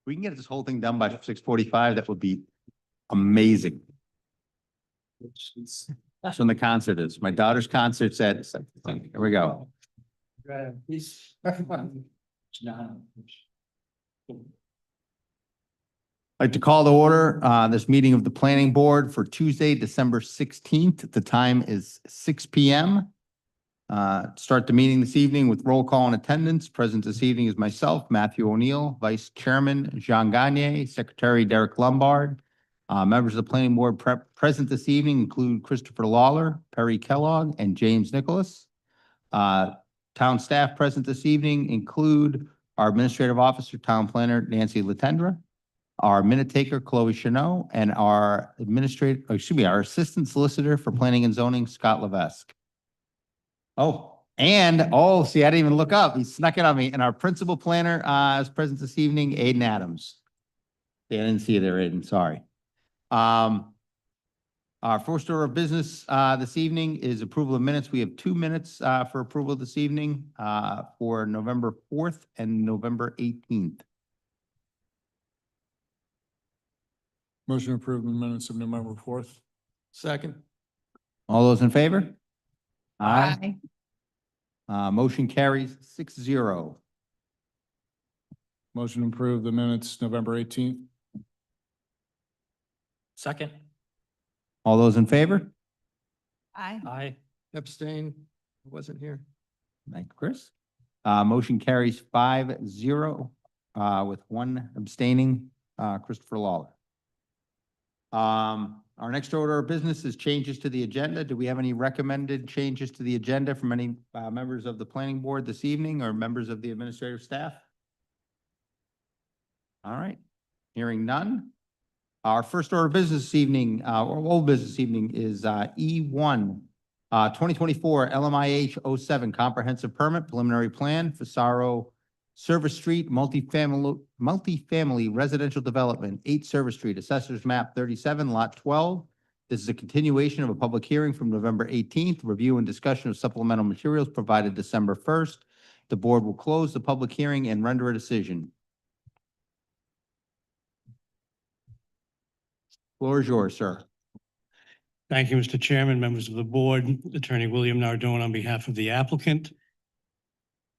We can get this whole thing done by 6:45. That would be amazing. That's when the concert is. My daughter's concert's at, here we go. I'd like to call to order this meeting of the planning board for Tuesday, December 16th. The time is 6 p.m. Start the meeting this evening with roll call and attendance. Present this evening is myself, Matthew O'Neill, Vice Chairman Jean Gagne, Secretary Derek Lombard. Members of the planning board present this evening include Christopher Lawler, Perry Kellogg, and James Nicholas. Town staff present this evening include our administrative officer, town planner Nancy Latendra, our minute taker Chloe Chanot, and our our assistant solicitor for planning and zoning Scott Levesque. See, I didn't even look up. He snuck it on me. And our principal planner is present this evening, Aiden Adams. Yeah, I didn't see you there, Aiden. Sorry. Our first order of business this evening is approval of minutes. We have 2 minutes for approval this evening for November 4th and November 18th. Motion to approve the minutes of November 4th. Second. All those in favor? Aye. Motion carries 6-0. Motion to approve the minutes November 18th. Second. All those in favor? Aye. Aye. Abstain. Wasn't here. Thank you, Chris. Motion carries 5-0 with one abstaining, Christopher Lawler. Our next order of business is changes to the agenda. Do we have any recommended changes to the agenda from any members of the planning board this evening or members of the administrative staff? All right, hearing none. Our first order of business this evening, or old business evening, is E1 2024 LMIH 07 comprehensive permit preliminary plan Fasaro Service Street multifamily residential development, 8 Service Street, Assessors Map 37, Lot 12. This is a continuation of a public hearing from November 18th. Review and discussion of supplemental materials provided December 1st. The board will close the public hearing and render a decision. Floor is yours, sir. Thank you, Mr. Chairman, members of the board, Attorney William Nardone on behalf of the applicant.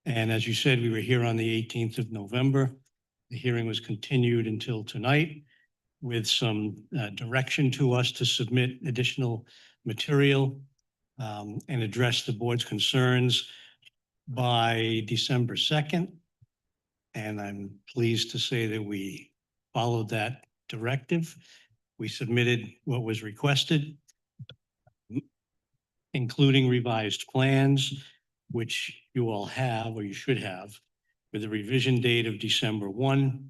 And as you said, we were here on the 18th of November. The hearing was continued until tonight with some direction to us to submit additional material and address the board's concerns by December 2nd. And I'm pleased to say that we followed that directive. We submitted what was requested, including revised plans, which you all have, or you should have, with a revision date of December 1.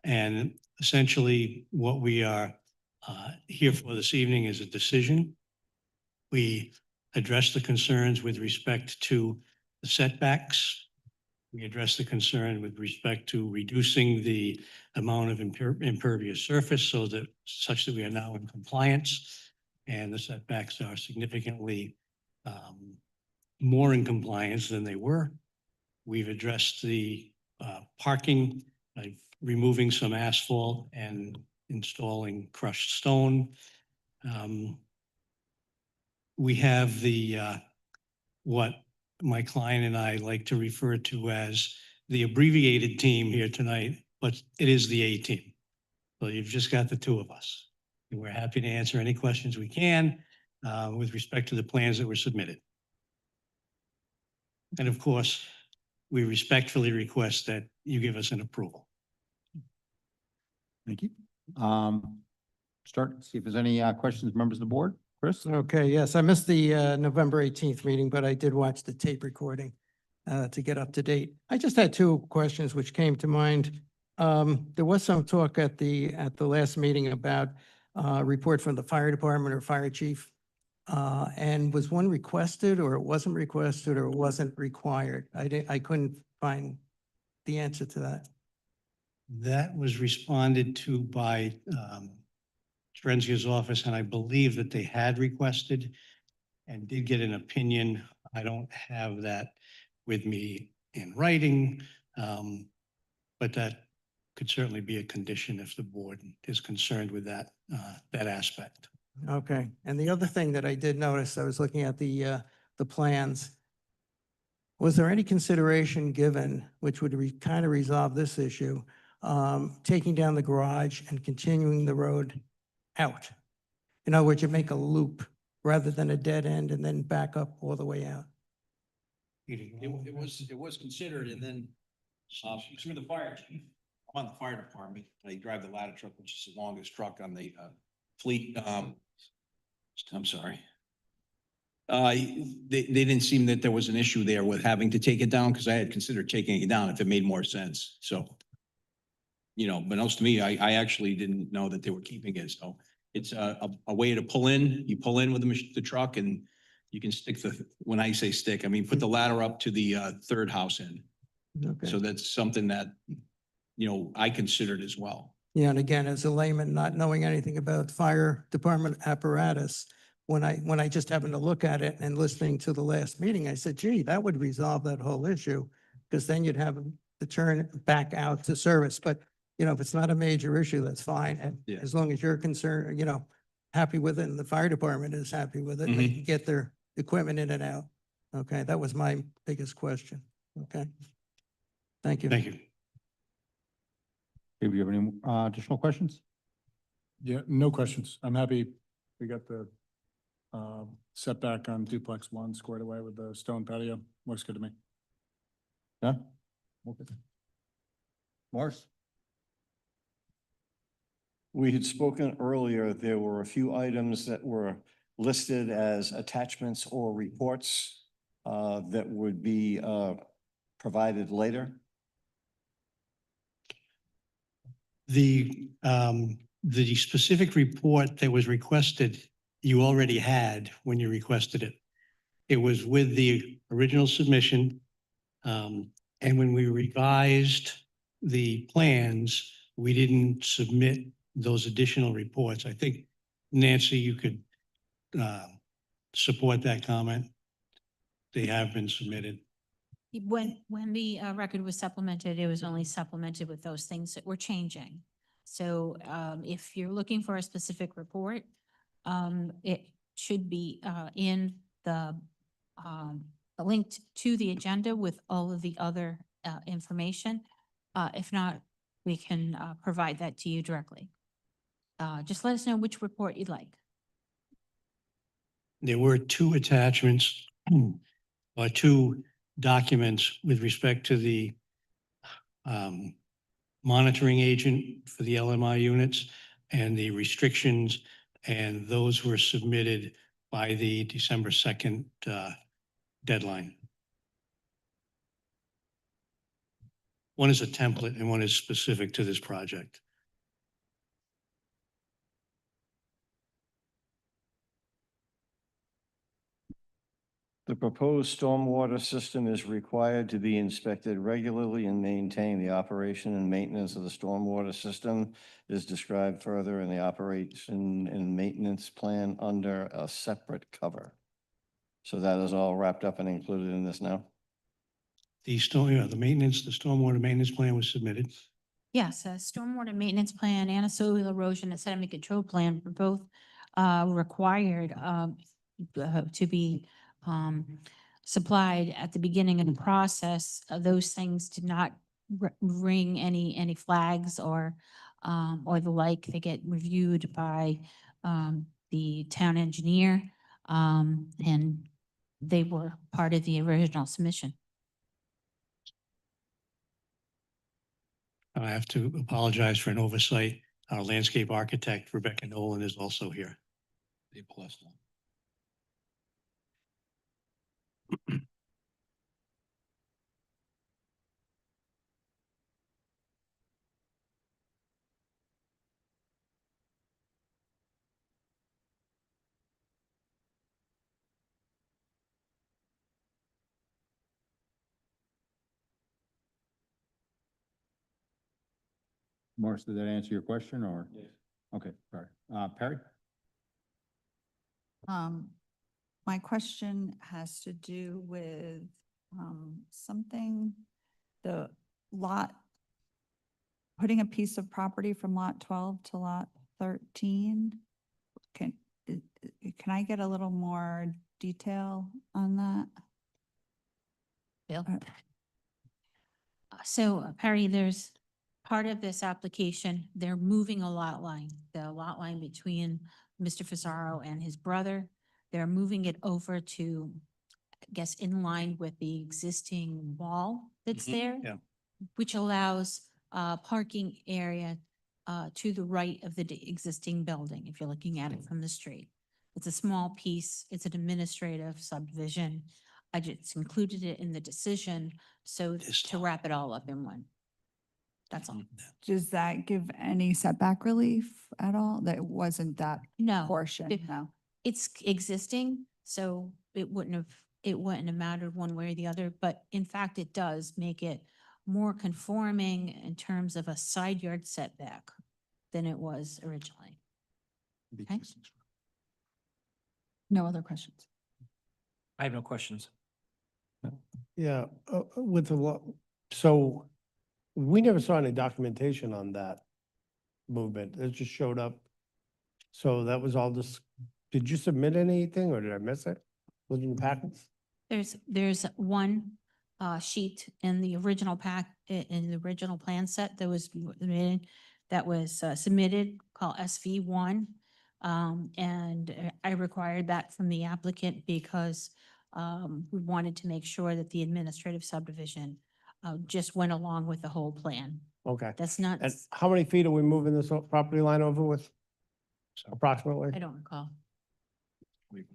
And essentially what we are here for this evening is a decision. We address the concerns with respect to the setbacks. We address the concern with respect to reducing the amount of impervious surface such that we are now in compliance, and the setbacks are significantly more in compliance than they were. We've addressed the parking by removing some asphalt and installing crushed stone. We have the what my client and I like to refer to as the abbreviated team here tonight, but it is the A team. So you've just got the two of us. And we're happy to answer any questions we can with respect to the plans that were submitted. And of course, we respectfully request that you give us an approval. Thank you. See if there's any questions, members of the board. Chris? Okay, yes, I missed the November 18th meeting, but I did watch the tape recording to get up to date. I just had 2 questions which came to mind. There was some talk at the last meeting about a report from the fire department or fire chief. And was one requested, or it wasn't requested, or it wasn't required? I couldn't find the answer to that. That was responded to by Trenzier's office, and I believe that they had requested and did get an opinion. I don't have that with me in writing, but that could certainly be a condition if the board is concerned with that, that aspect. Okay, and the other thing that I did notice, I was looking at the plans. Was there any consideration given, which would kind of resolve this issue, taking down the garage and continuing the road out? In other words, you make a loop rather than a dead end and then back up all the way out. It was considered, and then, through the fire chief, I'm on the fire department, I drive the ladder truck, which is the longest truck on the, fleet, I'm sorry. They didn't seem that there was an issue there with having to take it down, because I had considered taking it down if it made more sense, so. You know, but else to me, I actually didn't know that they were keeping it, so it's a way to pull in, you pull in with the truck, and you can stick when I say stick, I mean, put the ladder up to the third house in. Okay. So that's something that, you know, I considered as well. Yeah, and again, as a layman, not knowing anything about fire department apparatus, when I just happened to look at it and listening to the last meeting, I said, gee, that would resolve that whole issue. Because then you'd have to turn back out to service. But, you know, if it's not a major issue, that's fine. And Yeah. as long as you're concerned, you know, happy with it and the fire department is happy with it, and they can get their equipment in and out. Okay, that was my biggest question. Okay. Thank you. Thank you. Do you have any additional questions? Yeah, no questions. I'm happy we got the setback on duplex one squared away with the stone patio. Looks good to me. Yeah? Okay. Morris? We had spoken earlier, there were a few items that were listed as attachments or reports that would be provided later. The specific report that was requested, you already had when you requested it. It was with the original submission. And when we revised the plans, we didn't submit those additional reports. I think, Nancy, you could support that comment. They have been submitted. When the record was supplemented, it was only supplemented with those things that were changing. So if you're looking for a specific report, it should be in the linked to the agenda with all of the other information. If not, we can provide that to you directly. Just let us know which report you'd like. There were two attachments or two documents with respect to the monitoring agent for the LMI units and the restrictions, and those were submitted by the December 2nd deadline. One is a template and one is specific to this project. The proposed stormwater system is required to be inspected regularly and maintain. The operation and maintenance of the stormwater system is described further in the operation and maintenance plan under a separate cover. So that is all wrapped up and included in this now? The stormwater maintenance plan was submitted. Yes, a stormwater maintenance plan and a soil erosion and sediment control plan were both required to be supplied at the beginning of the process. Those things did not ring any flags or the like. They get reviewed by the town engineer, and they were part of the original submission. I have to apologize for an oversight. Our landscape architect, Rebecca Nolan, is also here. They plus one. Morris, did that answer your question or? Yes. Okay, sorry. Perry? My question has to do with, something, the lot putting a piece of property from lot 12 to lot 13. Can, can I get a little more detail on that? Bill? Uh, So Perry, there's part of this application, they're moving a lot line, the lot line between Mr. Fazaro and his brother. They're moving it over to, I guess, in line with the existing wall that's Mhm, there. yeah. Which allows parking area to the right of the existing building, if you're looking at it from the street. It's a small piece, it's an administrative subdivision. I just included it in the decision, so This to lot. wrap it all up in one. That's all. Does that give any setback relief at all? That wasn't that No, portion, it- no? it's existing, so it wouldn't have mattered one way or the other, but in fact, it does make it more conforming in terms of a side yard setback than it was originally. Okay. No other questions? I have no questions. Yeah, with the law, so we never saw any documentation on that movement. It just showed up. So that was all this, did you submit anything or did I miss it? Was it in the packets? There's one sheet in the original in the original plan set that was submitted called SV1. And I required that from the applicant because we wanted to make sure that the administrative subdivision just went along with the whole plan. Okay. That's not, And how many feet are we moving this property line over with? Approximately? I don't recall. We-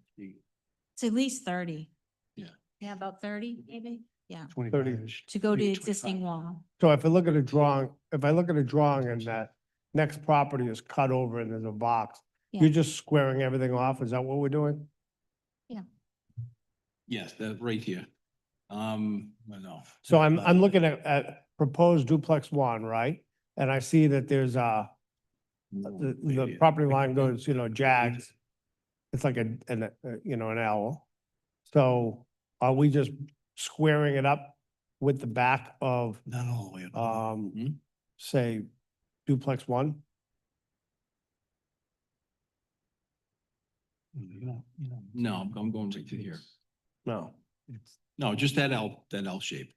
It's at least 30. Yeah. Yeah, about 30 maybe, yeah, 25-ish. to go to Maybe existing 25. wall. So if I look at a drawing, and that next property is cut over and there's a box, Yeah. you're just squaring everything off? Is that what we're doing? Yes, that right here. Well, no. So I'm looking at proposed duplex one, right? And I see that there's the property line goes, jags. It's like an L. So are we just squaring it up with the back of, Not all the way up. Hmm? say, duplex one? No, I'm going right to here. No. No, just that L shape.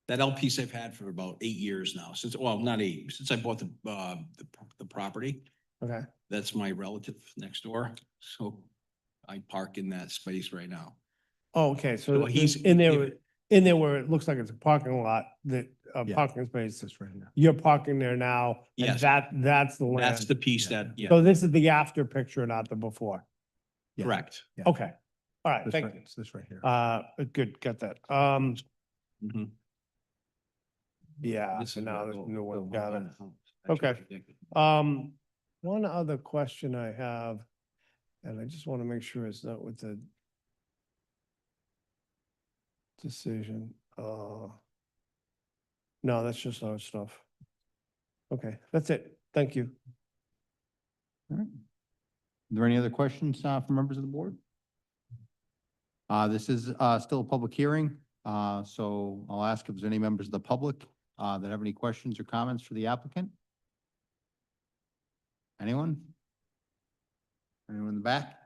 That L piece I've had for about 8 years now, not 8, since I bought the property. Okay. That's my relative next door, so I park in that space right now. Oh, okay. So So he's- in there where it looks like it's a parking lot, that, Yeah. parking space, This right here. you're parking there now. and Yes. That's the That's land. the piece that, yeah, So this is the after picture, not the before. Yeah. correct. Yeah. Okay. All right, This thank right- you. it's this right here. Good, got that. Mhm. Yeah, This so is now what there's the- new the one, got it. house. Okay. One other question I have, and I just want to make sure it's not with the decision. No, that's just our stuff. Okay, that's it. Thank you. All right. Are there any other questions from members of the board? This is still a public hearing, so I'll ask if there's any members of the public that have any questions or comments for the applicant? Anyone? Anyone in the back?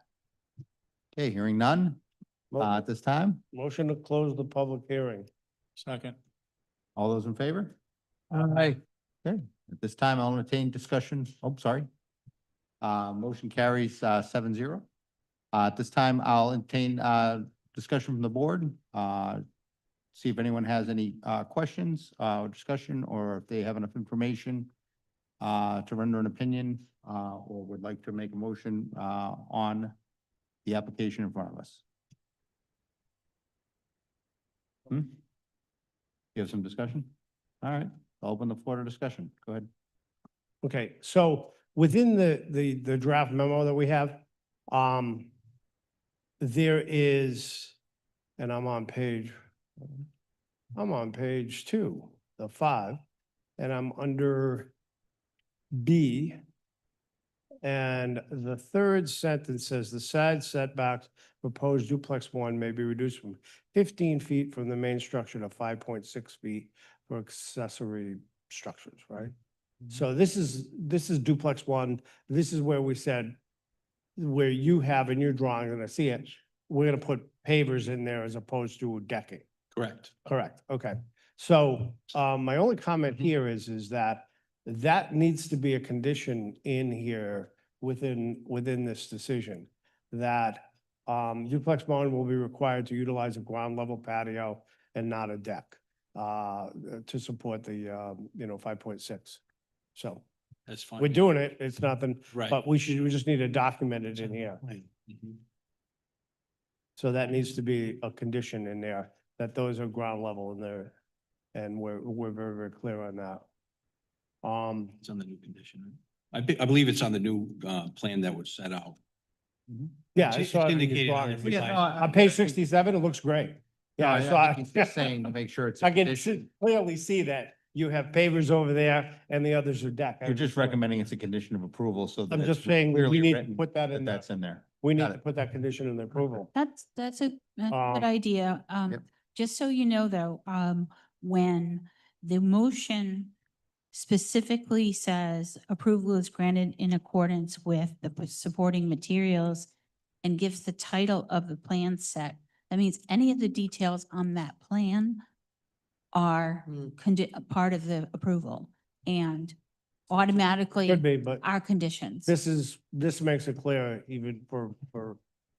Okay, hearing none at this time. Motion to close the public hearing. Second. All those in favor? Aye. Okay, at this time, I'll entertain discussion. Oh, sorry. Motion carries 7-0. At this time, I'll entertain discussion from the board. See if anyone has any questions or discussion, or if they have enough information to render an opinion or would like to make a motion on the application in front of us. You have some discussion? All right, I'll open the floor to discussion. Go ahead. Okay, so within the draft memo that we have, there is, and I'm on page 2, the 5, and I'm under B. And the third sentence says the side setbacks proposed duplex one may be reduced from 15 feet from the main structure to 5.6 feet for accessory structures, right? So this is duplex one. This is where we said, where you have in your drawing, and I see it, we're gonna put pavers in there as opposed to decking. Correct. Correct, okay. So, my only comment here is that needs to be a condition in here within this decision. That, duplex one will be required to utilize a ground level patio and not a deck, to support the, 5.6. So, That's fine. we're doing it, it's nothing, Right. but we just need to document it in here. Mhm. So that needs to be a condition in there, that those are ground level in there. And we're very, very clear on that. It's on the new condition, right? I believe it's on the new, plan that was set out. Yeah, I It's saw it in your indicated on drawings. the Yeah, no, revised- On page 67, it looks great. Yeah, I saw. I think he's just saying to make sure it's a I can condition. clearly see that you have pavers over there and the others are deck. You're just recommending it's a condition of approval, so that I'm it's just saying we clearly need to written put that that in there. that's in there. We need Got to it. put that condition in the approval. That's a good Um, idea. Yep. Just so you know, though, when the motion specifically says approval is granted in accordance with the supporting materials and gives the title of the plan set, that means any of the details on that plan are a part of the approval and automatically Could be, but are conditions. this makes it clear even for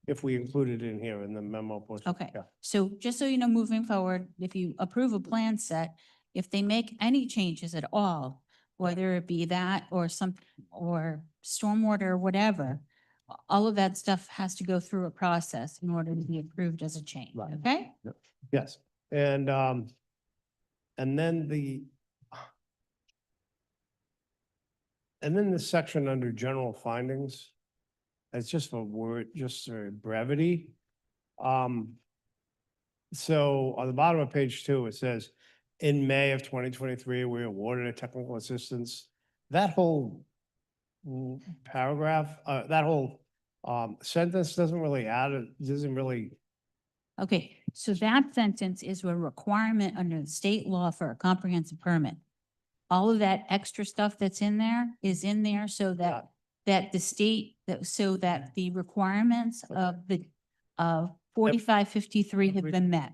if we include it in here in the memo portion. Okay, Yeah. so just so you know, moving forward, if you approve a plan set, if they make any changes at all, whether it be that or or stormwater or whatever, all of that stuff has to go through a process in order to be approved as a change, Right. okay? Yes, and then the section under general findings, it's just a word, just a brevity. So on the bottom of page 2, it says, in May of 2023, we awarded a technical assistance. That whole paragraph, that whole sentence doesn't really add, it doesn't really, Okay, so that sentence is a requirement under the state law for a comprehensive permit. All of that extra stuff that's in there is in there so that the state, so that the requirements of the, of 4553 have been met.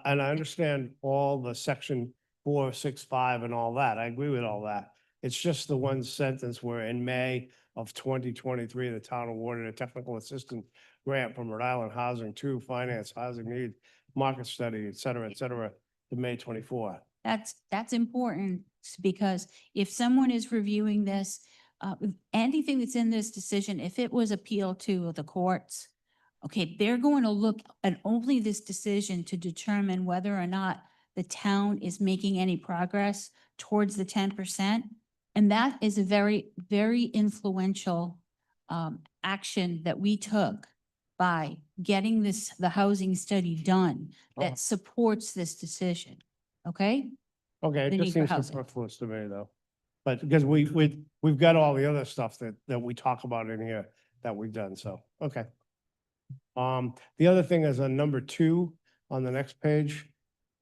and I understand all the section 465 and all that. I agree with all that. It's just the one sentence where in May of 2023, the town awarded a technical assistance grant from Rhode Island Housing to finance housing need, market study, et cetera, to May 24. That's important because if someone is reviewing this, anything that's in this decision, if it was appealed to the courts, okay, they're going to look at only this decision to determine whether or not the town is making any progress towards the 10%. And that is a very, very influential action that we took by getting the housing study done that supports this decision. Okay? Okay, The it need just for seems housing. superfluous to me though. But because we've got all the other stuff that we talk about in here that we've done, so, okay. The other thing is on number 2, on the next page,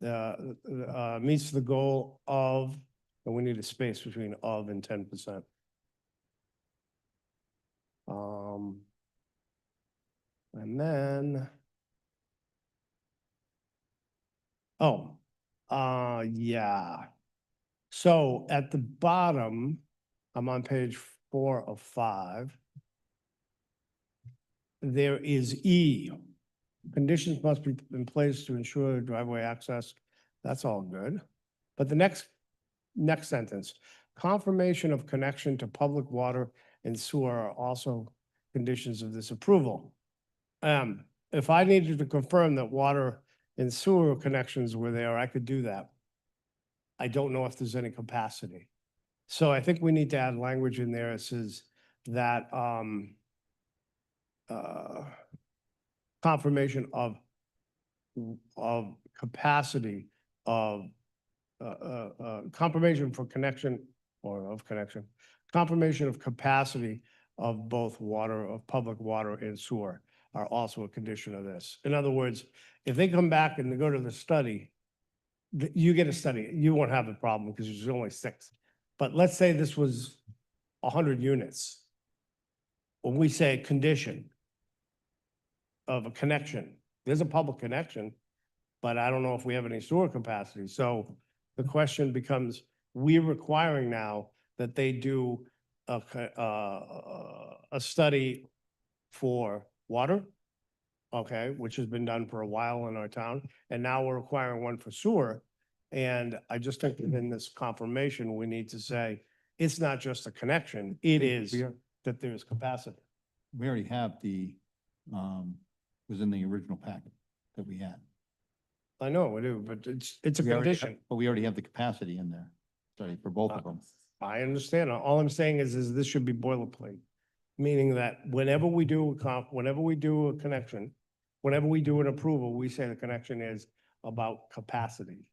meets the goal of, and we need a space between of and 10%. And then, yeah. So at the bottom, I'm on page 4 of 5. There is E. Conditions must be in place to ensure driveway access. That's all good. But the next sentence, confirmation of connection to public water and sewer are also conditions of this approval. If I needed to confirm that water and sewer connections were there, I could do that. I don't know if there's any capacity. So I think we need to add language in there that says that confirmation of capacity of confirmation for connection or of connection, confirmation of capacity of both water, of public water and sewer are also a condition of this. In other words, if they come back and they go to the study you get a study, you won't have a problem because there's only 6. But let's say this was 100 units. When we say condition of a connection, there's a public connection, but I don't know if we have any sewer capacity. So the question becomes, we're requiring now that they do a study for water, okay, which has been done for a while in our town, and now we're requiring one for sewer. And I just think that in this confirmation, we need to say, it's not just a connection, it is We are- that there's capacity. We already have was in the original packet that we had. I know we do, but it's a We already have- condition. But we already have the capacity in there, sorry, for both of them. I understand. All I'm saying is this should be boilerplate. Meaning that whenever we do whenever we do a connection, whenever we do an approval, we say the connection is about capacity.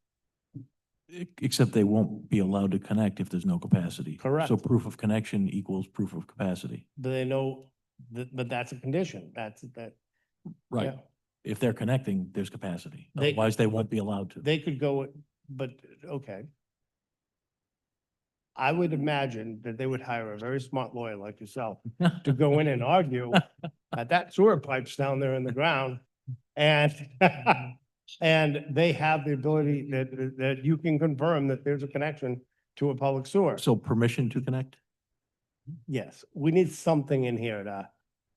Except they won't be allowed to connect if there's no capacity. Correct. So proof of connection equals proof of capacity. Do they know that, but that's a condition. That's that. Right. yeah. If they're connecting, there's capacity. They- Otherwise, they won't be allowed to. They could go, but, okay. I would imagine that they would hire a very smart lawyer like yourself to go in and argue that that sewer pipe's down there in the ground. And, and they have the ability that you can confirm that there's a connection to a public sewer. So permission to connect? Yes, we need something in here to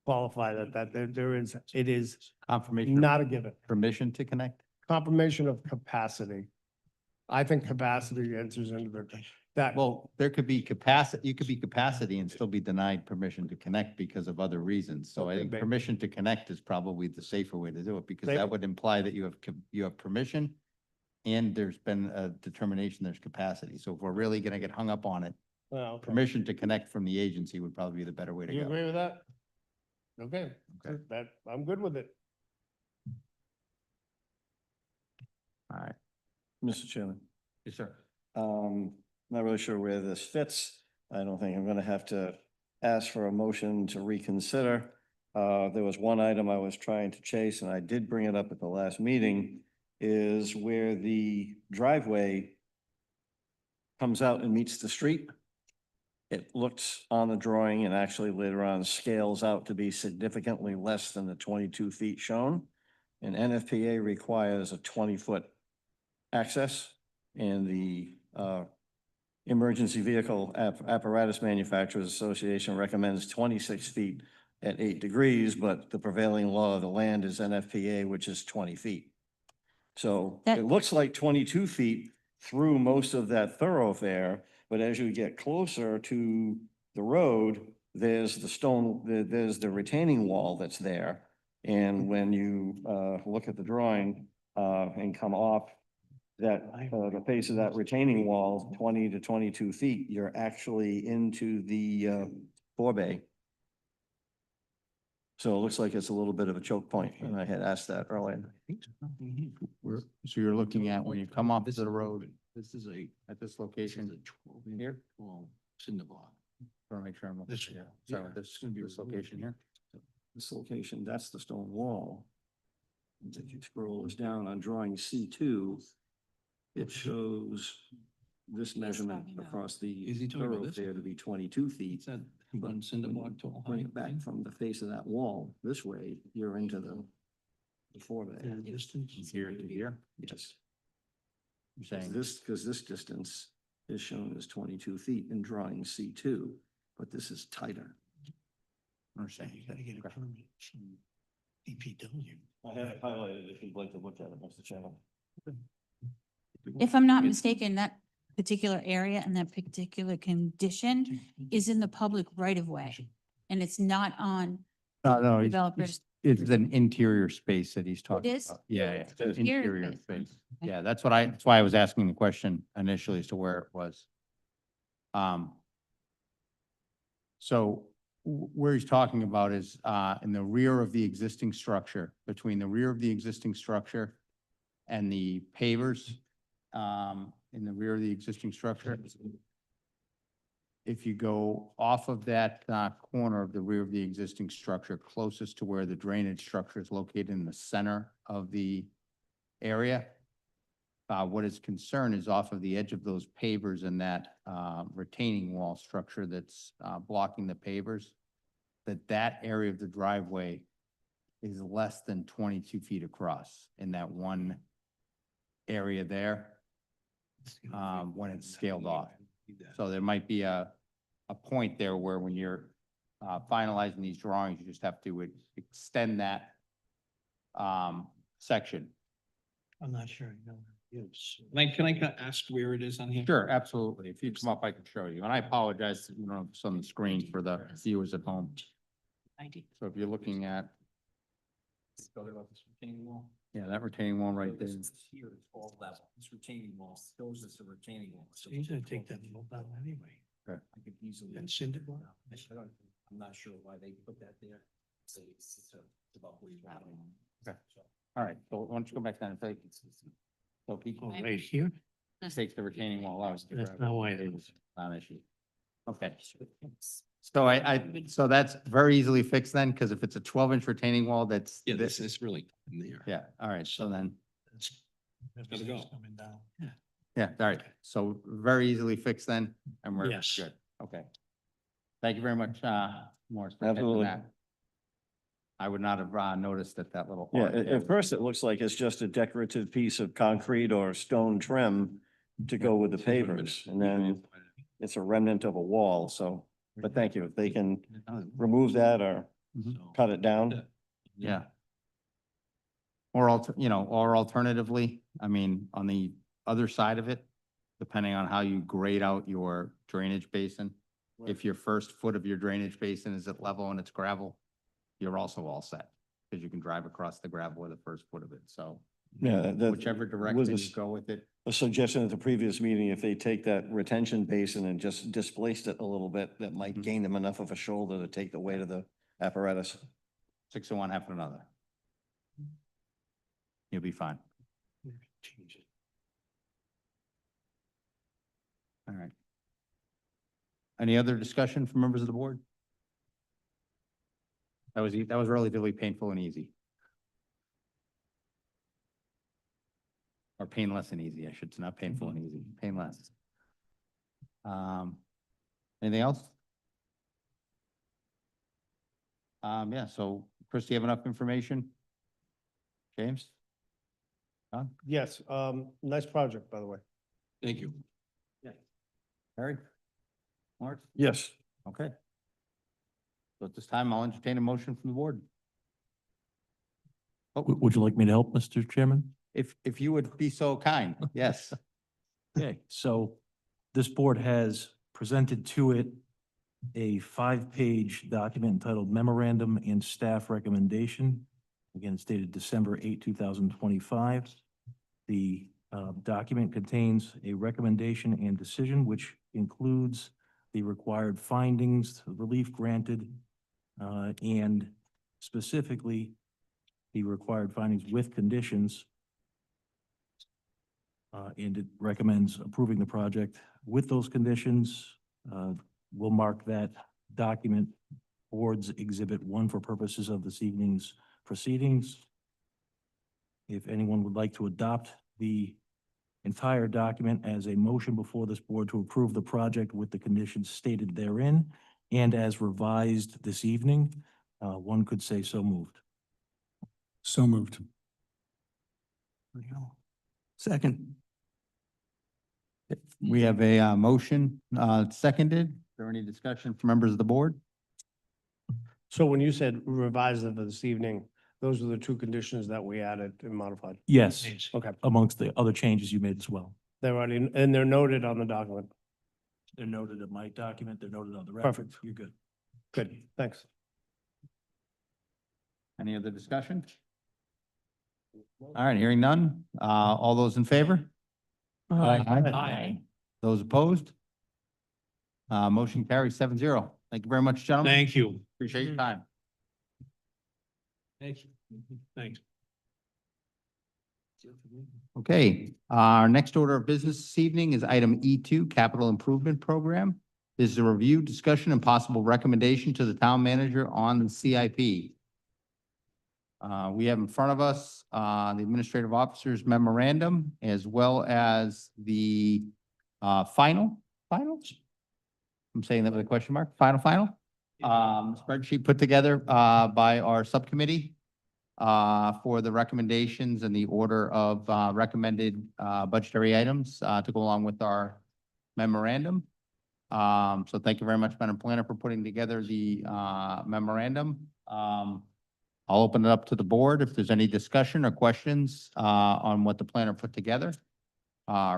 qualify that there is, it is Confirmation, of not a given. permission to connect? Confirmation of capacity. I think capacity enters into that. Well, there could be capacity, you could be capacity and still be denied permission to connect because of other reasons. So I think Okay. permission to connect is probably the safer way to do it because Safe. that would imply that you have permission and there's been a determination there's capacity. So if we're really gonna get hung up on it, Well, okay. permission to connect from the agency would probably be the better way to You go. agree with that? Okay, Okay. that, I'm good with it. All right. Mr. Chairman. Yes, sir. Not really sure where this fits. I don't think I'm gonna have to ask for a motion to reconsider. There was one item I was trying to chase, and I did bring it up at the last meeting, is where the driveway comes out and meets the street. It looks on the drawing and actually later on scales out to be significantly less than the 22 feet shown. And NFPA requires a 20-foot access, and the Emergency Vehicle Apparatus Manufacturers Association recommends 26 feet at 8 degrees, but the prevailing law of the land is NFPA, which is 20 feet. So That- it looks like 22 feet through most of that thoroughfare, but as you get closer to the road, there's there's the retaining wall that's there. And when you look at the drawing and come off that, the face of that retaining wall, 20 to 22 feet, you're actually into the forebay. So it looks like it's a little bit of a choke point, and I had asked that earlier. So you're looking at when you come off the road This is at this location here? cinder block. Want to make sure I'm looking. This- Yeah. yeah, So this it's gonna be this removed. location here. This location, that's the stone wall. And if you scroll this down on drawing C2, it shows this measurement talking about- across the Is he talking about this? thoroughfare to be 22 feet. It's that But one cinder when block you tall. Bring height it back thing. from the face of that wall this way, you're into the forebay. And distance. Here to here, Yes, you're saying. because this distance is shown as 22 feet in drawing C2, but this is tighter. Understand. You gotta get a permit from DPW. I have it highlighted if you'd like to look at it, Mr. Chairman. If I'm not mistaken, that particular area and that particular condition is in the public right of way. And it's not on No, developers. it's an interior space that he's talking is? about. Yeah, yeah. It is. Interior space. space. Okay. Yeah, that's why I was asking the question initially as to where it was. So where he's talking about is, in the rear of the existing structure, between the rear of the existing structure and the pavers, in the rear of the existing structure. If you go off of that, corner of the rear of the existing structure, closest to where the drainage structure is located in the center of the area, what is concerned is off of the edge of those pavers and that, retaining wall structure that's, blocking the pavers, that area of the driveway is less than 22 feet across in that one area there, when it's scaled off. So there might be a point there where when you're, finalizing these drawings, you just have to extend that, section. I'm not sure. I know where it is. Can I ask where it is on here? Sure, absolutely. If you come up, I can show you. And I apologize, you know, it's on the screen for the viewers at home. So if you're looking at, yeah, that retaining wall right there. Here, it's all level. This retaining wall shows us a retaining wall. So he's gonna take that vote down anyway. I could easily. And send it on. I'm not sure why they put that there. It's about where you're at. Okay. All right, so why don't you go back down and take, so if he Oh, right here? takes the retaining wall out. That's not why it is. Not an issue. Okay. So so that's very easily fixed then, because if it's a 12-inch retaining wall, that's. Yeah, this is really in there. Yeah, all right, so then, Gotta go. Coming down. yeah, all right, so very easily fixed then, and we're Yes. good, okay. Thank you very much, Morris, for catching Absolutely. that. I would not have, noticed that little. Yeah, arc there. at first it looks like it's just a decorative piece of concrete or stone trim to go with the pavers, and then it's a remnant of a wall, so, but thank you. If they can remove that or cut it down. Yeah. Or or alternatively, I mean, on the other side of it, depending on how you grade out your drainage basin, if your first foot of your drainage basin is at level and it's gravel, you're also all set, because you can drive across the gravel with the first foot of it, so Yeah, that whichever was direction a you go with it. a suggestion at the previous meeting, if they take that retention basin and just displaced it a little bit, that might Mhm. gain them enough of a shoulder to take the weight of the apparatus. 6 of one, half of another. You'll be fine. Change it. All right. Any other discussion from members of the board? That was relatively painful and easy. Or painless and easy, I should say, not painful and easy, painless. Anything else? Yeah, so Chris, do you have enough information? James? John? Yes, nice project, by the way. Thank you. Harry? Mark? Yes. Okay. So at this time, I'll entertain a motion from the board. Would you like me to help, Mr. Chairman? If you would be so kind, yes. Okay, so this board has presented to it a 5-page document entitled Memorandum and Staff Recommendation. Again, it's dated December 8, 2025. The document contains a recommendation and decision, which includes the required findings, relief granted, and specifically the required findings with conditions. And it recommends approving the project with those conditions. We'll mark that document Board's Exhibit 1 for purposes of this evening's proceedings. If anyone would like to adopt the entire document as a motion before this board to approve the project with the conditions stated therein and as revised this evening, one could say so moved. So moved. There you go. Second. We have a motion seconded. Is there any discussion from members of the board? So when you said revised it for this evening, those are the two conditions that we added and modified. Yes, Okay, amongst the other changes you made as well. they're already, and they're noted on the document. They're noted in my document, they're noted on the record. Perfect. You're good. Good, thanks. Any other discussion? All right, hearing none. All those in favor? Aye. Those opposed? Motion carries 7-0. Thank you very much, gentlemen. Thank you. Appreciate your time. Thank you. Thanks. Okay, our next order of business this evening is item E2, Capital Improvement Program. This is a review, discussion, and possible recommendation to the town manager on the CIP. We have in front of us, the administrative officer's memorandum as well as the, finals? I'm saying that with a question mark, final, spreadsheet put together, by our subcommittee, for the recommendations and the order of, recommended, budgetary items, to go along with our memorandum. So thank you very much, Madam Planner, for putting together the, memorandum. I'll open it up to the board if there's any discussion or questions on what the planner put together.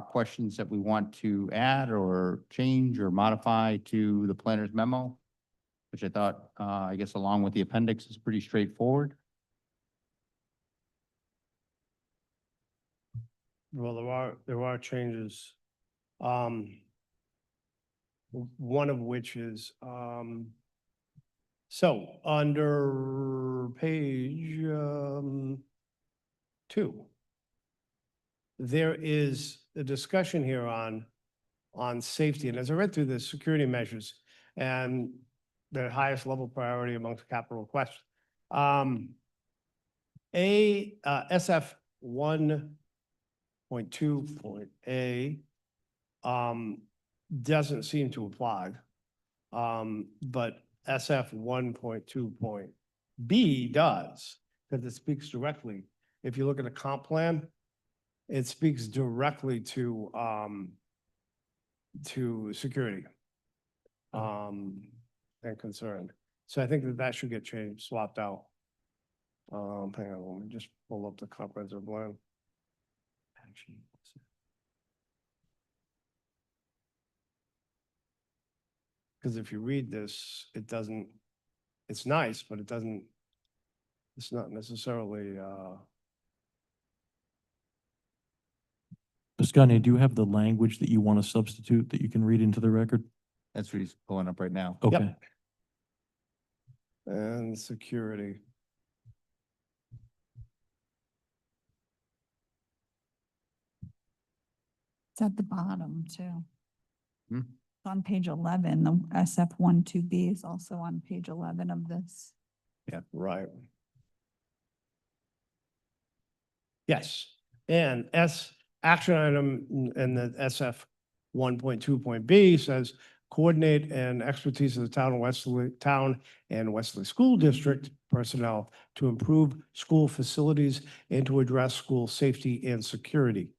Questions that we want to add or change or modify to the planner's memo, which I thought, I guess along with the appendix is pretty straightforward. Well, there are changes. One of which is, so under page, 2, there is a discussion here on safety. And as I read through the security measures and the highest level priority amongst capital requests, SF 1.2.A doesn't seem to apply. But SF 1.2.B does, because it speaks directly. If you look at the comp plan, it speaks directly to security and concern. So I think that should get changed, swapped out. Hang on, let me just pull up the comprehensive plan. Because if you read this, it doesn't, it's nice, but it doesn't, it's not necessarily, Scotty, do you have the language that you want to substitute that you can read into the record? That's what he's pulling up right now. Okay. and security. It's at the bottom too. Hmm. It's on page 11, the SF 1.2.B is also on page 11 of this. Yeah, right. Yes, and action item and the SF 1.2.B says coordinate and expertise of the town and Westerly School District personnel to improve school facilities and to address school safety and security.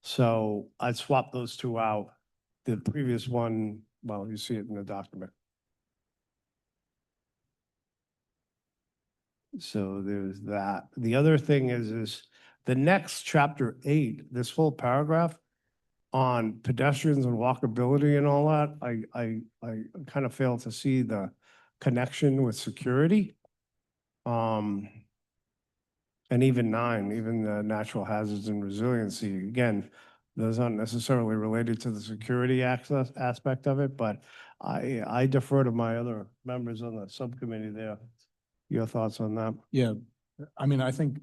So I'd swap those two out. The previous one, well, you see it in the document. So there's that. The other thing is the next chapter 8, this whole paragraph on pedestrians and walkability and all that, I kind of fail to see the connection with security. And even 9, even the natural hazards and resiliency, again, those aren't necessarily related to the security access aspect of it, but I defer to my other members on the subcommittee there. Your thoughts on that? Yeah, I mean, I think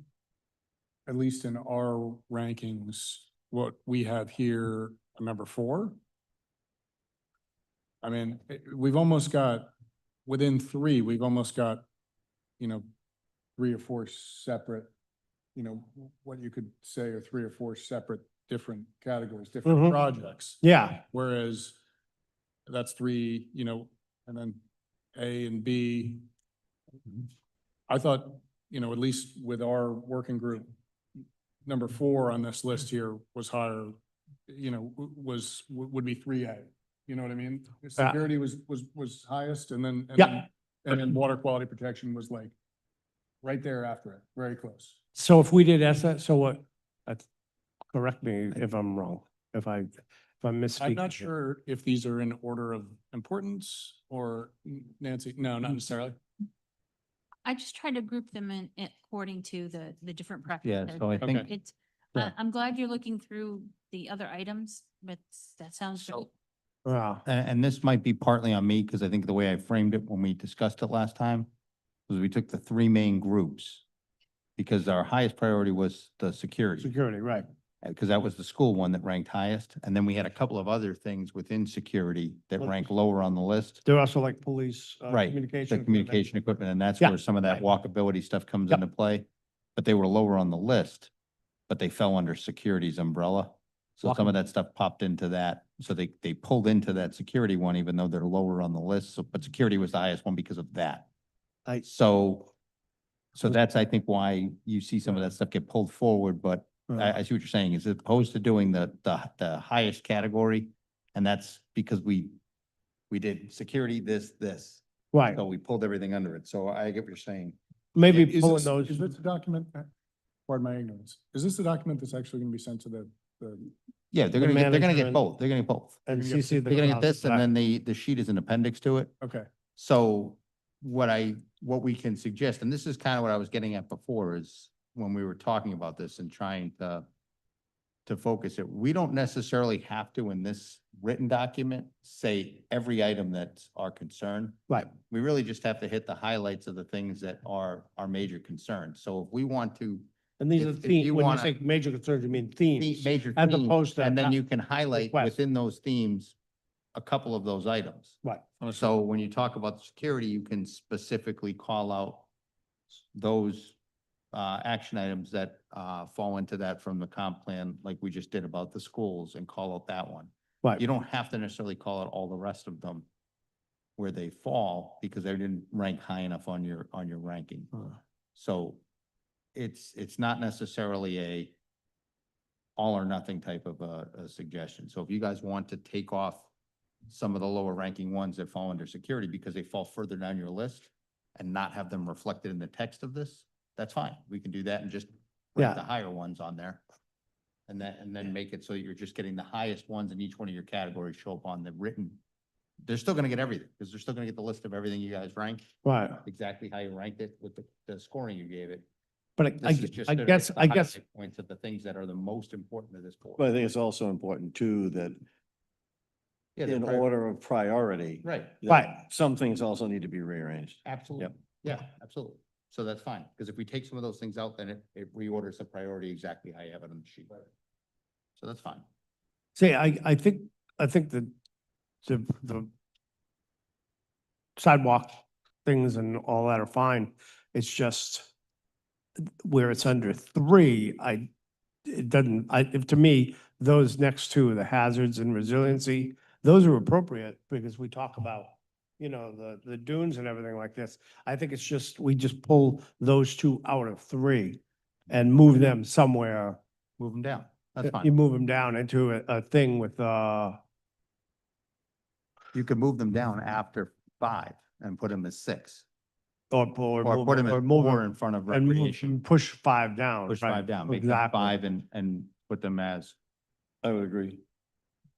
at least in our rankings, what we have here, number 4. I mean, we've almost got, within 3, we've almost got, 3 or 4 separate, what you could say are 3 or 4 separate different categories, different Mhm. projects. Yeah, Whereas that's 3, and then A and B. I thought, at least with our working group, number 4 on this list here was higher, would be 3A. You know what I mean? Security was highest and then, Yeah. and then water quality protection was like right there after it, very close. so if we did so what, correct me if I'm wrong, if I'm misspeaking. I'm not here. sure if these are in order of importance or Nancy, no, not necessarily. I just tried to group them in according to the different Yeah, preferences. so I think, Okay. It's, Yeah. I'm glad you're looking through the other items, but that sounds great. Yeah, and this might be partly on me, because I think the way I framed it when we discussed it last time was we took the 3 main groups, because our highest priority was the security. security, right. because that was the school one that ranked highest. And then we had a couple of other things within security that rank lower on the list. They're also like police. Right, Communication. the communication equipment, and that's Yeah, where some of that right. walkability stuff comes Yep. into play. But they were lower on the list, but they fell under security's umbrella. So some of that stuff popped into that. So they pulled into that security one, even though they're lower on the list. So, but security was the highest one because of that. I- So that's, I think, why you see some of that stuff get pulled forward, but I see what you're saying, is as opposed to doing the highest category, and that's because we did security, this. Right, So we pulled everything under it. So I get what you're saying. maybe Is pulling this- those. Is this a document, pardon my ignorance, is this the document that's actually gonna be sent to the, Yeah, The they're gonna manager get and- both. They're gonna get both. And You're gonna CC the. They're gonna get crowd this, for and that. then the sheet is an appendix to it. okay, So what we can suggest, and this is kind of what I was getting at before, is when we were talking about this and trying to focus it, we don't necessarily have to, in this written document, say every item that's our concern. Right. We really just have to hit the highlights of the things that are our major concerns. So if we want to, And these are if themes, you when you wanna- say major concerns, you mean themes. major As themes, opposed to and then not you can highlight requests. within those themes a couple of those items. Right. So when you talk about security, you can specifically call out those action items that fall into that from the comp plan, like we just did about the schools, and call out that one. Right. You don't have to necessarily call out all the rest of them where they fall, because they didn't rank high enough on your ranking. So it's not necessarily a all or nothing type of a suggestion. So if you guys want to take off some of the lower ranking ones that fall under security because they fall further down your list and not have them reflected in the text of this, that's fine. We can do that and just Yeah. write the higher ones on there. And then make it so you're just getting the highest ones in each one of your categories show up on the written. They're still gonna get everything, because they're still gonna get the list of everything you guys ranked, Right, exactly how you ranked it with the scoring you gave it. but This is just I to guess, hit the I guess, highlight points of the things that are the most important to this board. But I think it's also important too, that Yeah, they're in pri- order of priority. Right, that Right. Some things also need to be rearranged. absolutely. Yeah, absolutely. So that's fine, because if we take some of those things out, then it reorders the priority exactly how you have it on the sheet. So that's fine. see, I think the sidewalk things and all that are fine. It's just where it's under three, it doesn't, to me, those next two, the hazards and resiliency, those are appropriate because we talk about, the dunes and everything like this. I think it's just, we just pull those two out of three and move them somewhere. Move them down. That's You fine. move them down into a thing with, You could move them down after 5 and put them as 6. or Or put them or as move 4 them in front of and recreation. push 5 down. Push right, 5 down, make them Exactly, 5 and put them I would agree.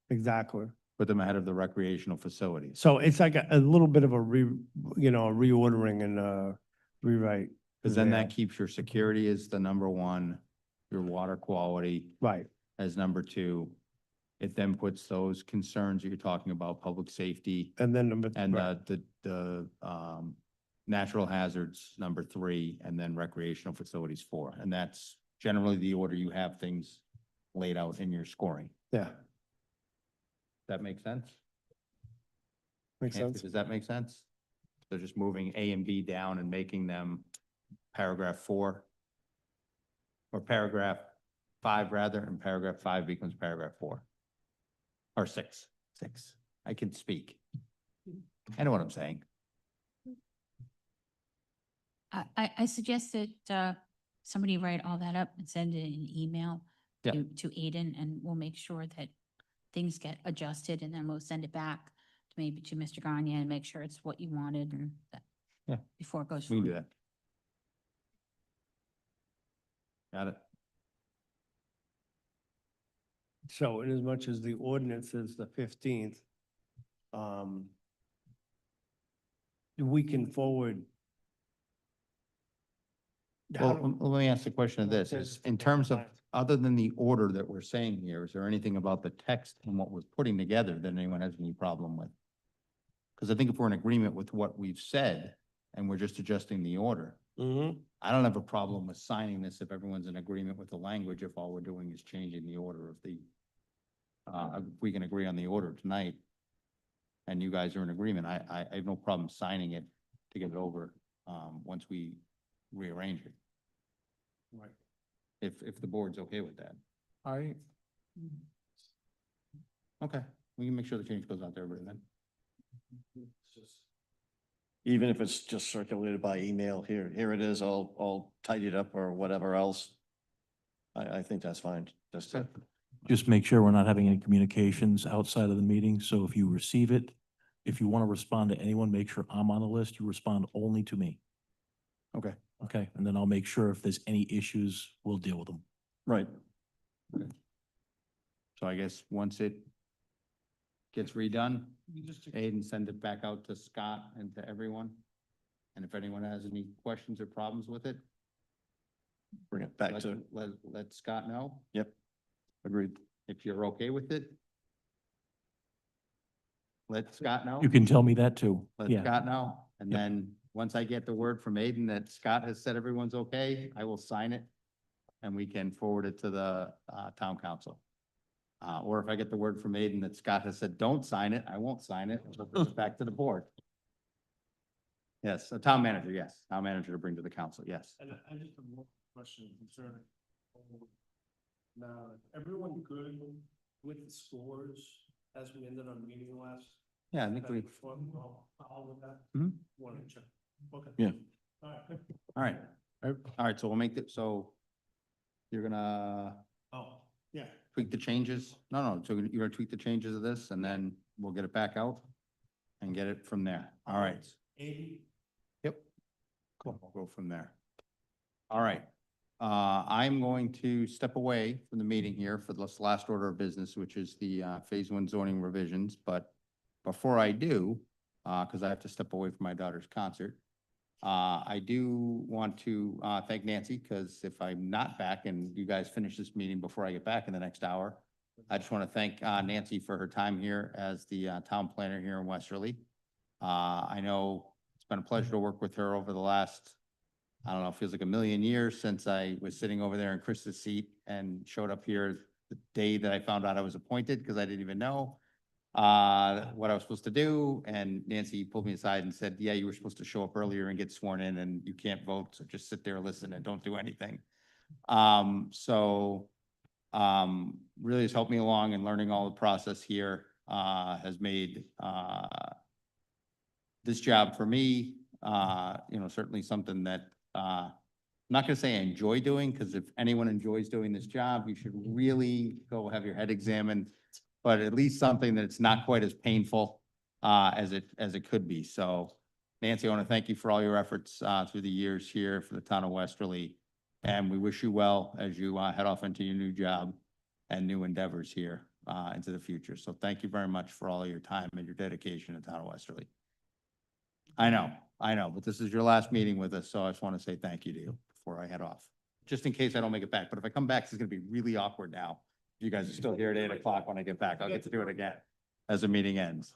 exactly. put them ahead of the recreational facilities. So it's like a little bit of a reordering and a rewrite. Because then there. that keeps your security as the number 1, your water quality Right, as number 2. It then puts those concerns that you're talking about, public safety and then and right. the natural hazards, number 3, and then recreational facilities 4. And that's generally the order you have things laid out in your scoring. Yeah, That make sense? makes Anthony, sense. does that make sense? So just moving A and B down and making them paragraph 4? Or paragraph 5 rather, and paragraph 5 becomes paragraph 4. Or 6. I can speak. I know what I'm saying. I suggest that somebody write all that up and send it in an email Yeah. to Aiden, and we'll make sure that things get adjusted, and then we'll send it back to maybe to Mr. Gagne and make sure it's what you wanted and that. Yeah. Before it goes. We can do forward. that. Got it. So in as much as the ordinance is the 15th, we can forward. Well, let me ask the question of this, is in terms of, other than the order that we're saying here, is there anything about the text and what we're putting together that anyone has any problem with? Because I think if we're in agreement with what we've said and we're just adjusting the order, Mm-hmm. I don't have a problem with signing this if everyone's in agreement with the language, if all we're doing is changing the order of the, if we can agree on the order tonight and you guys are in agreement, I have no problem signing it to get it over, once we rearrange it, Right. if the board's okay with that. I, Okay, we can make sure the change goes out to everybody then. Even if it's just circulated by email, here it is, all tidied up or whatever else. I think that's fine. Just to, Just make sure we're not having any communications outside of the meeting. So if you receive it, if you want to respond to anyone, make sure I'm on the list. You respond only to me. Okay. Okay, and then I'll make sure if there's any issues, we'll deal with them. right. So I guess once it gets redone, Aiden, send it back out to Scott and to everyone. And if anyone has any questions or problems with it, Bring it back let, to, let Scott know. yep. Agreed. If you're okay with it, let Scott know. You can tell me that too. Let Yeah, Scott know. And Yep. then, once I get the word from Aiden that Scott has said everyone's okay, I will sign it. And we can forward it to the, town council. Or if I get the word from Aiden that Scott has said, don't sign it, I won't sign it, it'll bring it back to the board. Yes, a town manager, yes, town manager to bring to the council, yes. And I just have one question concerning. Now, everyone good with the scores as we ended our meeting last? Yeah, I think we, All of that? Mhm. Want to check. Okay. Yeah. All right. all right, all right, so we'll make it, so you're gonna Oh, yeah. tweak the changes? No, so you're gonna tweak the changes of this and then we'll get it back out and get it from there. All right. 80. Yep. Cool. We'll go from there. All right. I'm going to step away from the meeting here for this last order of business, which is the, phase one zoning revisions. But before I do, because I have to step away from my daughter's concert, I do want to, thank Nancy, because if I'm not back and you guys finish this meeting before I get back in the next hour, I just want to thank, Nancy for her time here as the, town planner here in Westerly. I know it's been a pleasure to work with her over the last, I don't know, it feels like a million years since I was sitting over there in Chris's seat and showed up here the day that I found out I was appointed, because I didn't even know what I was supposed to do. And Nancy pulled me aside and said, yeah, you were supposed to show up earlier and get sworn in and you can't vote. So just sit there, listen, and don't do anything. Really has helped me along in learning all the process here, has made, this job for me, certainly something that, I'm not gonna say I enjoy doing, because if anyone enjoys doing this job, you should really go have your head examined. But at least something that's not quite as painful, as it could be. So Nancy, I want to thank you for all your efforts, through the years here for the town of Westerly. And we wish you well as you, head off into your new job and new endeavors here, into the future. So thank you very much for all of your time and your dedication to the town of Westerly. I know, but this is your last meeting with us, so I just want to say thank you to you before I head off. Just in case I don't make it back, but if I come back, it's gonna be really awkward now. You guys are still here at 8 o'clock when I get back. I'll get to do it again as the meeting ends.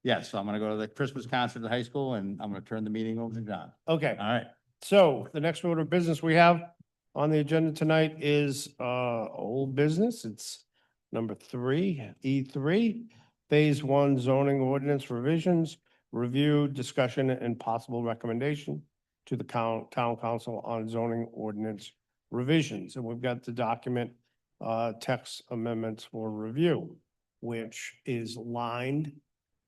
Yes, so I'm gonna go to the Christmas concert at the high school and I'm gonna turn the meeting over to John. Okay, All right. so the next order of business we have on the agenda tonight is old business. It's number 3, E3, Phase 1 zoning ordinance revisions, review, discussion, and possible recommendation to the town council on zoning ordinance revisions. And we've got the document, text amendments for review, which is lined.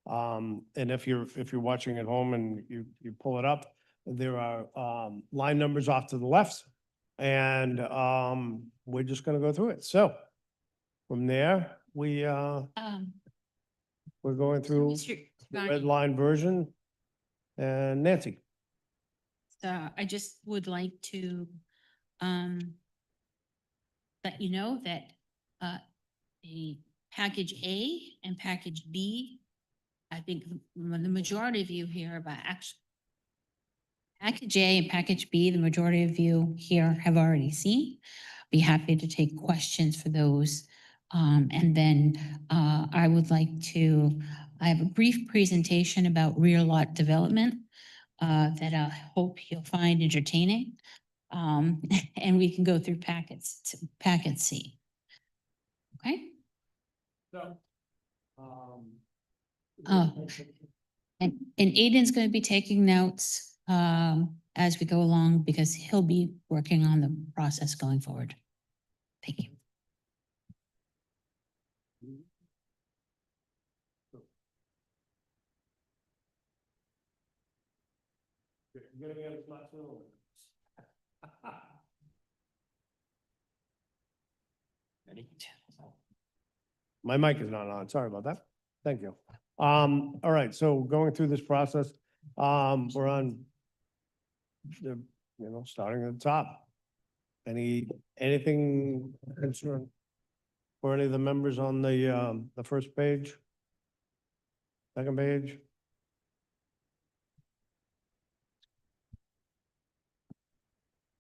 And if you're watching at home and you pull it up, there are line numbers off to the left. And we're just gonna go through it. So from there, we're going through Mr. the Tivani, red line version. And Nancy, I just would like to let you know that the package A and package B, I think the majority of you here about actually package A and package B, the majority of you here have already seen. Be happy to take questions for those. And then I would like to, I have a brief presentation about rear lot development. that I hope you'll find entertaining. And we can go through packet C. Okay? So, Oh, and Aiden's going to be taking notes as we go along because he'll be working on the process going forward. Thank you. My mic is not on. Sorry about that. Thank you. All right, so going through this process, we're on the, starting at the top. Anything concern for any of the members on the first page? Second page?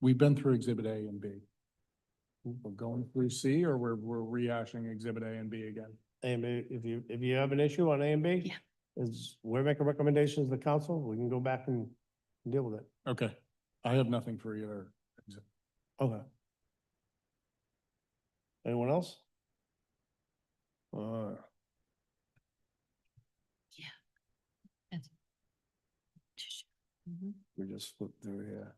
we've been through exhibit A and B. We're going through C or we're rehashing exhibit A and B again? A and B, if you have an issue on A and B? Yeah. We're making recommendations to the council, we can go back and deal with it. Okay, I have nothing for either. Okay. Anyone else? Mhm. We just flipped through here.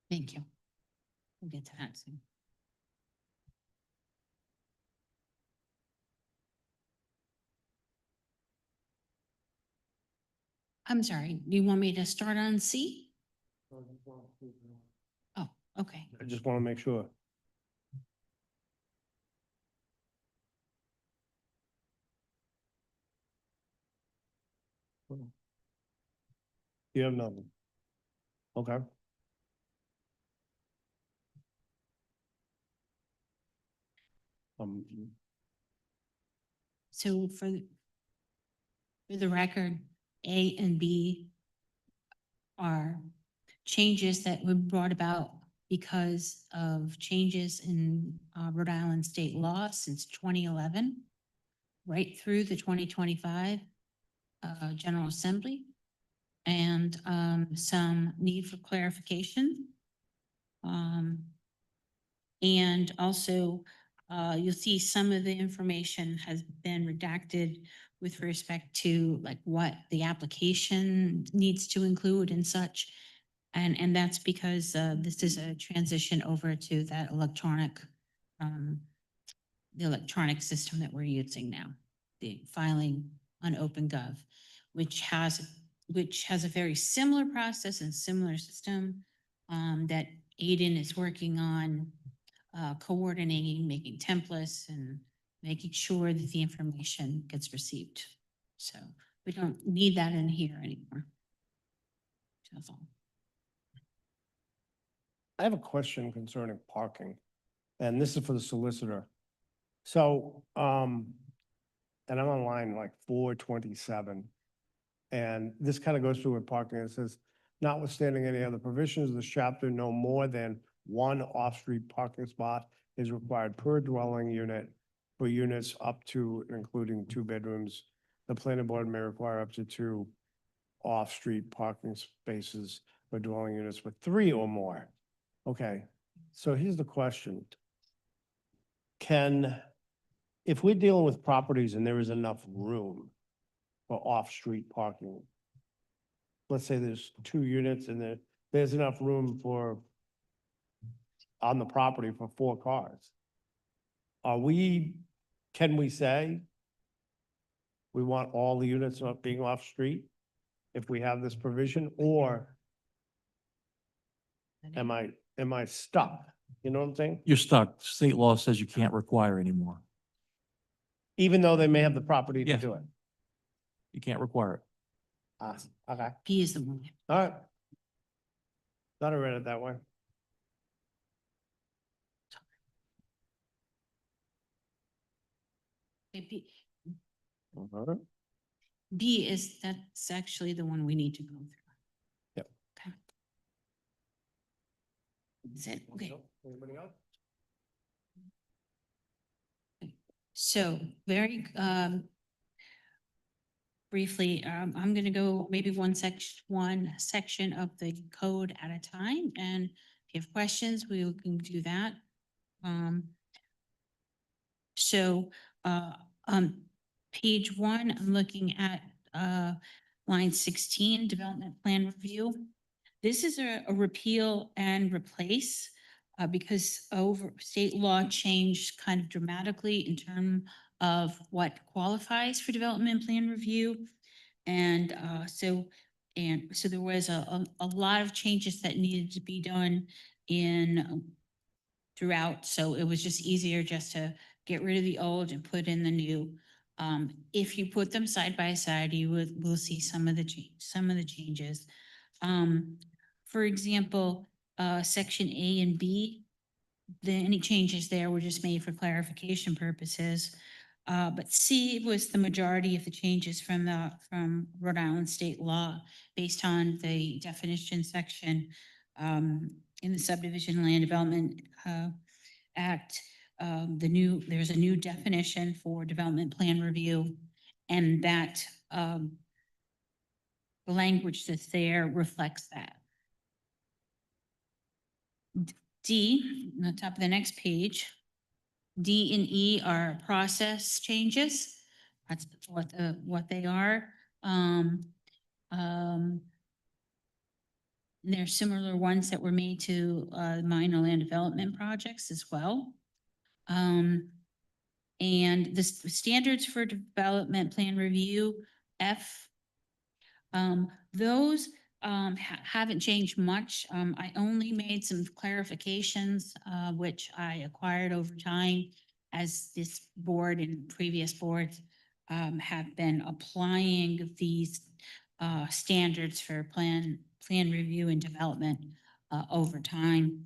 Thank you. We'll get to that soon. I'm sorry, do you want me to start on C? Oh, okay. I just want to make sure. You have nothing. Okay. Um, So for the record, A and B are changes that were brought about because of changes in Rhode Island state law since 2011, right through the 2025 General Assembly, and some need for clarification. And also, you'll see some of the information has been redacted with respect to like what the application needs to include and such. And that's because this is a transition over to that the electronic system that we're using now, the filing on OpenGov, which has a very similar process and similar system that Aiden is working on coordinating, making templates and making sure that the information gets received. So we don't need that in here anymore. That's all. I have a question concerning parking, and this is for the solicitor. So, and I'm on line like 427. And this kind of goes through with parking. It says, notwithstanding any other provisions of this chapter, no more than one off-street parking spot is required per dwelling unit for units up to and including 2 bedrooms. The planning board may require up to 2 off-street parking spaces for dwelling units with 3 or more. Okay, so here's the question. If we're dealing with properties and there is enough room for off-street parking, let's say there's 2 units and there's enough room on the property for 4 cars. Can we say we want all the units not being off-street if we have this provision, or am I stuck? You know what I'm saying? You're stuck. State law says you can't require anymore. Even though they may have the property to Yeah. do it. You can't require it. Okay, B is the one. all right. Thought I read it that way. All right. B that's actually the one we need to go through. Yep. Okay. Is it? Okay. Anybody else? So very briefly, I'm going to go maybe one section of the code at a time. And if you have questions, we can do that. So on page 1, I'm looking at line 16, development plan review. This is a repeal and replace because state law changed kind of dramatically in terms of what qualifies for development plan review. And so there was a lot of changes that needed to be done in throughout. So it was just easier just to get rid of the old and put in the new. If you put them side by side, will see some of the changes. For example, section A and B, any changes there were just made for clarification purposes. But C was the majority of the changes from Rhode Island state law based on the definition section in the subdivision land development Act. There's a new definition for development plan review, and that the language that's there reflects that. D, on the top of the next page, D and E are process changes. That's what they are. There's similar ones that were made to minor land development projects as well. And the standards for development plan review, F, those haven't changed much. I only made some clarifications, which I acquired over time as this board and previous boards have been applying these standards for plan review and development over time.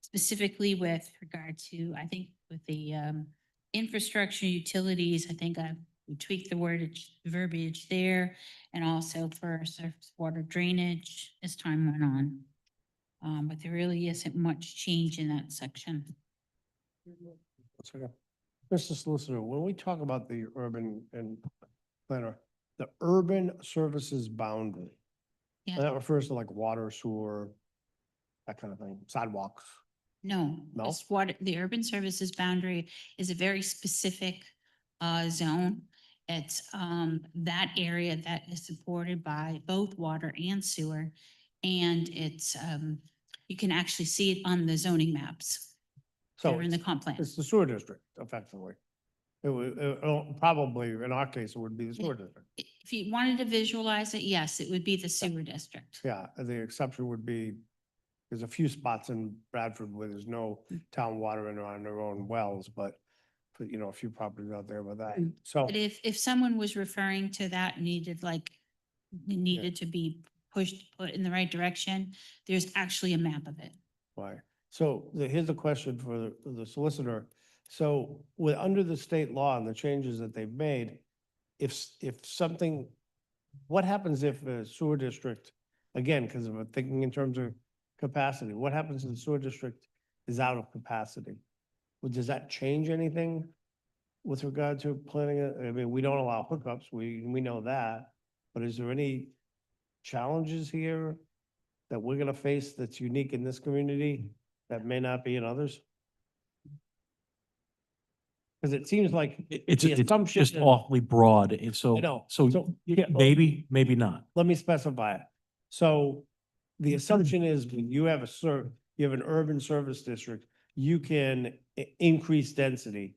Specifically with regard to, I think with the infrastructure utilities, I think I tweaked the verbiage there, and also for surface water drainage as time went on. But there really isn't much change in that section. Mr. Solicitor, when we talk about the urban and planner, the urban services boundary, Yeah. that refers to like water, sewer, that kind of thing, sidewalks. No, No? it's the urban services boundary is a very specific zone. It's that area that is supported by both water and sewer. And it's you can actually see it on the zoning maps. So They're in the it's- comp plan. It's the sewer district, effectively. It would, probably, in our case, it would be the sewer district. If you wanted to visualize it, yes, it would be the sewer district. Yeah, the exception would be, there's a few spots in Bradford where there's no town water and they're on their own wells, but a few properties out there with that. So, But if someone was referring to that needed to be put in the right direction, there's actually a map of it. why? So here's a question for the solicitor. So under the state law and the changes that they've made, if something, what happens if a sewer district, again, because of thinking in terms of capacity, what happens if the sewer district is out of capacity? Well, does that change anything with regard to planning it? I mean, we don't allow hookups, we know that, but is there any challenges here that we're gonna face that's unique in this community that may not be in others? Because it seems like It's the it's assumption just is- awfully broad. It's I know. so yeah, maybe, maybe not. let me specify it. So the assumption is when you have you have an urban service district, you can increase density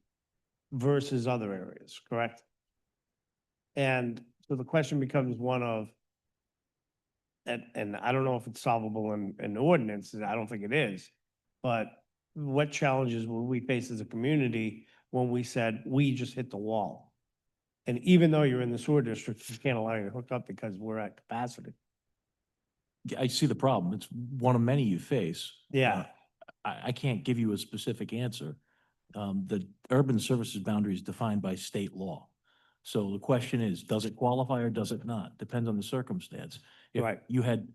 versus other areas, correct? And so the question becomes one of, and I don't know if it's solvable in ordinance, I don't think it is, but what challenges will we face as a community when we said, we just hit the wall? And even though you're in the sewer district, you can't allow you to hook up because we're at capacity. I see the problem. It's one of many you face. Yeah. I can't give you a specific answer. The urban services boundary is defined by state law. So the question is, does it qualify or does it not? Depends on the circumstance. If Right. you had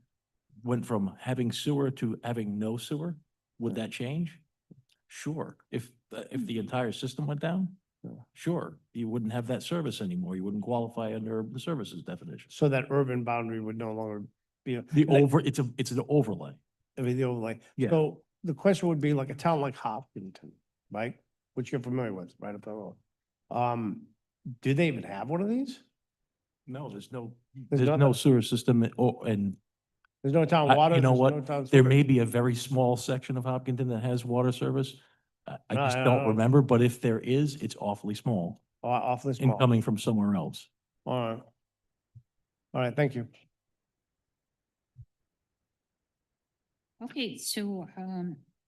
went from having sewer to having no sewer, would that change? Sure. If the entire system went down, sure, you wouldn't have that service anymore. You wouldn't qualify under the services definition. So that urban boundary would no longer be. It's an overlay. I mean, the overlay. Yeah. So the question would be like a town like Hopkinton, right? Which you're familiar with, right up the road. Do they even have one of these? No, there's no There's no nothing. sewer system, and There's no town water? you know there's no what? town There sewer? may be a very small section of Hopkinton that has water service. I No, just I don't don't. remember, but if there is, it's awfully small Awfully and small. coming from somewhere else. All right. All right, thank you. Okay, so,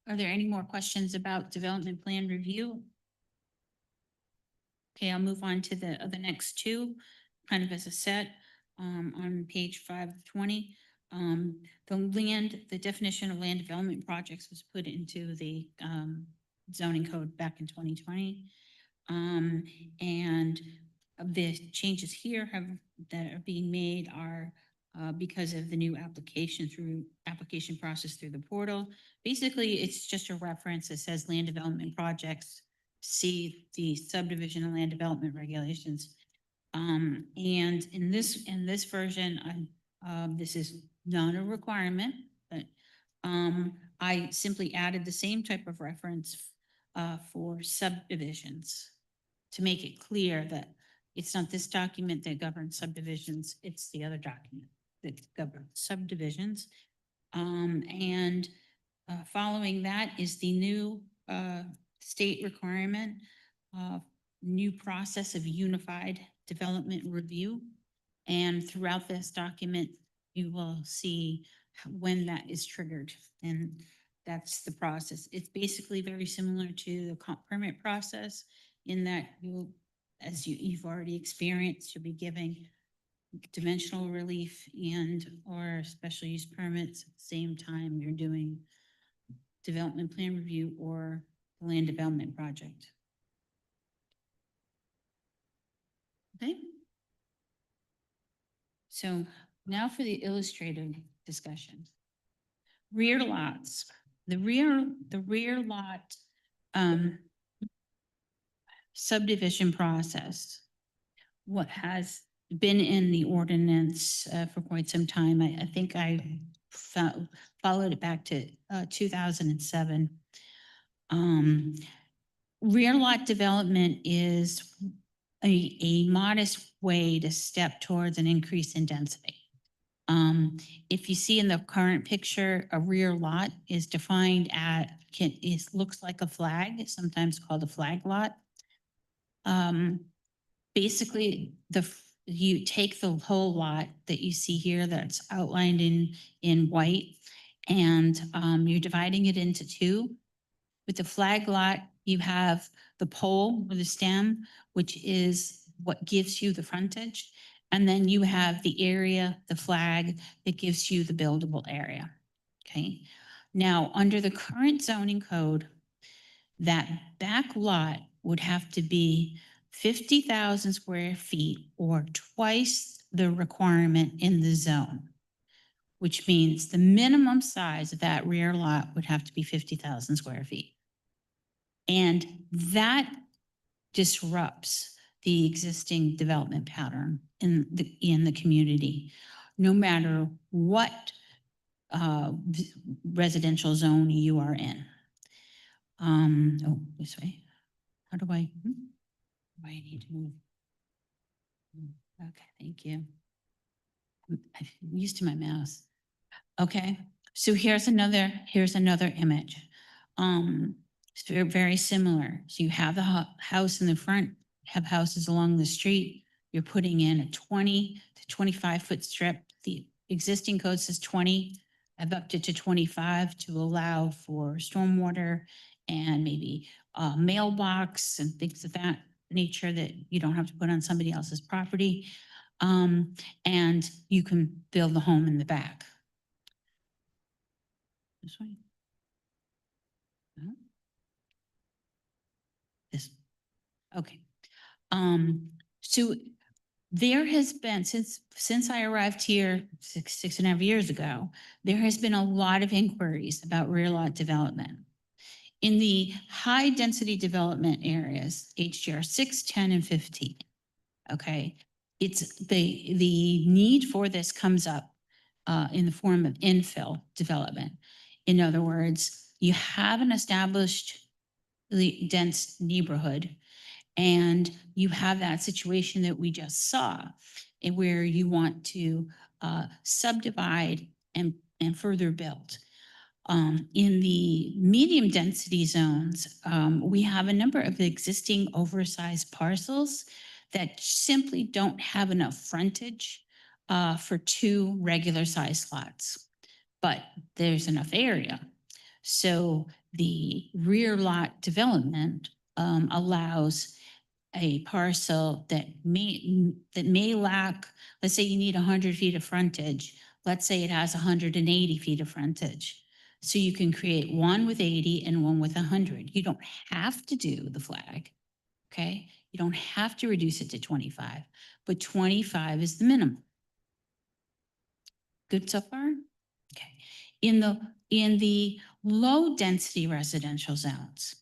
are there any more questions about development plan review? Okay, I'll move on to the next two, kind of as a set, on page 5 of 20. The definition of land development projects was put into the, zoning code back in 2020. And the changes here that are being made are because of the new application process through the portal. Basically, it's just a reference that says land development projects, see the subdivision and land development regulations. And in this version, this is not a requirement, but I simply added the same type of reference for subdivisions to make it clear that it's not this document that governs subdivisions, it's the other document that governs subdivisions. Following that is the new state requirement, new process of unified development review. And throughout this document, you will see when that is triggered. And that's the process. It's basically very similar to the comp permit process in that you've already experienced, you'll be giving dimensional relief or special use permits at the same time you're doing development plan review or land development project. Okay. So now for the illustrative discussion. Rear lots. The rear lot subdivision process, what has been in the ordinance for quite some time. I think I followed it back to 2007. Rear lot development is a modest way to step towards an increase in density. If you see in the current picture, a rear lot is defined looks like a flag, sometimes called a flag lot. Basically, you take the whole lot that you see here that's outlined in white, and you're dividing it into two. With the flag lot, you have the pole or the stem, which is what gives you the frontage. And then you have the area, the flag, that gives you the buildable area. Okay. Now, under the current zoning code, that back lot would have to be 50,000 square feet or twice the requirement in the zone, which means the minimum size of that rear lot would have to be 50,000 square feet. And that disrupts the existing development pattern in the community, no matter what residential zone you are in. Oh, this way. How do I need to move? Okay, thank you. I'm used to my mouse. Okay, so here's another image. It's very similar. So you have the house in the front, have houses along the street. You're putting in a 20 to 25 foot strip. The existing code says 20. I've upped it to 25 to allow for stormwater and maybe a mailbox and things of that nature that you don't have to put on somebody else's property. And you can build the home in the back. This way. This. Okay. So There has been, since I arrived here 6.5 years ago, there has been a lot of inquiries about rear lot development. In the high density development areas, HDR 6, 10, and 15, okay? It's the need for this comes up in the form of infill development. In other words, you have an established dense neighborhood, and you have that situation that we just saw, where you want to subdivide and further build. In the medium density zones, we have a number of existing oversized parcels that simply don't have enough frontage for two regular sized lots, but there's enough area. So the rear lot development allows a parcel that may lack, let's say you need 100 feet of frontage. Let's say it has 180 feet of frontage. So you can create one with 80 and one with 100. You don't have to do the flag, okay? You don't have to reduce it to 25, but 25 is the minimum. Good so far? Okay. In the low density residential zones,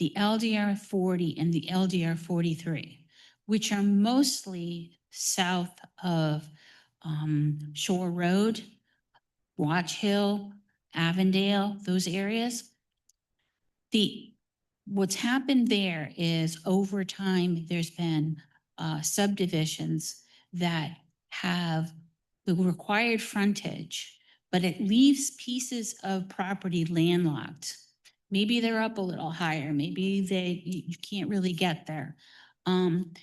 the LDR 40 and the LDR 43, which are mostly south of Shore Road, Watch Hill, Avondale, those areas. What's happened there is over time, there's been subdivisions that have the required frontage, but it leaves pieces of property landlocked. Maybe they're up a little higher, maybe you can't really get there. And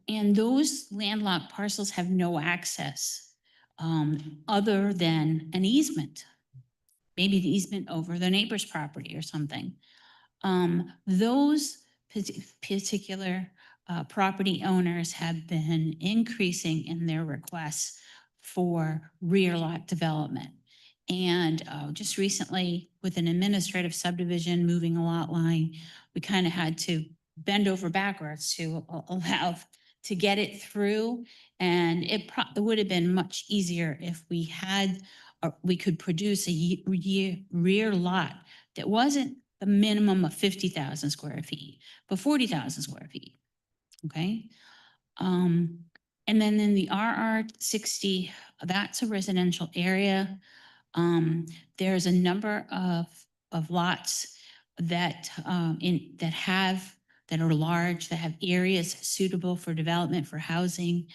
those landlocked parcels have no access other than an easement. Maybe the easement over the neighbor's property or something. Those particular property owners have been increasing in their requests for rear lot development. And just recently, with an administrative subdivision moving a lot line, we kind of had to bend over backwards to allow to get it through. And it would have been much easier if we had, we could produce a rear lot that wasn't the minimum of 50,000 square feet, but 40,000 square feet, okay? And then in the RR 60, that's a residential area. There's a number of lots that that are large, that have areas suitable for development for housing,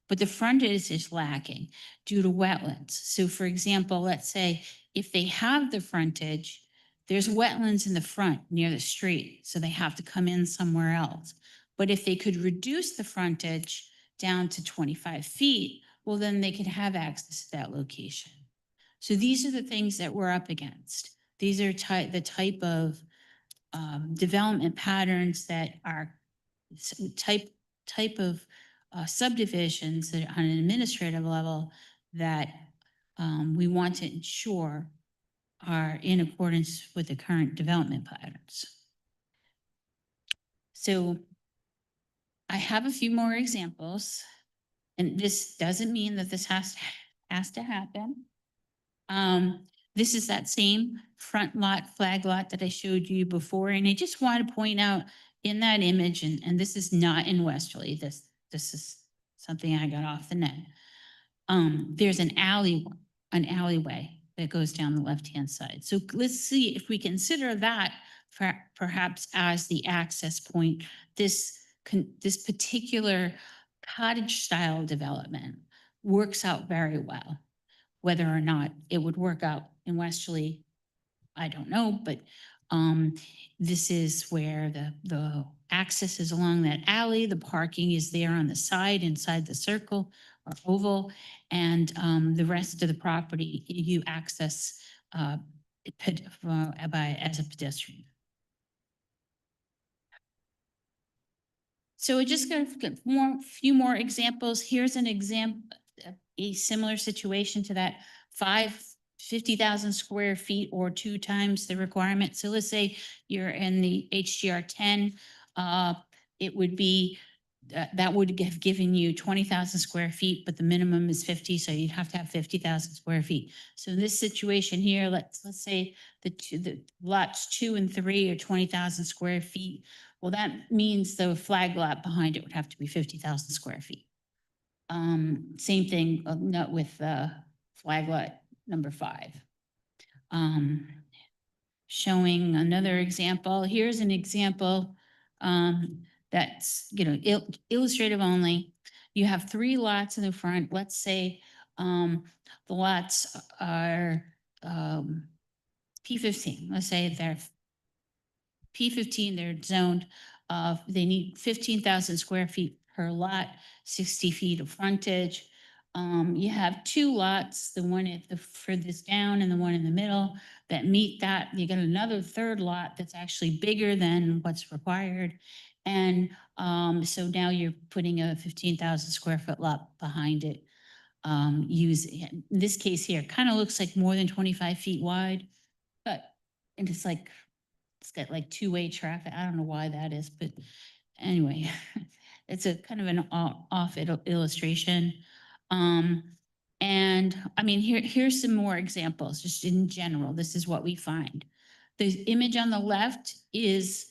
but the frontage is lacking due to wetlands. So for example, let's say if they have the frontage, there's wetlands in the front near the street, so they have to come in somewhere else. But if they could reduce the frontage down to 25 feet, well, then they could have access to that location. So these are the things that we're up against. These are the type of development patterns that are type of subdivisions that on an administrative level that we want to ensure are in accordance with the current development patterns. So I have a few more examples, and this doesn't mean that this has to happen. This is that same front lot, flag lot that I showed you before. And I just want to point out in that image, and this is not in Westerly, this is something I got off the net. There's an alleyway that goes down the left-hand side. So let's see if we consider that perhaps as the access point. This particular cottage style development works out very well. Whether or not it would work out in Westerly, I don't know, but this is where the access is along that alley. The parking is there on the side, inside the circle or oval, and the rest of the property you access as a pedestrian. So I just got a few more examples. Here's an example, a similar situation to that 50,000 square feet or 2 times the requirement. So let's say you're in the HGR 10, it would be that would have given you 20,000 square feet, but the minimum is 50, so you'd have to have 50,000 square feet. So in this situation here, let's say the lots 2 and 3 are 20,000 square feet. Well, that means the flag lot behind it would have to be 50,000 square feet. Same thing, not with flag lot number 5. Showing another example. Here's an example that's, illustrative only. You have 3 lots in the front. Let's say the lots are P15. Let's say they're P15, they're zoned they need 15,000 square feet per lot, 60 feet of frontage. You have 2 lots, the one at the furthest down and the one in the middle that meet that. You get another 3rd lot that's actually bigger than what's required. And so now you're putting a 15,000 square foot lot behind it. In this case here, kind of looks like more than 25 feet wide, and it's got like 2-way traffic. I don't know why that is, but anyway, it's a kind of an off illustration. And I mean, here's some more examples, just in general. This is what we find. The image on the left is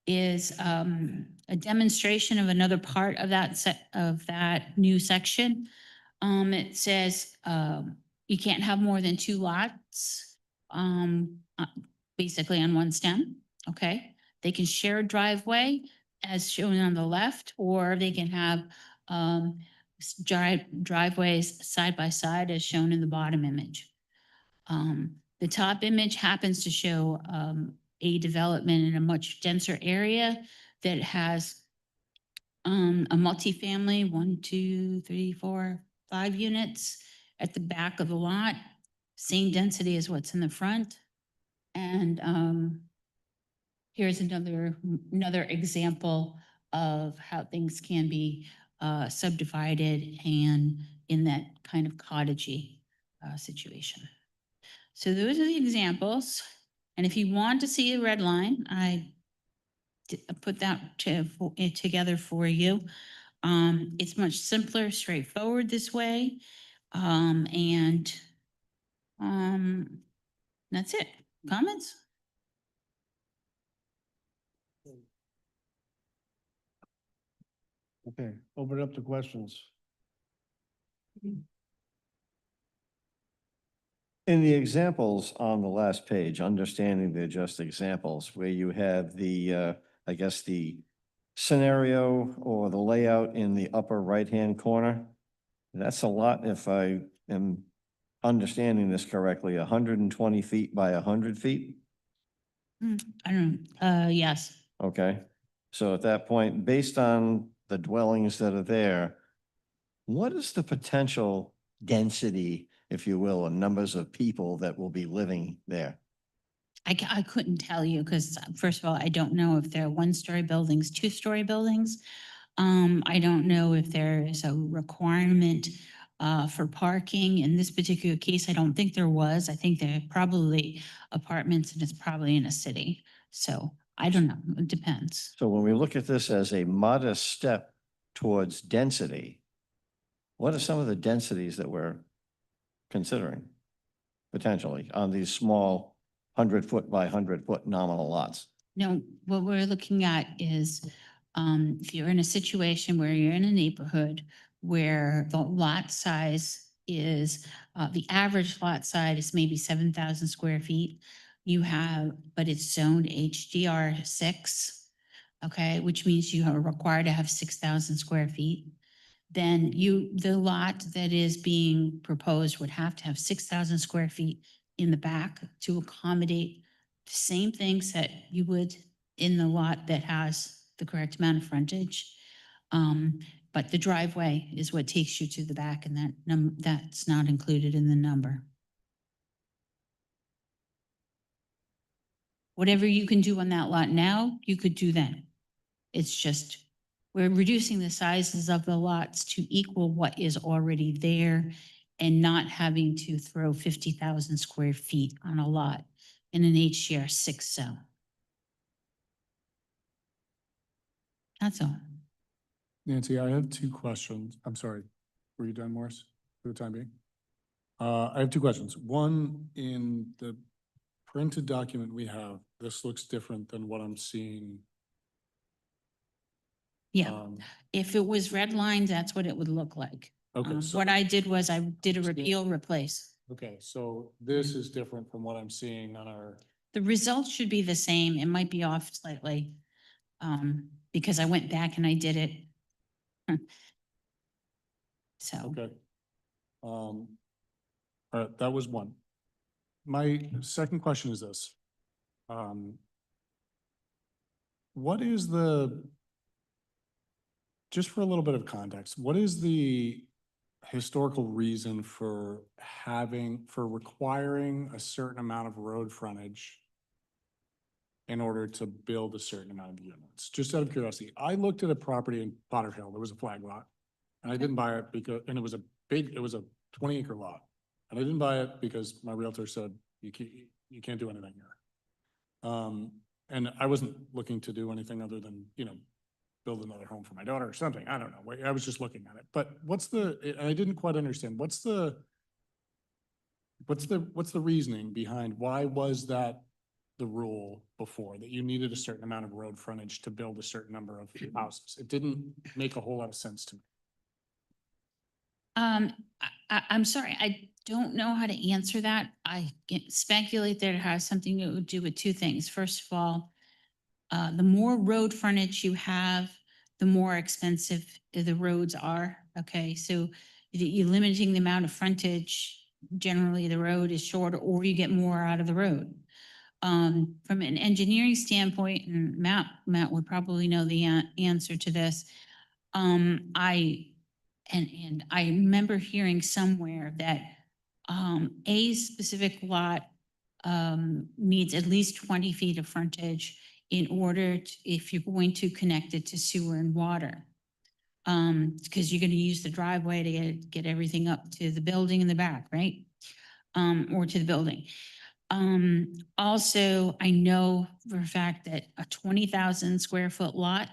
a demonstration of another part of that new section. It says you can't have more than 2 lots, basically on one stem. Okay, they can share a driveway as shown on the left, or they can have driveways side by side as shown in the bottom image. The top image happens to show a development in a much denser area that has a multifamily, 1, 2, 3, 4, 5 units at the back of the lot, same density as what's in the front. And here's another example of how things can be subdivided and in that kind of cottagey situation. So those are the examples. And if you want to see a red line, I put that together for you. It's much simpler, straightforward this way. And that's it. Comments? Okay, open it up to questions. In the examples on the last page, understanding they're just examples, where you have the, I guess, the scenario or the layout in the upper right-hand corner, that's a lot, if I am understanding this correctly, 120 feet by 100 feet? I don't know. Yes. Okay, so at that point, based on the dwellings that are there, what is the potential density, if you will, and numbers of people that will be living there? I couldn't tell you because first of all, I don't know if they're 1-story buildings, 2-story buildings. I don't know if there is a requirement for parking. In this particular case, I don't think there was. I think they're probably apartments and it's probably in a city. So I don't know. It depends. So when we look at this as a modest step towards density, what are some of the densities that we're considering potentially on these small 100-foot by 100-foot nominal lots? No, what we're looking at is if you're in a situation where you're in a neighborhood where the lot size is, the average lot size is maybe 7,000 square feet. You have, but it's zoned HDR 6, okay, which means you are required to have 6,000 square feet. Then the lot that is being proposed would have to have 6,000 square feet in the back to accommodate the same things that you would in the lot that has the correct amount of frontage. But the driveway is what takes you to the back, and that's not included in the number. Whatever you can do on that lot now, you could do then. It's just, we're reducing the sizes of the lots to equal what is already there and not having to throw 50,000 square feet on a lot in an HDR 6 zone. That's all. Nancy, I have two questions. I'm sorry. Were you done, Morris, for the time being? I have two questions. One, in the printed document we have, this looks different than what I'm seeing. Yeah, Um, if it was red lines, that's what it would look like. Okay, so, What I did was I did a repeal, replace. okay, so this is different from what I'm seeing on our, The results should be the same. It might be off slightly. Because I went back and I did it. So, okay. All right, that was one. My second question is this. What is just for a little bit of context, what is the historical reason for requiring a certain amount of road frontage in order to build a certain amount of units? Just out of curiosity, I looked at a property in Potter Hill, there was a flag lot. And I didn't buy it because, and it was a 20-acre lot. And I didn't buy it because my realtor said, you can't do anything here. And I wasn't looking to do anything other than, build another home for my daughter or something. I don't know. I was just looking at it. But I didn't quite understand, what's the reasoning behind why was that the rule before, that you needed a certain amount of road frontage to build a certain number of houses? It didn't make a whole lot of sense to me. I'm sorry, I don't know how to answer that. I can speculate that it has something to do with two things. First of all, the more road frontage you have, the more expensive the roads are. Okay, so you're limiting the amount of frontage. Generally, the road is shorter, or you get more out of the road. From an engineering standpoint, and Matt would probably know the answer to this. And I remember hearing somewhere that a specific lot needs at least 20 feet of frontage in order to, if you're going to connect it to sewer and water. Because you're going to use the driveway to get everything up to the building in the back, right? Or to the building. Also, I know for a fact that a 20,000 square foot lot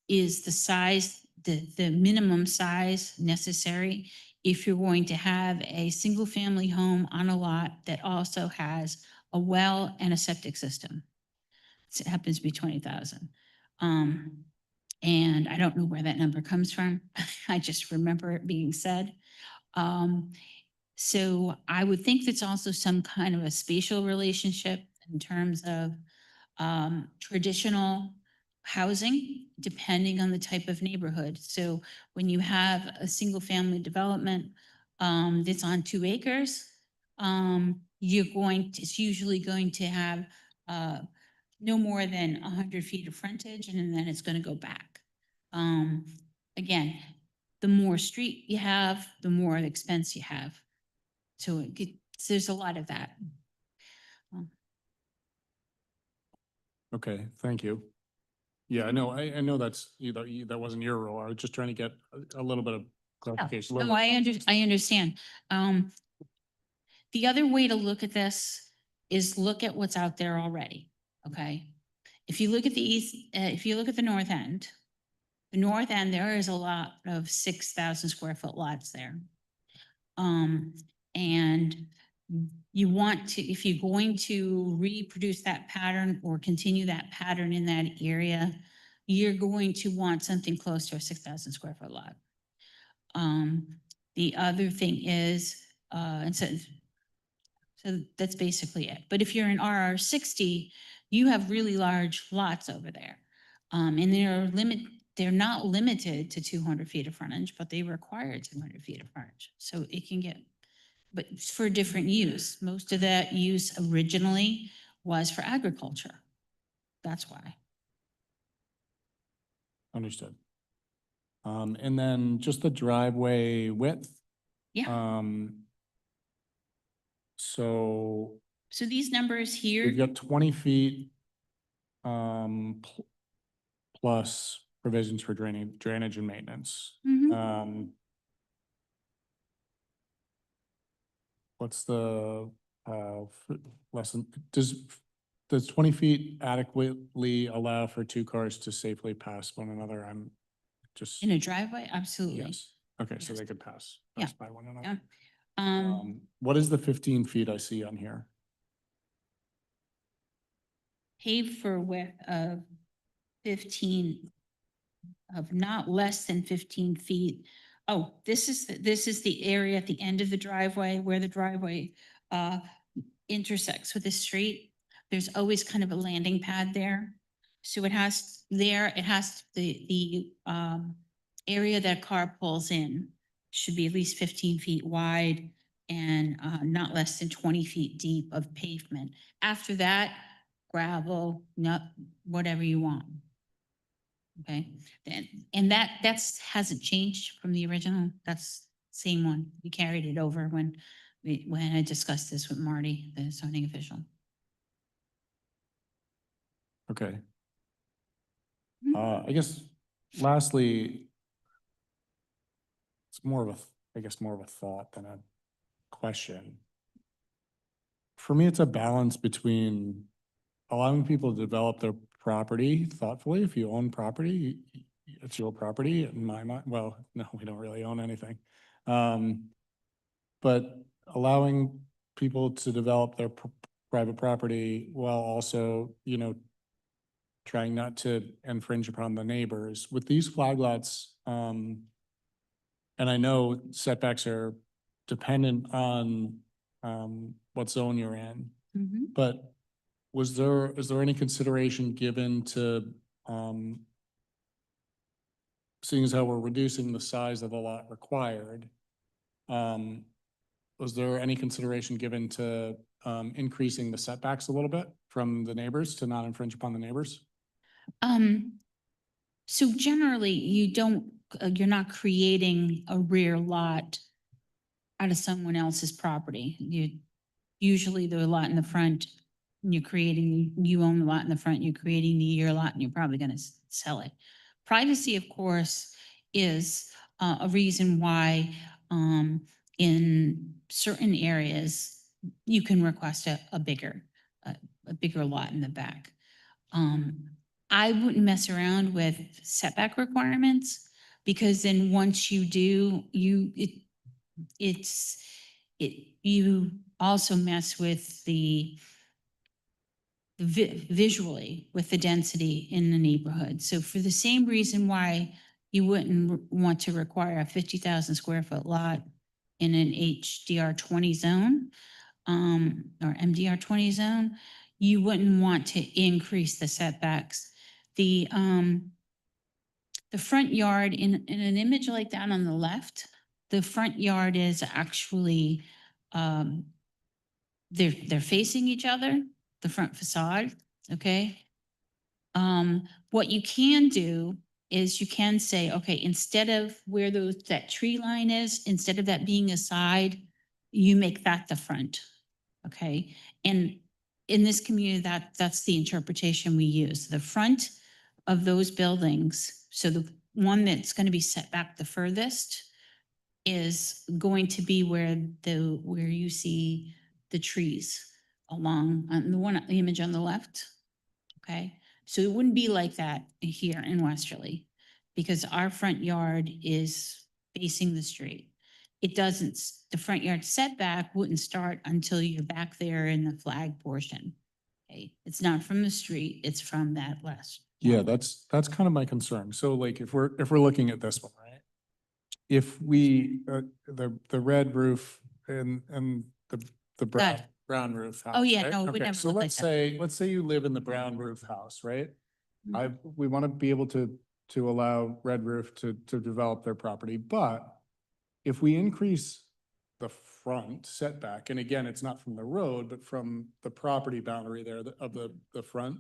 is the size, the minimum size necessary if you're going to have a single family home on a lot that also has a well and a septic system. It happens to be 20,000. And I don't know where that number comes from. I just remember it being said. So I would think that's also some kind of a spatial relationship in terms of traditional housing, depending on the type of neighborhood. So when you have a single family development that's on 2 acres, it's usually going to have no more than 100 feet of frontage, and then it's going to go back. Again, the more street you have, the more expense you have. So there's a lot of that. Okay, thank you. Yeah, I know, I know that's, that wasn't your role. I was just trying to get a little bit of clarification. No, I understand. The other way to look at this is look at what's out there already, okay? If you look at the east, if you look at the north end, there is a lot of 6,000 square foot lots there. And you want to, if you're going to reproduce that pattern or continue that pattern in that area, you're going to want something close to a 6,000 square foot lot. The other thing is, and so that's basically it. But if you're in RR 60, you have really large lots over there. And they're not limited to 200 feet of frontage, but they require 200 feet of frontage. So it can get, but it's for different use. Most of that use originally was for agriculture. That's why. Understood. And then just the driveway width. Yeah. So So these numbers here, we've got 20 feet, plus provisions for drainage and maintenance. mhm. What's the, lesson, does 20 feet adequately allow for 2 cars to safely pass one another? I'm Just, In a driveway, absolutely. yes. Okay, so Yes. they could pass Yeah. by one another. Yeah. What is the 15 feet I see on here? Paved for width of 15, of not less than 15 feet. Oh, this is the area at the end of the driveway where the driveway intersects with the street. There's always kind of a landing pad there. So it has the area that car pulls in should be at least 15 feet wide and not less than 20 feet deep of pavement. After that, gravel, not whatever you want. Okay, and that's hasn't changed from the original. That's same one. We carried it over when I discussed this with Marty, the zoning official. Okay. Mhm. I guess lastly, it's more of I guess more of a thought than a question. For me, it's a balance between allowing people to develop their property thoughtfully. If you own property, it's your property in my mind. Well, no, we don't really own anything. But allowing people to develop their private property while also, trying not to infringe upon the neighbors. With these flag lots, and I know setbacks are dependent on what zone you're in, Mhm. but is there any consideration given to seeing as how we're reducing the size of the lot required? Was there any consideration given to increasing the setbacks a little bit from the neighbors to not infringe upon the neighbors? So generally you don't, you're not creating a rear lot out of someone else's property. Usually the lot in the front, you own the lot in the front, you're creating your lot and you're probably gonna sell it. Privacy, of course, is a reason why in certain areas, you can request a bigger lot in the back. I wouldn't mess around with setback requirements because then once you do, you also mess with the visually with the density in the neighborhood. So for the same reason why you wouldn't want to require a 50,000 square foot lot in an HDR 20 zone, or MDR 20 zone, you wouldn't want to increase the setbacks. The front yard in an image like that on the left, the front yard is actually, they're facing each other, the front facade, okay? What you can do is you can say, okay, instead of where that tree line is, instead of that being a side, you make that the front, okay? And in this community, that's the interpretation we use. The front of those buildings, so the one that's going to be set back the furthest is going to be where you see the trees along on the image on the left. Okay, so it wouldn't be like that here in Westerly because our front yard is facing the street. It doesn't, the front yard setback wouldn't start until you're back there in the flag portion. Okay, it's not from the street, it's from that west. Yeah, that's kind of my concern. So like if we're looking at this one, right? If we, the red roof and the brown roof house. Oh, yeah, right? no, it would Okay, never so look like let's say you live in the brown roof house, right? Mhm. We want to be able to allow red roof to develop their property, but if we increase the front setback, and again, it's not from the road, but from the property boundary there of the front,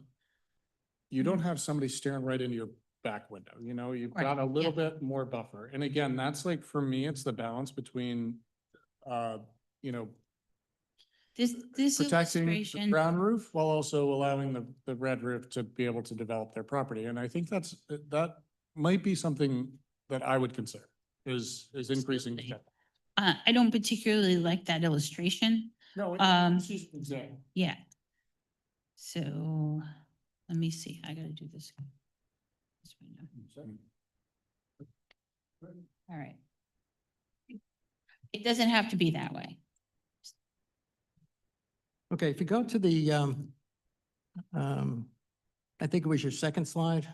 you don't have somebody staring right into your back window, you've Right, got a little yeah. bit more buffer. And again, that's like, for me, it's the balance between, you know, This protecting the illustration, brown roof while also allowing the red roof to be able to develop their property. And I think that might be something that I would consider is increasing. the Absolutely. I don't particularly like that illustration. No, Um, it's just an example. Yeah. So let me see, I gotta do this. This window. All right. It doesn't have to be that way. Okay, if you go to the, I think it was your second slide.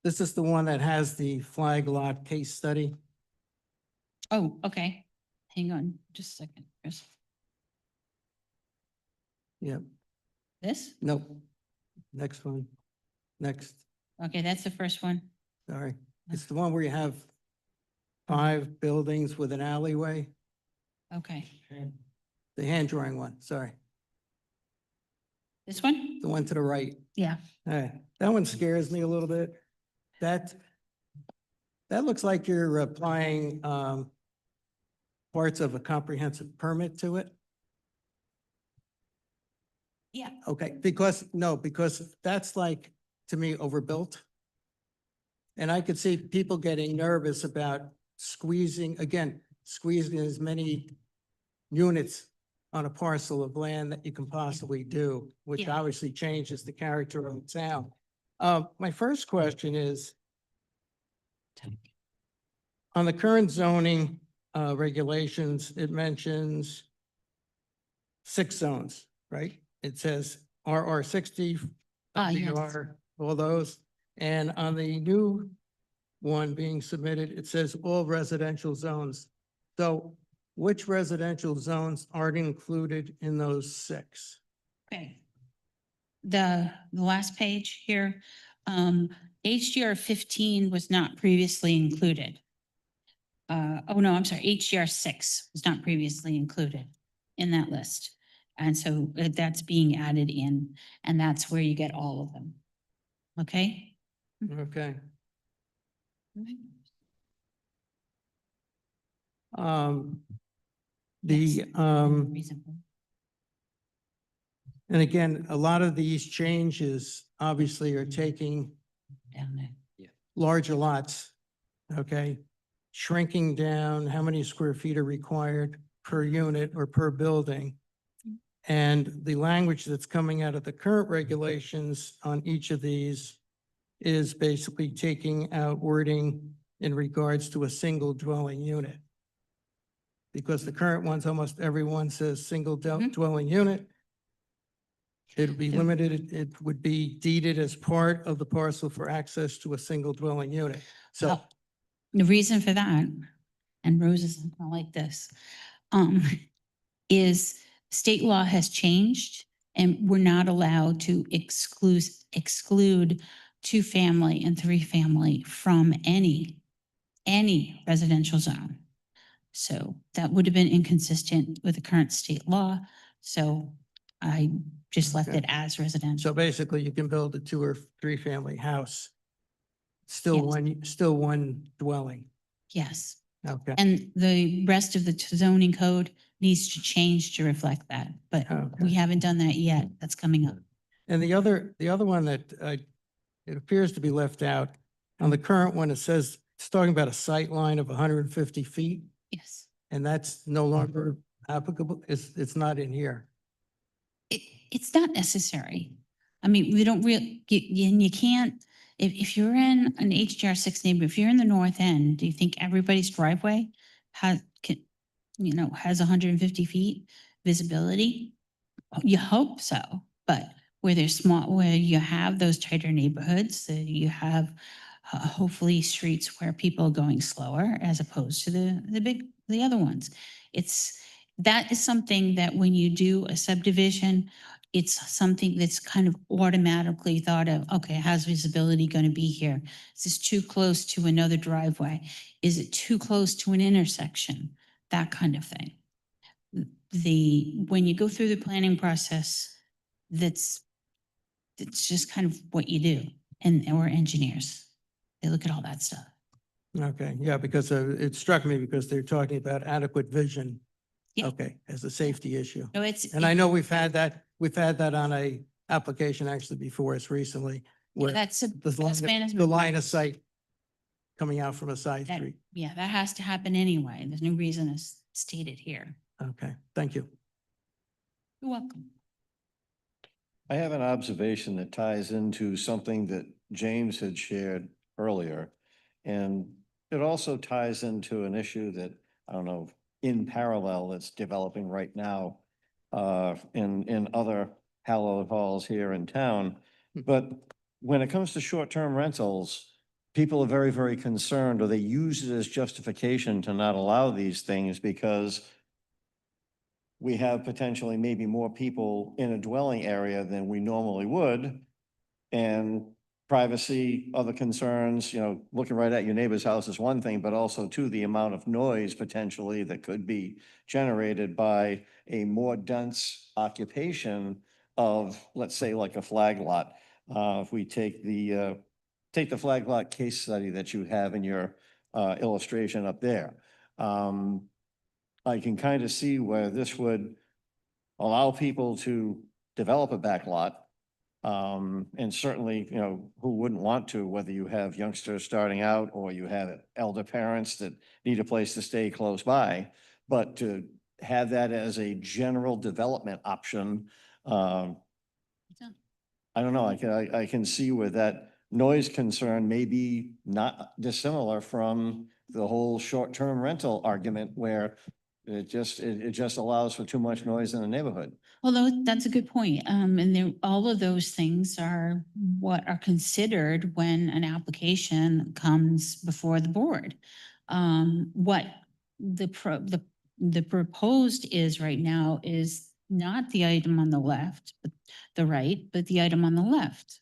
This is the one that has the flag lot case study. Oh, okay. Hang on just a second. Yep, This? nope. Next one. Next, Okay, that's the first one. sorry. It's the one where you have 5 buildings with an alleyway. Okay. The hand drawing one, sorry. This one? The one to the right. Yeah. All right, that one scares me a little bit. That looks like you're applying parts of a comprehensive permit to it. Yeah. Okay, because that's like, to me, overbuilt. And I could see people getting nervous about squeezing as many units on a parcel of land that you can possibly do, which Yeah. obviously changes the character of the town. My first question is, on the current zoning regulations, it mentions 6 zones, right? It says RR 60, Yes. DR, all those. And on the new one being submitted, it says all residential zones. So which residential zones aren't included in those 6? Okay. The last page here, HDR 15 was not previously included. Oh no, I'm sorry, HDR 6 was not previously included in that list. And so that's being added in, and that's where you get all of them. Okay? Okay. Um, Yes. the, Reasonable. and again, a lot of these changes obviously are taking Down there. larger lots, okay? Shrinking down how many square feet are required per unit or per building. And the language that's coming out of the current regulations on each of these is basically taking out wording in regards to a single dwelling unit. Because the current ones, almost everyone says single Mhm. dwelling unit. It'd be So- limited, it would be deeded as part of the parcel for access to a single dwelling unit. So, Well, the reason for that, and Rose is not like this, um, is state law has changed and we're not allowed to exclude 2-family and 3-family from any residential zone. So that would have been inconsistent with the current state law. So I just left Okay. it as so residential. basically you can build a 2 or 3 family house. Yes. Still one dwelling. Yes. Okay. And the rest of the zoning code needs to change to reflect that, but Okay. we haven't done that yet. That's coming up. And the other one that it appears to be left out, on the current one, it says, it's talking about a sight line of 150 feet, Yes. and that's no longer applicable. It's not in here. It's not necessary. I mean, we don't and you can't, if you're in an HDR 6 neighborhood, if you're in the north end, do you think everybody's driveway has 150 feet visibility? You hope so, but where you have those tighter neighborhoods, you have hopefully streets where people are going slower as opposed to the other ones. That is something that when you do a subdivision, it's something that's kind of automatically thought of, okay, how's visibility going to be here? Is this too close to another driveway? Is it too close to an intersection? That kind of thing. When you go through the planning process, it's just kind of what you do, and we're engineers. They look at all that stuff. Okay, yeah, because it struck me because they're talking about adequate vision. Yeah. Okay, as a safety issue. No, And I know we've had that on a application actually before us recently. Where that's the management. line of sight coming out from a side That, street. yeah, that has to happen anyway. There's no reason it's stated here. Okay, thank you. You're welcome. I have an observation that ties into something that James had shared earlier. And it also ties into an issue that, I don't know, in parallel that's developing right now in other hallowed halls here in town. But when it comes to short-term rentals, people are very, very concerned, or they use it as justification to not allow these things because we have potentially maybe more people in a dwelling area than we normally would. And privacy, other concerns, you know, looking right at your neighbor's house is one thing, but also too, the amount of noise potentially that could be generated by a more dense occupation of, let's say, like a flag lot. If we take the flag lot case study that you have in your illustration up there. I can kind of see where this would allow people to develop a back lot. And certainly, you know, who wouldn't want to, whether you have youngsters starting out or you have elder parents that need a place to stay close by. But to have that as a general development option, I don't know, I can see where that noise concern may be not dissimilar from the whole short-term rental argument where it just allows for too much noise in the neighborhood. Although that's a good point. And there, all of those things are what are considered when an application comes before the board. What the proposed is right now is not the item on the left, but the right, but the item on the left,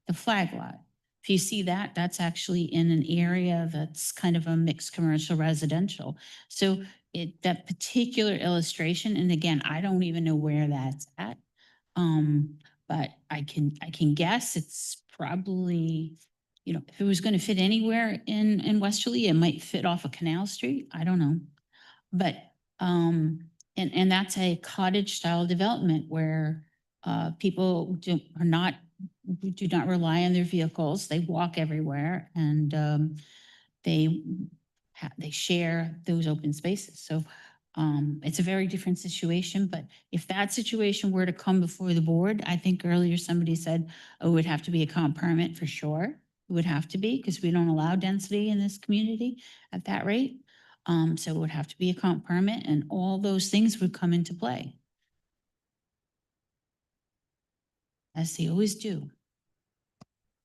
the flag lot. If you see that, that's actually in an area that's kind of a mixed commercial residential. So that particular illustration, and again, I don't even know where that's at. But I can guess it's probably, you know, if it was going to fit anywhere in Westerly, it might fit off of Canal Street. I don't know. But, and that's a cottage style development where people do not rely on their vehicles. They walk everywhere and they share those open spaces. So it's a very different situation, but if that situation were to come before the board, I think earlier somebody said, oh, it would have to be a comp permit for sure. It would have to be because we don't allow density in this community at that rate. So it would have to be a comp permit and all those things would come into play. As they always do.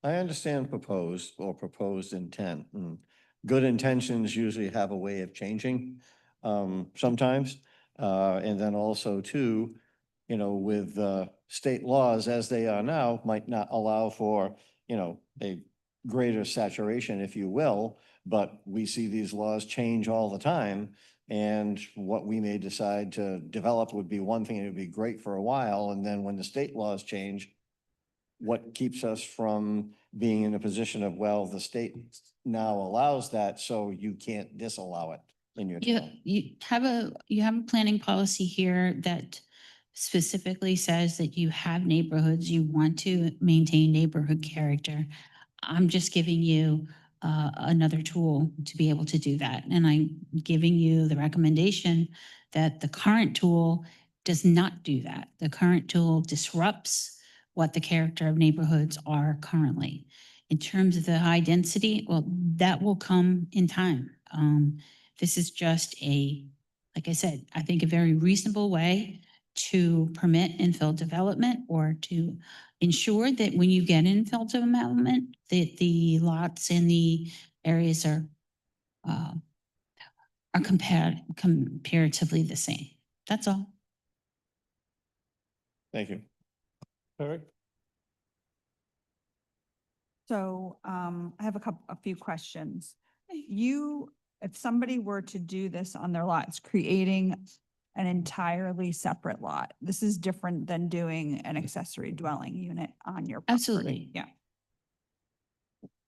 I understand proposed intent, and good intentions usually have a way of changing sometimes. And then also too, you know, with state laws as they are now, might not allow for, you know, a greater saturation, if you will, but we see these laws change all the time. And what we may decide to develop would be one thing, it would be great for a while, and then when the state laws change, what keeps us from being in a position of, well, the state now allows that, so you can't disallow it in your Yeah, town? you have a planning policy here that specifically says that you have neighborhoods, you want to maintain neighborhood character. I'm just giving you another tool to be able to do that. And I'm giving you the recommendation that the current tool does not do that. The current tool disrupts what the character of neighborhoods are currently. In terms of the high density, well, that will come in time. This is just like I said, I think a very reasonable way to permit infill development or to ensure that when you get infill development, that the lots and the areas are comparatively the same. That's all. Thank you. Eric? So I have a few questions. If somebody were to do this on their lot, it's creating an entirely separate lot. This is different than doing an accessory dwelling unit on your property. Absolutely. Yeah.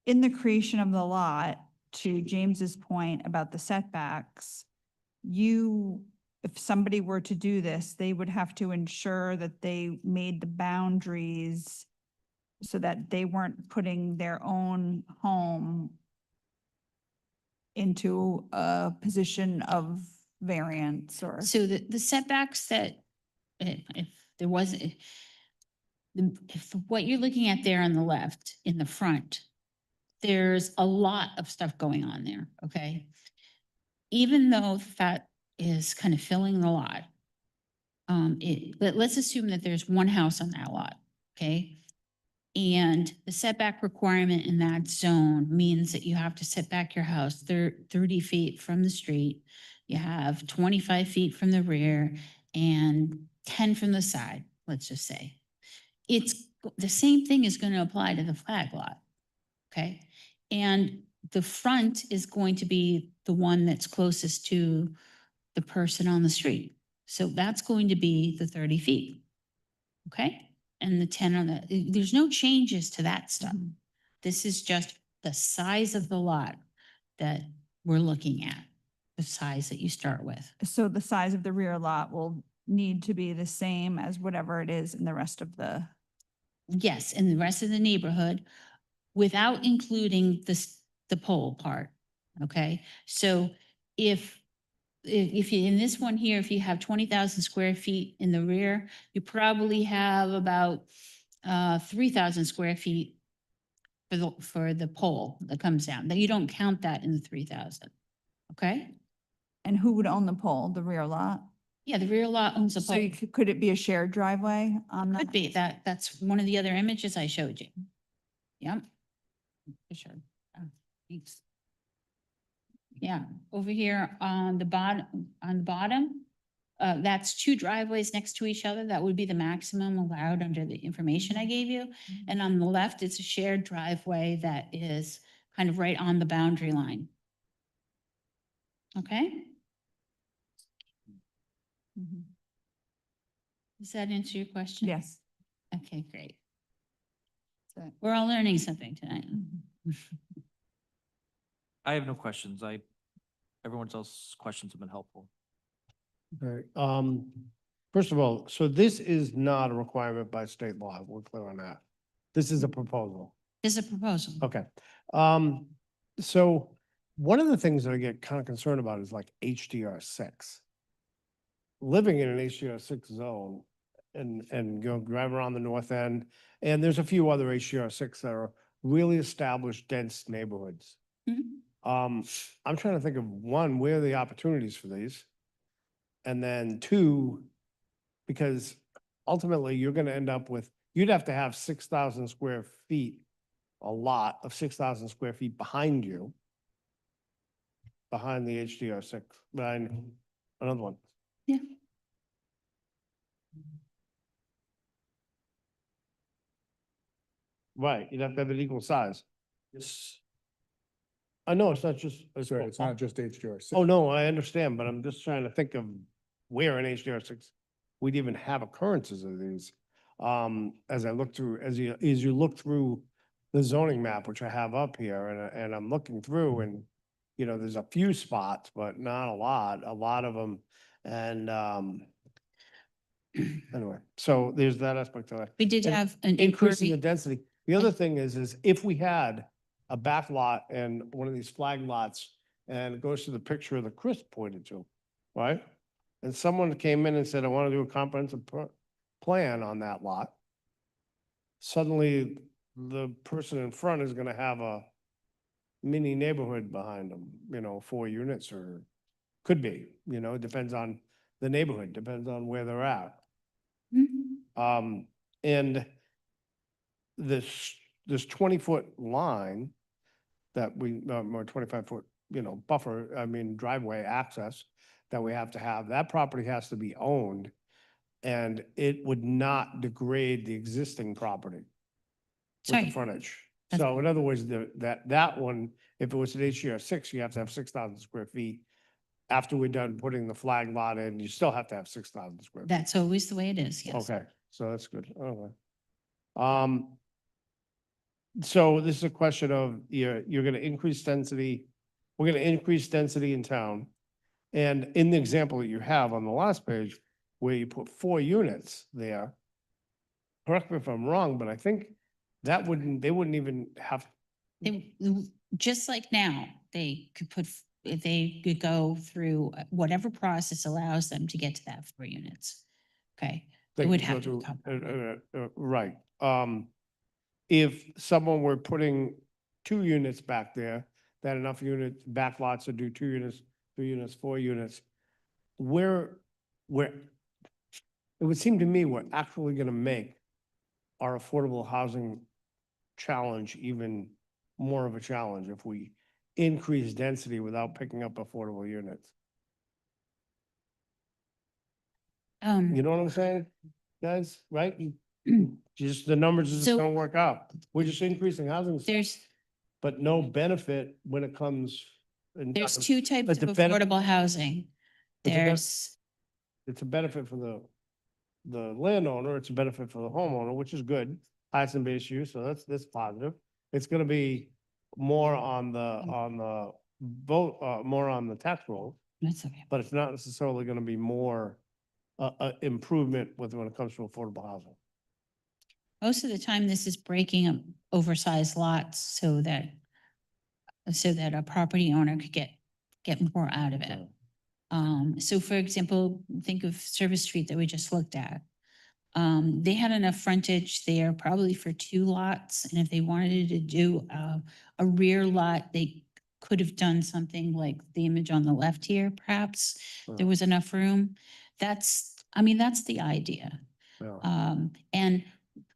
In the creation of the lot, to James's point about the setbacks, if somebody were to do this, they would have to ensure that they made the boundaries so that they weren't putting their own home into a position of variance or. So the setbacks that if there was, if what you're looking at there on the left in the front, there's a lot of stuff going on there, okay? Even though that is kind of filling the lot, let's assume that there's one house on that lot, okay? And the setback requirement in that zone means that you have to set back your house 30 feet from the street. You have 25 feet from the rear and 10 from the side, let's just say. The same thing is going to apply to the flag lot, okay? And the front is going to be the one that's closest to the person on the street. So that's going to be the 30 feet, okay? And the 10 on there's no changes to that stuff. This is just the size of the lot that we're looking at, the size that you start with. So the size of the rear lot will need to be the same as whatever it is in the rest of the, Yes, and the rest of the neighborhood, without including the pole part, okay? So if you, in this one here, if you have 20,000 square feet in the rear, you probably have about 3,000 square feet for the pole that comes down, that you don't count that in the 3,000, okay? and who would own the pole, the rear lot? Yeah, the rear lot owns a So pole. could it be a shared driveway on that? Could be, that's one of the other images I showed you. Yep. For sure. Thanks. Yeah, over here on the bottom, that's two driveways next to each other. That would be the maximum allowed under the information I gave you. And on the left, it's a shared driveway that is kind of right on the boundary line. Okay, Mhm. does that answer your question? Yes. Okay, great. So- We're all learning something tonight. I have no questions. Everyone's else's questions have been helpful. Okay, first of all, so this is not a requirement by state law. We're clear on that. This is a proposal. There's a proposal. Okay. So one of the things that I get kind of concerned about is like HDR6. Living in an HDR6 zone and go drive around the north end, and there's a few other HDR6 that are really established dense neighborhoods. Mhm. I'm trying to think of one, where are the opportunities for these? And then two, because ultimately you're gonna end up with, you'd have to have 6,000 square feet, a lot of 6,000 square feet behind you. Behind the HDR6, behind another one. Yeah. Right, you'd have to have it equal size. Yes. I know, it's not just. That's right. It's not just HDR6. Oh, no, I understand, but I'm just trying to think of where in HDR6 we'd even have occurrences of these. As I look through, as you look through the zoning map, which I have up here, and I'm looking through and, you know, there's a few spots, but not a lot of them. And, anyway, so there's that aspect of it. We did And have an Increasing the inquiry. density. The other thing is if we had a back lot and one of these flag lots, and it goes to the picture that Chris pointed to, right? And someone came in and said, I want to do a comprehensive plan on that lot. Suddenly, the person in front is gonna have a mini neighborhood behind them, you know, 4 units or could be, you know, it depends on the neighborhood, depends on where they're at. Mhm. And this 20-foot line that we, or 25-foot, you know, buffer, I mean, driveway access that we have to have, that property has to be owned. And it would not degrade the existing property with the Sorry. frontage. That's- So in other words, that one, if it was an HDR6, you have to have 6,000 square feet. After we're done putting the flag lot in, you still have to have 6,000 square feet. That's always the way it is, yes. Okay, so that's good. Okay. So this is a question of you're gonna increase density. We're gonna increase density in town. And in the example that you have on the last page, where you put 4 units there, correct me if I'm wrong, but I think they wouldn't even have, Just like now, they could go through whatever process allows them to get to that 4 units. Okay, they would could have go to through, come. right. If someone were putting two units back there, that enough units, back lots to do 2 units, 3 units, 4 units. We're, it would seem to me we're actually gonna make our affordable housing challenge even more of a challenge if we increase density without picking up affordable units. You know what I'm saying, guys, right? Just, the numbers just So- don't work out. We're just increasing housing, There's, but no benefit when it comes. in there's terms- two types but of the benef- affordable housing. But the ben- There's, It's a benefit for the landowner, it's a benefit for the homeowner, which is good, highest and base use, so that's positive. It's gonna be more on the vote, more on the tax roll, that's okay. but it's not necessarily gonna be more improvement with when it comes to affordable housing. Most of the time, this is breaking up oversized lots so that a property owner could get more out of it. So for example, think of Service Street that we just looked at. They had enough frontage there probably for 2 lots, and if they wanted to do a rear lot, they could have done something like the image on the left here, perhaps. There was enough room. That's the idea. Yeah. And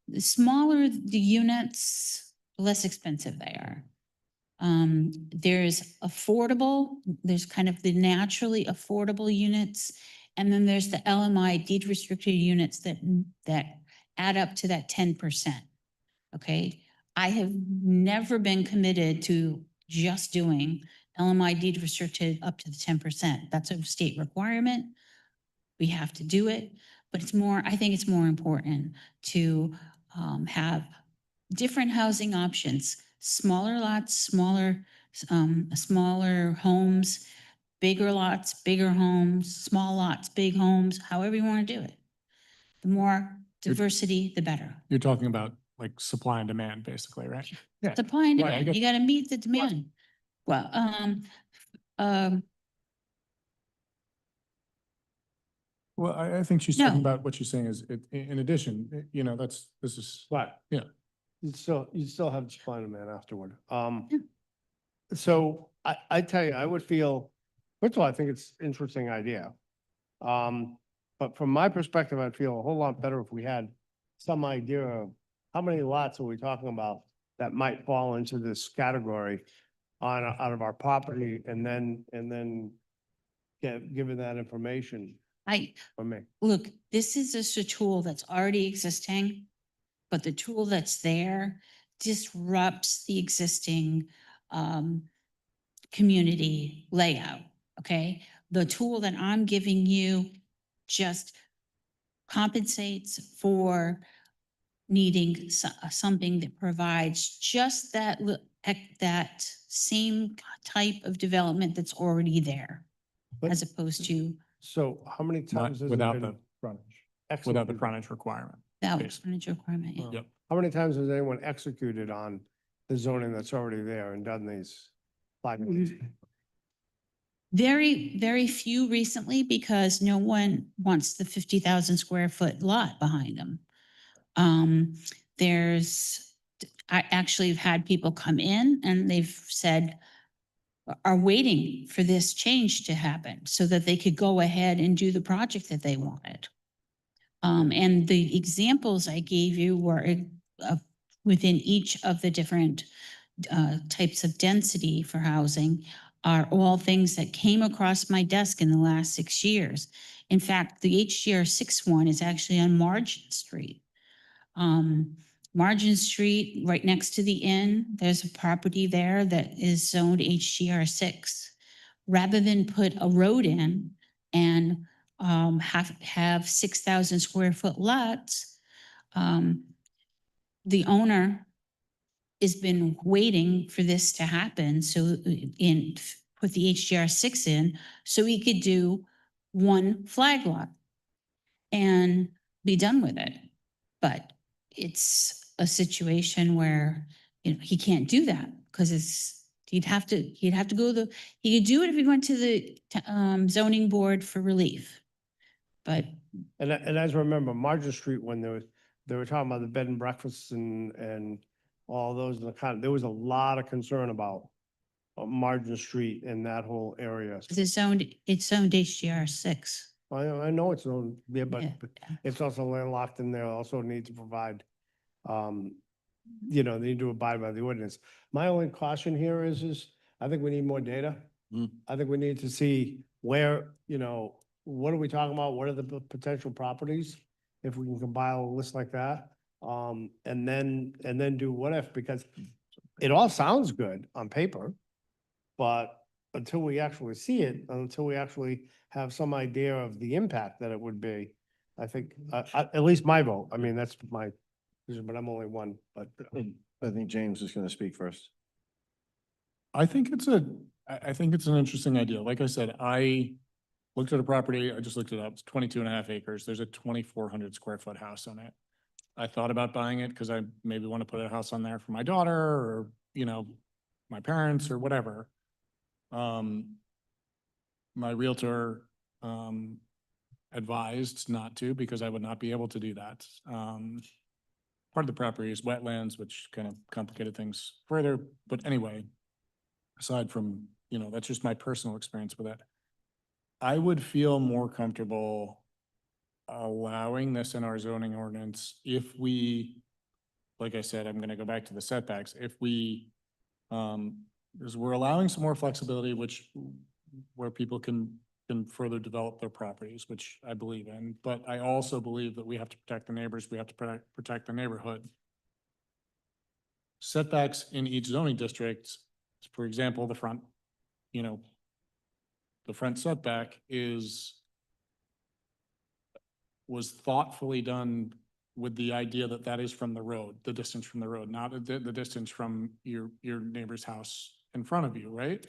the smaller the units, the less expensive they are. There's kind of the naturally affordable units. And then there's the LMI deed restricted units that add up to that 10%. Okay. I have never been committed to just doing LMI deed restricted up to the 10%. That's a state requirement. We have to do it, but I think it's more important to have different housing options, smaller lots, smaller homes, bigger lots, bigger homes, small lots, big homes, however you want to do it. The more diversity, the better. You're talking about like supply and demand, basically, right? Yeah. Supply and Right, I demand, get- you gotta meet the demand. Well, Well, I think she's talking No. about what she's saying is, in addition, this is, But. Yeah. You still have to find a man afterward. Yeah. So I tell you, I would feel, first of all, I think it's an interesting idea. But from my perspective, I'd feel a whole lot better if we had some idea of how many lots are we talking about that might fall into this category out of our property, and then given that information for me. Look, this is just a tool that's already existing, but the tool that's there disrupts the existing community layout, okay? The tool that I'm giving you just compensates for needing something that provides just that same type of development that's already there, But- as opposed to So how many times has it without been the frontage, without the executed? frontage requirement. that Yes. frontage requirement. Yeah. Yep. How many times has anyone executed on the zoning that's already there and done these? Very, very few recently because no one wants the 50,000 square foot lot behind them. I actually have had people come in and they've said, are waiting for this change to happen so that they could go ahead and do the project that they wanted. And the examples I gave you were within each of the different types of density for housing are all things that came across my desk in the last 6 years. In fact, the HGR 6 one is actually on Margin Street. Margin Street, right next to the inn, there's a property there that is zoned HGR 6. Rather than put a road in and have 6,000 square foot lots, the owner has been waiting for this to happen. So put the HGR 6 in so he could do one flag lot and be done with it. But it's a situation where, he can't do that because he'd have to go he could do it if he went to the zoning board for relief. But And as I remember, Margin Street, when they were talking about the bed and breakfasts and all those, there was a lot of concern about Margin Street and that whole area. It's zoned HDR 6. I know it's on there, but Yeah. it's also landlocked and they also need to provide, they need to abide by the ordinance. My only caution here is I think we need more data. Mm. I think we need to see where, what are we talking about? What are the potential properties? If we can compile a list like that, and then do what if, because it all sounds good on paper, but until we actually see it, until we actually have some idea of the impact that it would be, I think, at least my vote, I mean, that's my, but I'm only one, but. I think James is going to speak first. I think it's an interesting idea. Like I said, I looked at a property, I just looked it up, it's 22.5 acres. There's a 2,400 square foot house on it. I thought about buying it because I maybe want to put a house on there for my daughter or, my parents or whatever. My realtor, advised not to because I would not be able to do that. Part of the property is wetlands, which kind of complicated things further, but anyway, aside from, that's just my personal experience with it. I would feel more comfortable allowing this in our zoning ordinance if we, like I said, I'm gonna go back to the setbacks, if we, because we're allowing some more flexibility, where people can further develop their properties, which I believe in, but I also believe that we have to protect the neighbors, we have to protect the neighborhood. Setbacks in each zoning district, for example, the front setback was thoughtfully done with the idea that that is from the road, the distance from the road, not the distance from your neighbor's house in front of you, right?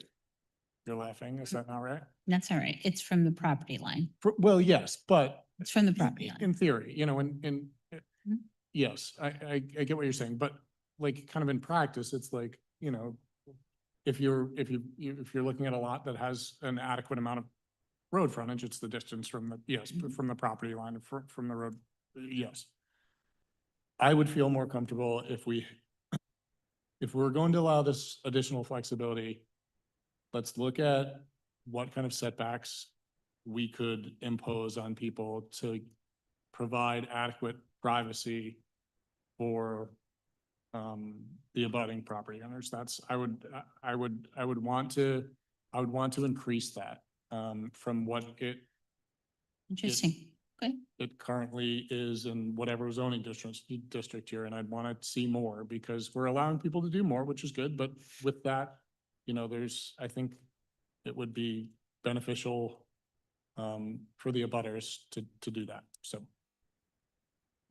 You're laughing, is that not right? That's all right. It's from the property line. Well, yes, but It's from the property line. in theory, Mhm. yes, I get what you're saying, but like kind of in practice, it's like, if you're looking at a lot that has an adequate amount of road frontage, it's the distance from from the property line, from the road, yes. I would feel more comfortable if we're going to allow this additional flexibility, let's look at what kind of setbacks we could impose on people to provide adequate privacy for the abutting property owners. I would want to increase that from what Interesting. Okay. it currently is in whatever zoning district here, and I'd want to see more because we're allowing people to do more, which is good, but with that, I think it would be beneficial for the abutters to do that, so.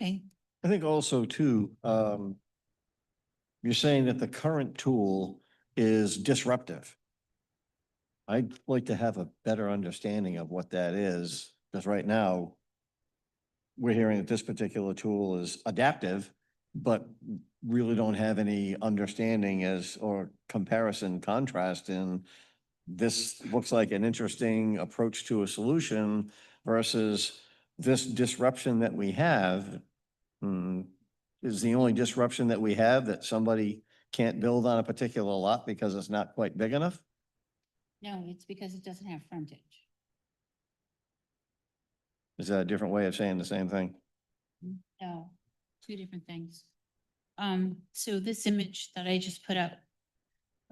Okay. I think also too, you're saying that the current tool is disruptive. I'd like to have a better understanding of what that is, because right now we're hearing that this particular tool is adaptive, but really don't have any understanding or comparison contrast in this looks like an interesting approach to a solution versus this disruption that we have. Is the only disruption that we have that somebody can't build on a particular lot because it's not quite big enough? No, it's because it doesn't have frontage. Is that a different way of saying the same thing? No, two different things. So this image that I just put up,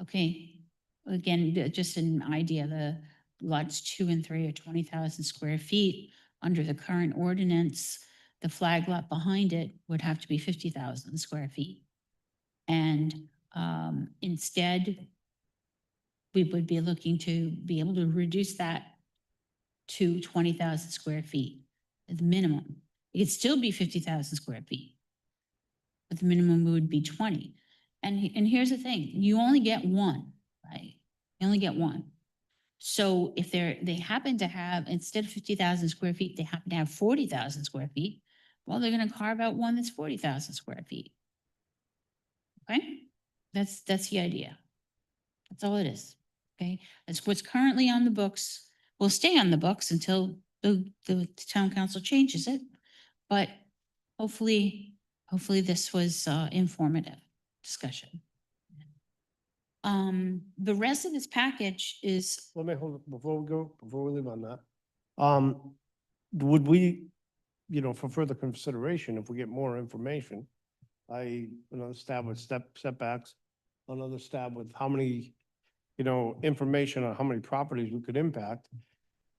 okay, again, just an idea, the lots 2 and 3 are 20,000 square feet. Under the current ordinance, the flag lot behind it would have to be 50,000 square feet. And instead, we would be looking to be able to reduce that to 20,000 square feet at the minimum. It could still be 50,000 square feet, but the minimum would be 20. And here's the thing, you only get one, right? You only get one. So if they happen to have, instead of 50,000 square feet, they happen to have 40,000 square feet, well, they're gonna carve out one that's 40,000 square feet. Okay? That's the idea. That's all it is. Okay? That's what's currently on the books. Will stay on the books until the town council changes it. But hopefully this was informative. discussion. The rest of this package is, Let me hold, before we leave on that. Would we, for further consideration, if we get more information, another stab with setbacks, another stab with how many, information on how many properties we could impact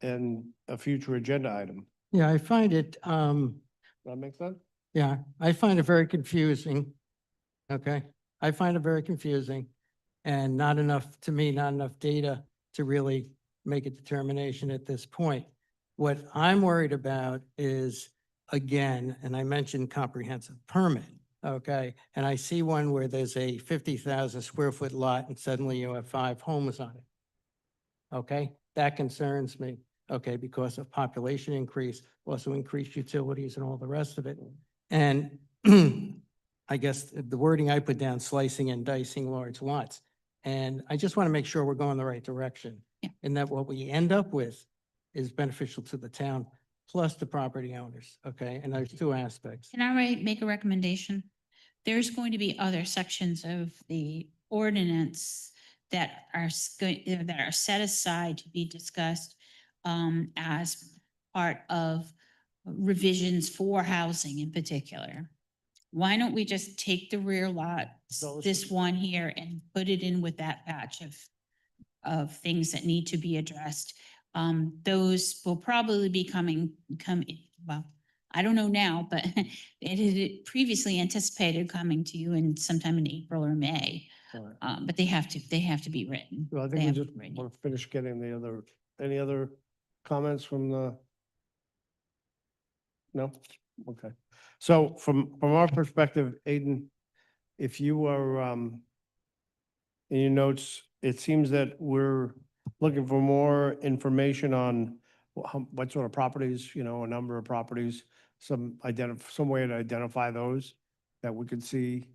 and a future agenda item. Yeah, I find it, Does that make sense? yeah, I find it very confusing. Okay, I find it very confusing and not enough, to me, not enough data to really make a determination at this point. What I'm worried about is, again, and I mentioned comprehensive permit, okay? And I see one where there's a 50,000 square foot lot and suddenly you have 5 homes on it. Okay, that concerns me, okay, because of population increase, also increased utilities and all the rest of it. And I guess the wording I put down, slicing and dicing large lots. And I just want to make sure we're going the right direction. Yeah. And that what we end up with is beneficial to the town plus the property owners, okay? And there's 2 aspects. can I make a recommendation? There's going to be other sections of the ordinance that are that are set aside to be discussed as part of revisions for housing in particular. Why don't we just take the rear lot, this one here, and put it in with that batch of things that need to be addressed? Those will probably be well, I don't know now, but it had previously anticipated coming to you in sometime in April or May. All right. But they have to be written. Well, I They think we have just to be written. want to finish getting any other comments from the? No? Okay. So from our perspective, Aiden, if you are, in your notes, it seems that we're looking for more information on what sort of properties, a number of properties, some way to identify those that we could see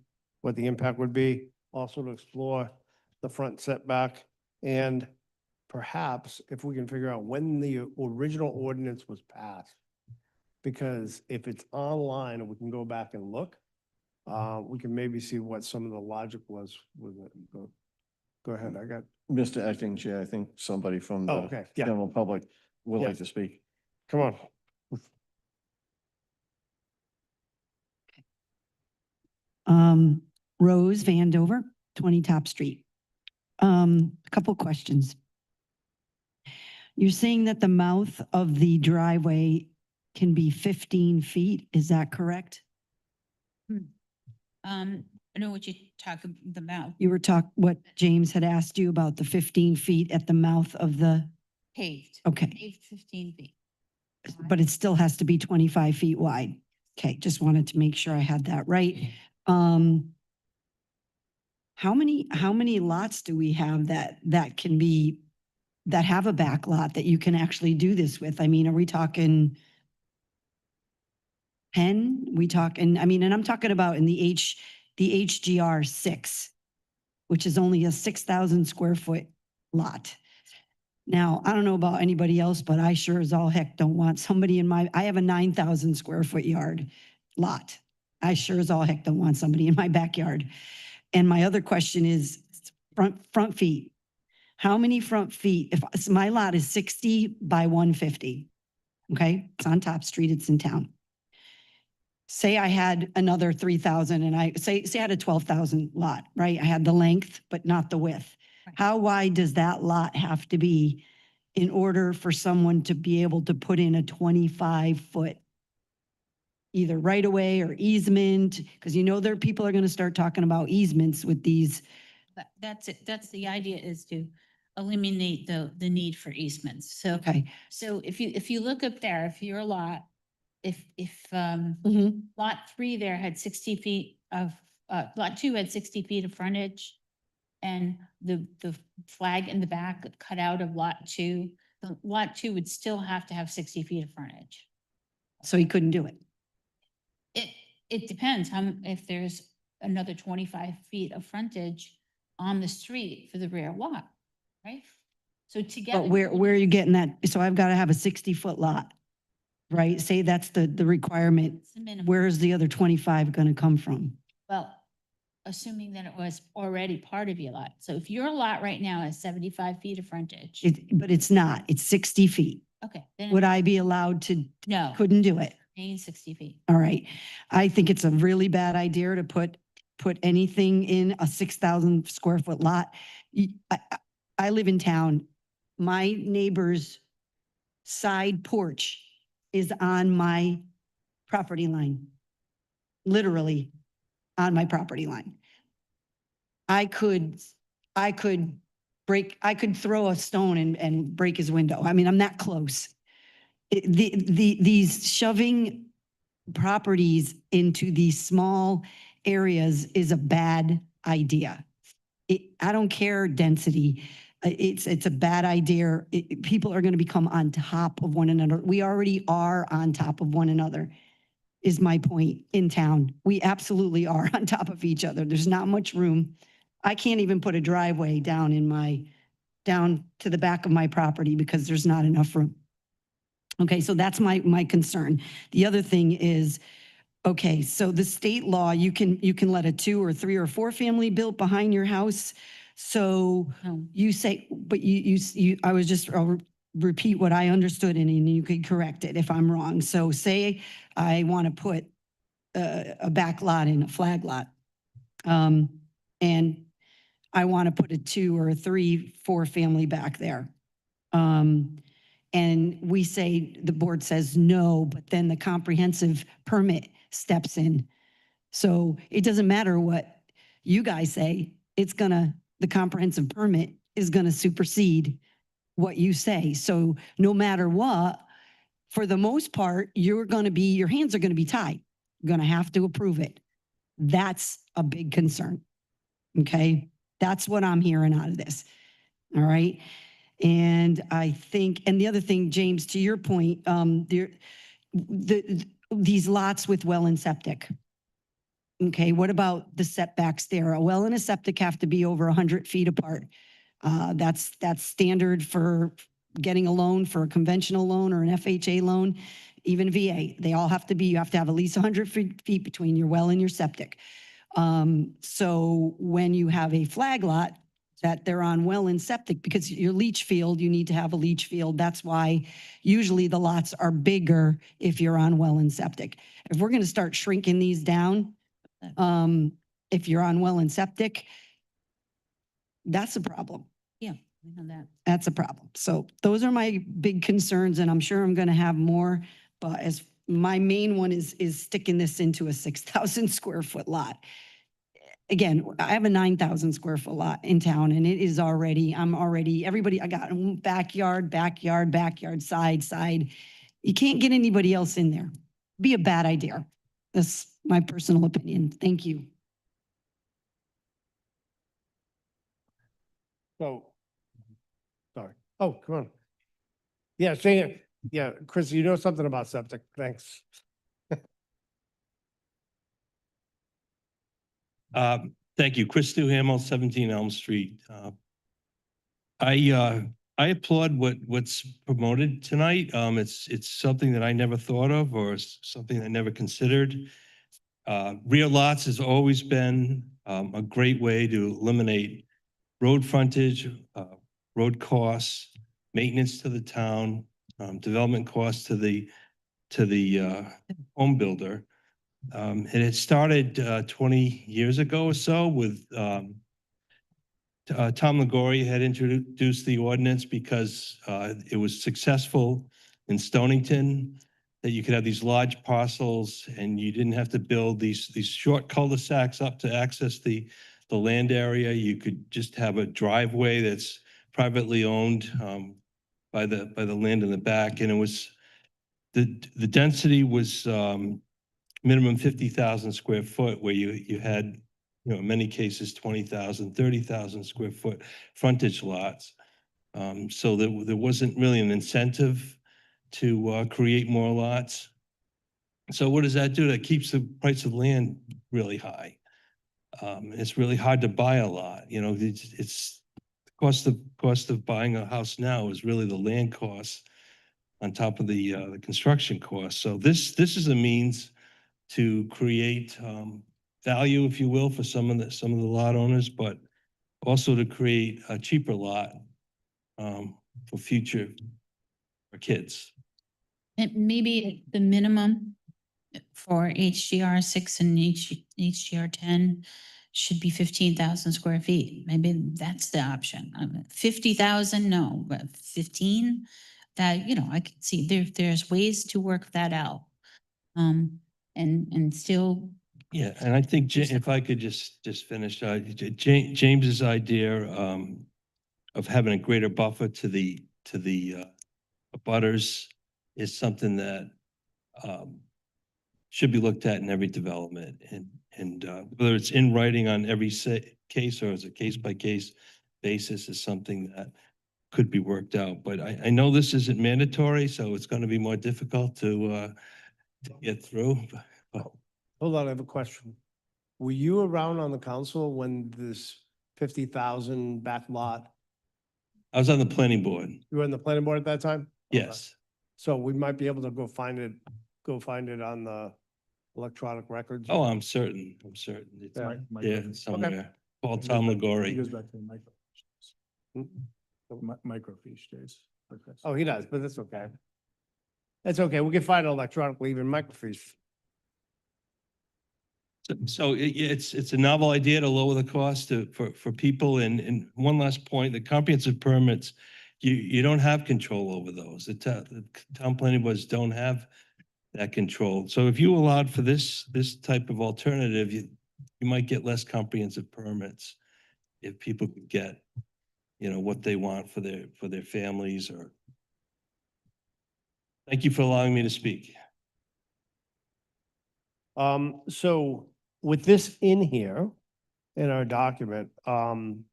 what the impact would be, also to explore the front setback, and perhaps if we can figure out when the original ordinance was passed. Because if it's online and we can go back and look, we can maybe see what some of the logic was with it. Go ahead, I got, Mr. Acting Chair, I think somebody from oh, the okay, yeah, general public would Yeah. like to speak. come on. Rose Vandover, 20 Top Street. A couple questions. You're saying that the mouth of the driveway can be 15 feet, is that correct? I know what you talk about, You were what James had asked you about the 15 feet at the mouth of the, paved. okay, Paved 15 feet. but it still has to be 25 feet wide. Okay, just wanted to make sure I had that right. How many lots do we have that have a back lot that you can actually do this with? I mean, are we talking 10? And I'm talking about in the HGR 6, which is only a 6,000 square foot lot. Now, I don't know about anybody else, but I sure as all heck don't want somebody I have a 9,000 square foot yard lot. I sure as all heck don't want somebody in my backyard. And my other question is front feet. How many front feet? If my lot is 60 by 150, okay, it's on Top Street, it's in town. Say I had another 3,000 and I say I had a 12,000 lot, right? I had the length, but not the width. Right. How wide does that lot have to be in order for someone to be able to put in a 25-foot either right of way or easement? Because there people are going to start talking about easements with these. That's it. That's the idea, is to eliminate the need for easements. So, Okay. so if you look up there, if your lot, if Mhm. lot 3 there had 60 feet of, lot 2 had 60 feet of frontage, and the flag in the back cut out of lot 2, the lot 2 would still have to have 60 feet of frontage. So he couldn't do it. It depends if there's another 25 feet of frontage on the street for the rear lot, right? So together. But where are you getting that? So I've got to have a 60-foot lot, right? Say that's the requirement. It's the minimum. Where is the other 25 going to come from? Well, assuming that it was already part of your lot. So if your lot right now has 75 feet of frontage, But it's not, it's 60 feet. okay, then Would I be allowed to, no, couldn't do it? need 60 feet. All right. I think it's a really bad idea to put anything in a 6,000 square foot lot. I live in town. My neighbor's side porch is on my property line. Literally on my property line. I could throw a stone and break his window. I mean, I'm that close. These shoving properties into these small areas is a bad idea. I don't care density. It's a bad idea. People are going to become on top of one another. We already are on top of one another, is my point in town. We absolutely are on top of each other. There's not much room. I can't even put a driveway down to the back of my property because there's not enough room. Okay, so that's my concern. The other thing is, okay, so the state law, you can let a 2 or 3 or 4 family built behind your house. So No. you say, but I was just, I'll repeat what I understood and you could correct it if I'm wrong. So say I want to put a back lot in a flag lot. And I want to put a 2 or a 3, 4 family back there. And we say, the board says no, but then the comprehensive permit steps in. So it doesn't matter what you guys say, the comprehensive permit is gonna supersede what you say. So no matter what, for the most part, your hands are gonna be tied. You're gonna have to approve it. That's a big concern. Okay? That's what I'm hearing out of this. All right? And I think, and the other thing, James, to your point, these lots with well and septic. Okay, what about the setbacks there? A well and a septic have to be over 100 feet apart. That's standard for getting a loan, for a conventional loan or an FHA loan, even VA. They all have to be, you have to have at least 100 feet between your well and your septic. So when you have a flag lot, that they're on well and septic, because your leach field, you need to have a leach field. That's why usually the lots are bigger if you're on well and septic. If we're going to start shrinking these down, if you're on well and septic, that's a problem. Yeah, I know that. That's a problem. So those are my big concerns, and I'm sure I'm going to have more, but as my main one is sticking this into a 6,000 square foot lot. Again, I have a 9,000 square foot lot in town, and it is already, I got backyard, side. You can't get anybody else in there. Be a bad idea. That's my personal opinion. Thank you. So, sorry. Oh, come on. Yeah, Shane, yeah, Chris, you know something about septic. Thanks. Thank you. Chris Duhamel, 17 Elm Street. I applaud what's promoted tonight. It's something that I never thought of, or something I never considered. Rear lots has always been a great way to eliminate road frontage, road costs, maintenance to the town, development costs to the home builder. And it started 20 years ago or so with Tom Liguori had introduced the ordinance because it was successful in Stonington, that you could have these large parcels and you didn't have to build these short cul-de-sacs up to access the land area. You could just have a driveway that's privately owned by the land in the back, and it was the density was minimum 50,000 square foot, where you had, in many cases, 20,000, 30,000 square foot frontage lots. So there wasn't really an incentive to create more lots. So what does that do? That keeps the price of land really high. It's really hard to buy a lot. It's the cost of buying a house now is really the land costs on top of the construction costs. So this is a means to create value, if you will, for some of the lot owners, but also to create a cheaper lot for future, for kids. And maybe the minimum for HGR 6 and HGR 10 should be 15,000 square feet. Maybe that's the option. 50,000, no, but 15, that, I can see there's ways to work that out. And still, Yeah, and I think if I could just finish, James's idea of having a greater buffer to the abutters is something that should be looked at in every development, and whether it's in writing on every case or as a case by case basis is something that could be worked out. But I know this isn't mandatory, so it's going to be more difficult to get through. But Hold on, I have a question. Were you around on the council when this 50,000 back lot, I was on the planning board. you were in the planning board at that time? Okay. Yes. So we might be able to go find it on the electronic records. Oh, I'm certain. It's Yeah. there somewhere. Paul Tom He Lagori. goes back to the micro. Hmm? Microfiche days. Okay. Oh, he does, but that's okay. That's okay. We can find it electronically, even microfiche. So it's a novel idea to lower the cost for people. And one last point, the comprehensive permits, you don't have control over those. The town planning boards don't have that control. So if you allowed for this type of alternative, you might get less comprehensive permits if people could get, what they want for their families or. Thank you for allowing me to speak. So with this in here, in our document, do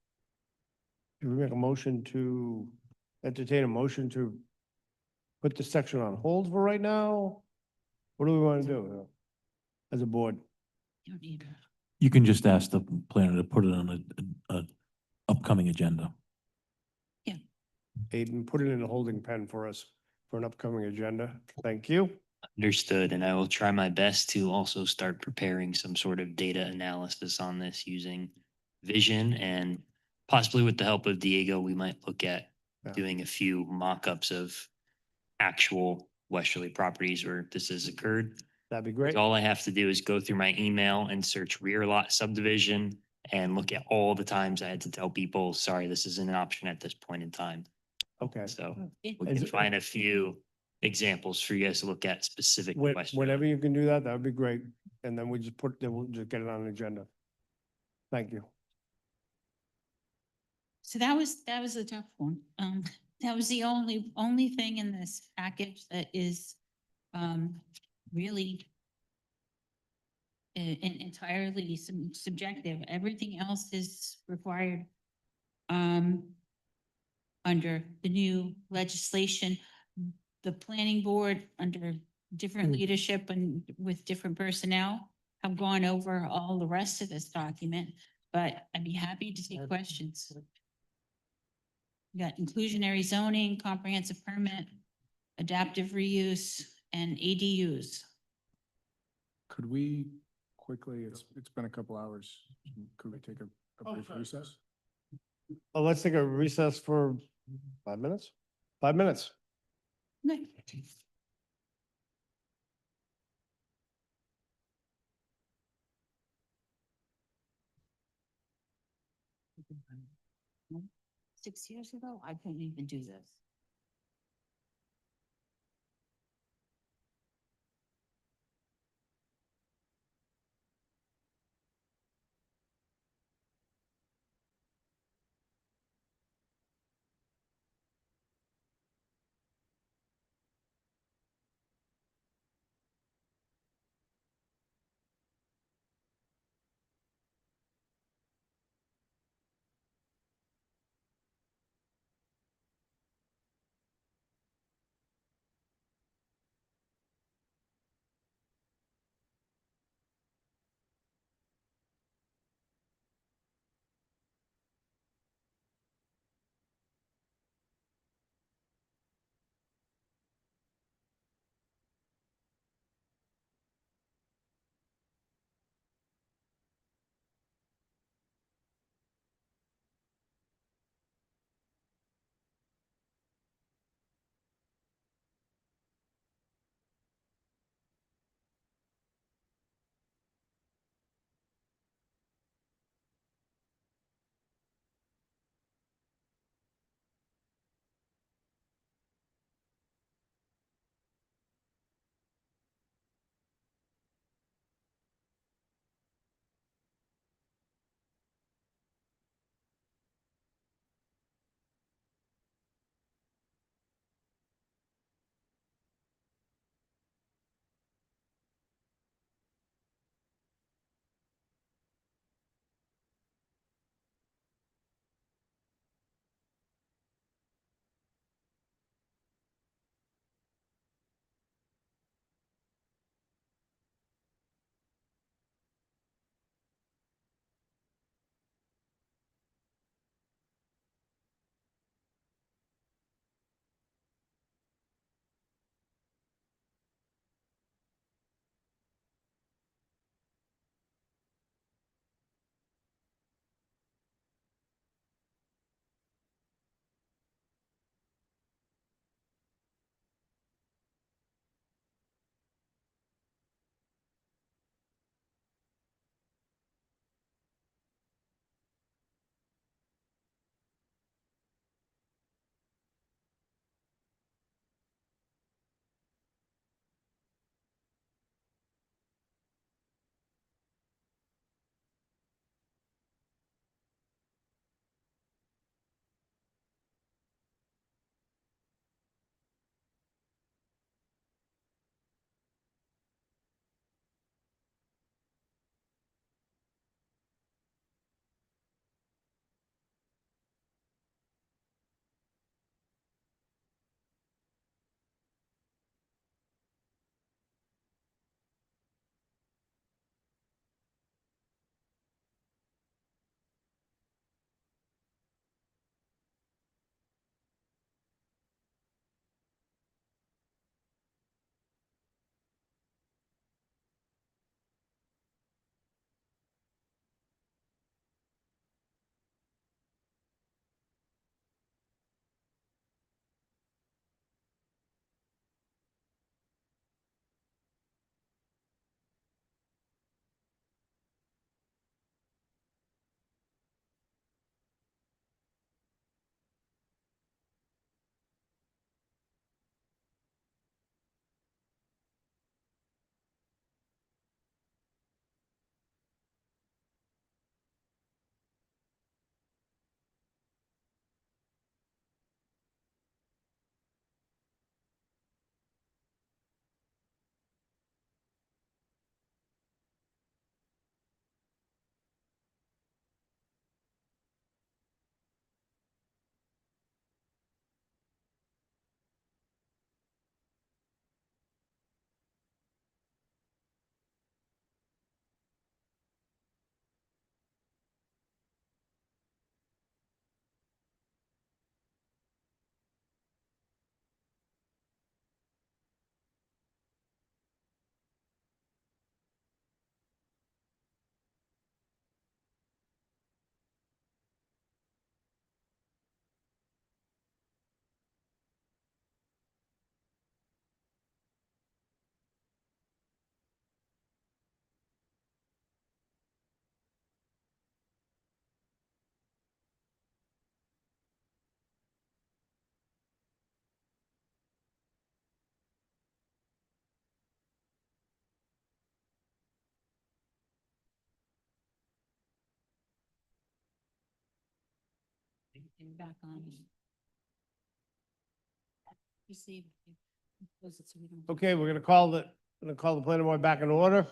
we make a motion to entertain a motion to put this section on hold for right now? What do we want to do as a board? you don't need You can just ask the planner to put it on a upcoming agenda. Aiden, put it in a holding pen for us for an upcoming agenda. Thank you. Understood, and I will try my best to also start preparing some sort of data analysis on this using Vision, and possibly with the help of Diego, we might look at Yeah. doing a few mock-ups of actual Westerly properties where this has occurred. That'd be great. All I have to do is go through my email and search rear lot subdivision and look at all the times I had to tell people, sorry, this isn't an option at this point in time. Okay. So it. we can find a few examples for you guys to look at specific questions. Whenever you can do that, that would be great. And then we'll just get it on the agenda. Thank you. So that was a tough one. That was the only thing in this package that is, really entirely subjective. Everything else is required, under the new legislation. The planning board, under different leadership and with different personnel, have gone over all the rest of this document, but I'd be happy to take questions. We got inclusionary zoning, comprehensive permit, adaptive reuse, and ADUs. Could we quickly, it's been a couple hours. Could we take a brief recess? Oh, let's take a recess for 5 minutes. 5 minutes. No. Six years ago, I couldn't even do this. Back on. You see. Close it so we don't- Okay, we're gonna call the planning board back in order.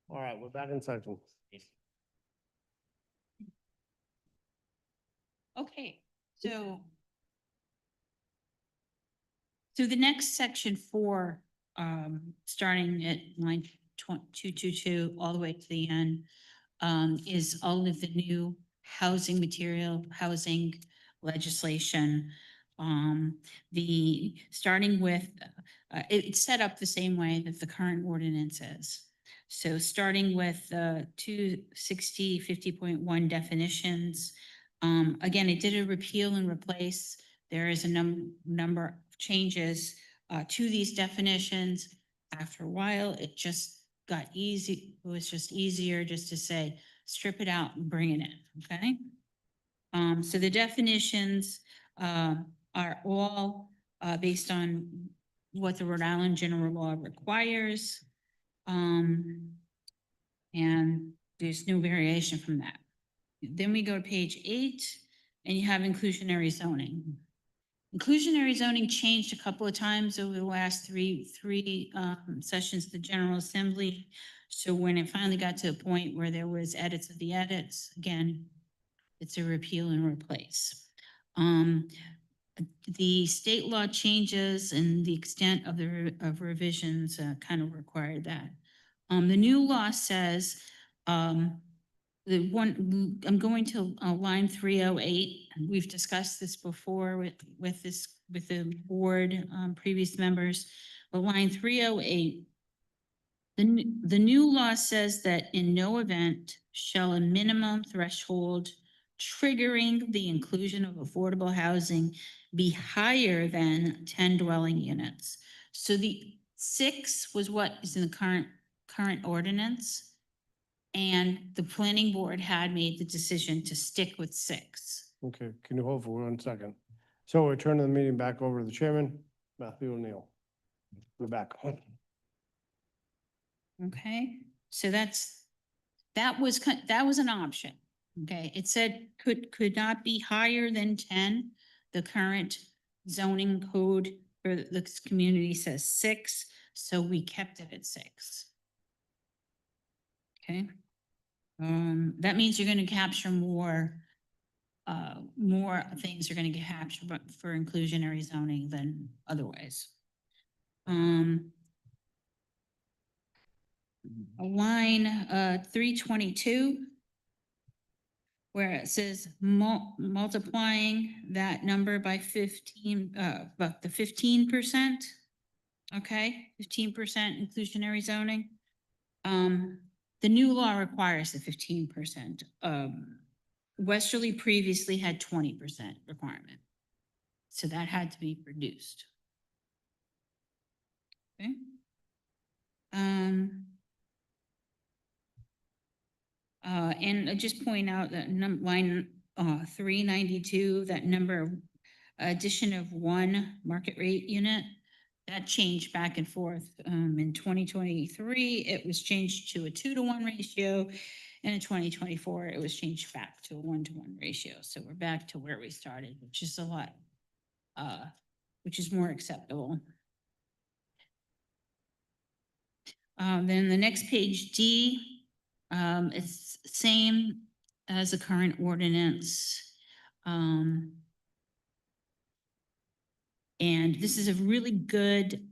All right, we're back in session. Okay, so. So the next section four, starting at line 222 all the way to the end, is all of the new housing housing legislation. Starting with, it's set up the same way that the current ordinance is. So starting with 260 50.1 definitions. Again, it did a repeal and replace. There is a number of changes to these definitions. After a while, it just got easy. It was just easier just to say, strip it out and bring it in, okay? So the definitions are all based on what the Rhode Island General Law requires. And there's no variation from that. Then we go to page 8, and you have inclusionary zoning. Inclusionary zoning changed a couple of times over the last three sessions of the General Assembly. So when it finally got to a point where there was edits of the edits, again, it's a repeal and replace. The state law changes and the extent of the revisions kind of required that. The new law says, the one, I'm going to line 308. We've discussed this before with the board, previous members. But line 308, the new law says that in no event shall a minimum threshold triggering the inclusion of affordable housing be higher than 10 dwelling units. So the 6 was what is in the current ordinance. And the planning board had made the decision to stick with 6. Okay, can you hold for 1 second? So we're turning the meeting back over to the chairman, Matthew O'Neill. We're back. Okay, so that was an option. Okay, it said could not be higher than 10. The current zoning code for the community says 6, so we kept it at 6. Okay. That means you're gonna capture more things are gonna get captured but for inclusionary zoning than otherwise. Line 322, where it says multiplying that number by 15, about the 15%. Okay, 15% inclusionary zoning. The new law requires the 15%. Westerly previously had 20% requirement. So that had to be reduced. Okay. And I just point out that line 392, that number addition of 1 market rate unit, that changed back and forth. In 2023, it was changed to a 2-to-1 ratio. And in 2024, it was changed back to a 1-to-1 ratio. So we're back to where we started, which is a lot, which is more acceptable. Then the next page, D, it's same as the current ordinance. And this is a really good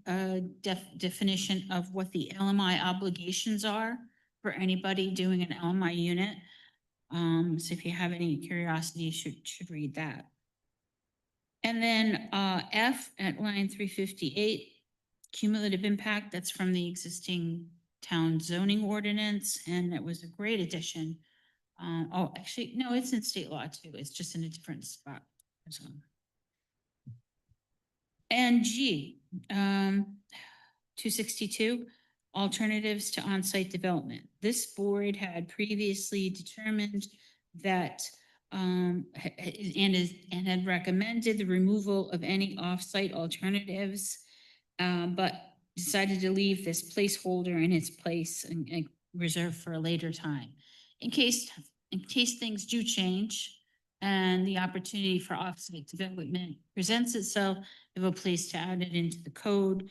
definition of what the LMI obligations are for anybody doing an LMI unit. So if you have any curiosity, you should read that. And then F at line 358, cumulative impact, that's from the existing town zoning ordinance, and it was a great addition. Oh, actually, no, it's in state law too. It's just in a different spot. And G, 262, alternatives to on-site development. This board had previously determined that and had recommended the removal of any off-site alternatives, but decided to leave this placeholder in its place and reserved for a later time. In case things do change, and the opportunity for offsite development presents itself, we have a place to add it into the code.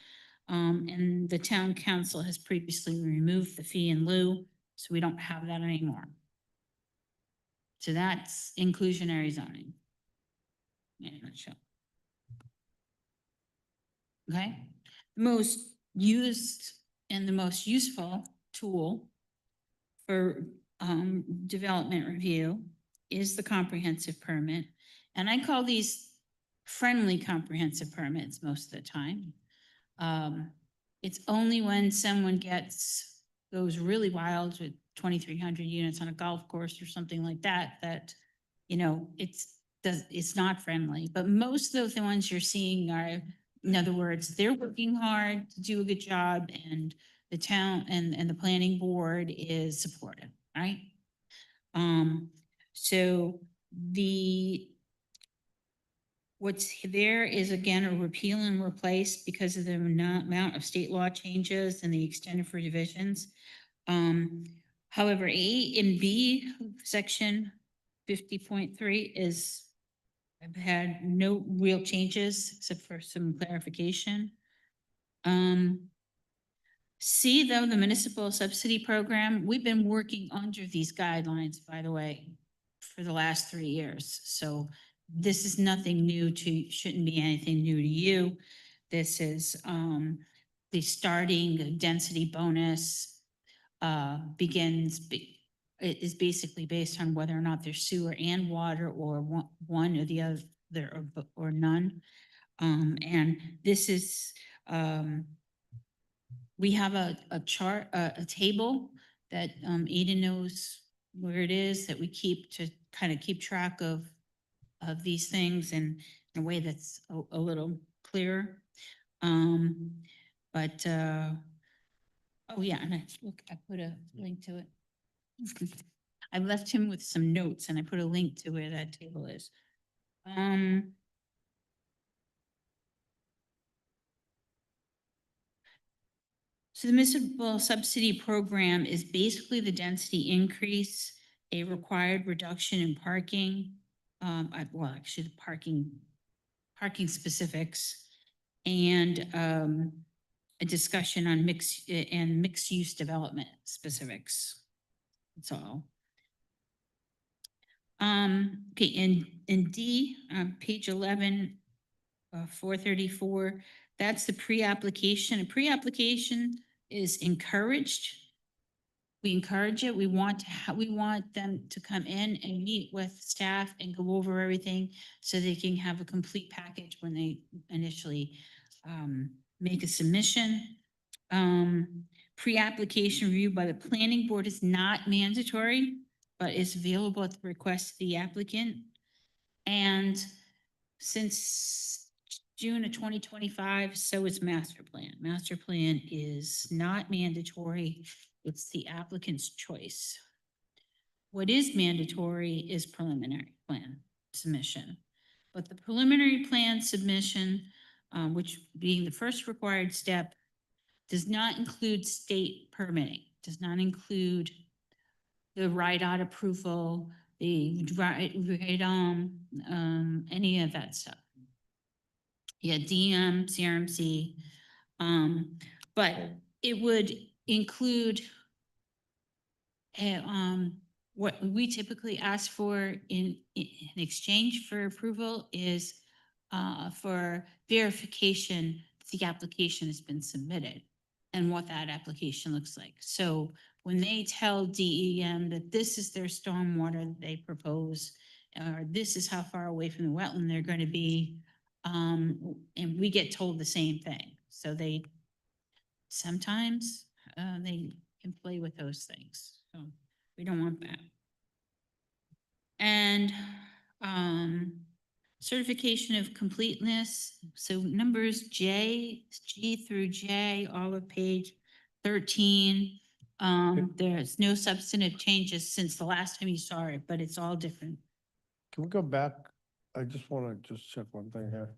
And the town council has previously removed the fee in lieu, so we don't have that anymore. So that's inclusionary zoning. In a nutshell. Okay, the most used and the most useful tool for development review is the comprehensive permit. And I call these friendly comprehensive permits most of the time. It's only when someone goes really wild with 2,300 units on a golf course or something like that, that, it's not friendly. But most of the ones you're seeing are, in other words, they're working hard to do a good job, and the town and the planning board is supportive, right? So what's there is again a repeal and replace because of the amount of state law changes and the extended for divisions. However, A and B, section 50.3 I've had no real changes except for some clarification. C, though, the municipal subsidy program, we've been working under these guidelines, by the way, for the last 3 years. So this is nothing new shouldn't be anything new to you. This is the starting density bonus it is basically based on whether or not there's sewer and water, or one or the other, or none. And this is, we have a chart, a table that Eden knows where it is, that we keep to kind of keep track of these things in a way that's a little clearer. Oh yeah, and I put a link to it. I left him with some notes and I put a link to where that table is. So the municipal subsidy program is basically the density increase, a required reduction in parking. Well, actually the parking specifics, and a discussion on mixed use development specifics. That's all. Okay, in D, page 11, 434, that's the pre-application. Pre-application is encouraged. We encourage it. We want them to come in and meet with staff and go over everything so they can have a complete package when they initially make a submission. Pre-application review by the planning board is not mandatory, but is available at the request of the applicant. And since June of 2025, so is master plan. Master plan is not mandatory. It's the applicant's choice. What is mandatory is preliminary plan submission. But the preliminary plan submission, which being the first required step, does not include state permitting, does not include the RIDOT approval, the any of that stuff. Yeah, DM, CRMC, but it would include what we typically ask for in exchange for approval is for verification the application has been submitted and what that application looks like. So when they tell DEM that this is their stormwater that they propose, or this is how far away from the wetland they're going to be, and we get told the same thing. So they sometimes they can play with those things. So we don't want that. And certification of completeness. So numbers G through J, all of page 13. There's no substantive changes since the last time you saw it, but it's all different. Can we go back? I just want to check one thing here.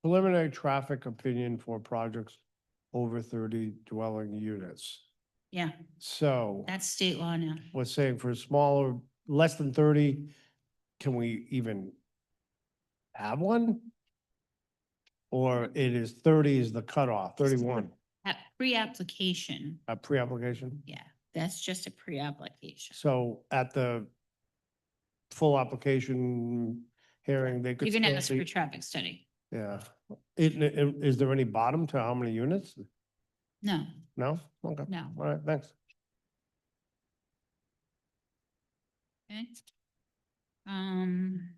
Preliminary traffic opinion for projects over 30 dwelling units. Yeah, So that's state law now. we're saying for smaller, less than 30, can we even have one? Or it is 30 is the cutoff, 31, At pre-application, a pre-application? yeah, that's just a pre-application. So at the full application hearing, they could You're gonna still ask for a see, traffic study. yeah. Is there any bottom to how many units? No, No? Okay, no, all right, thanks. okay? Um.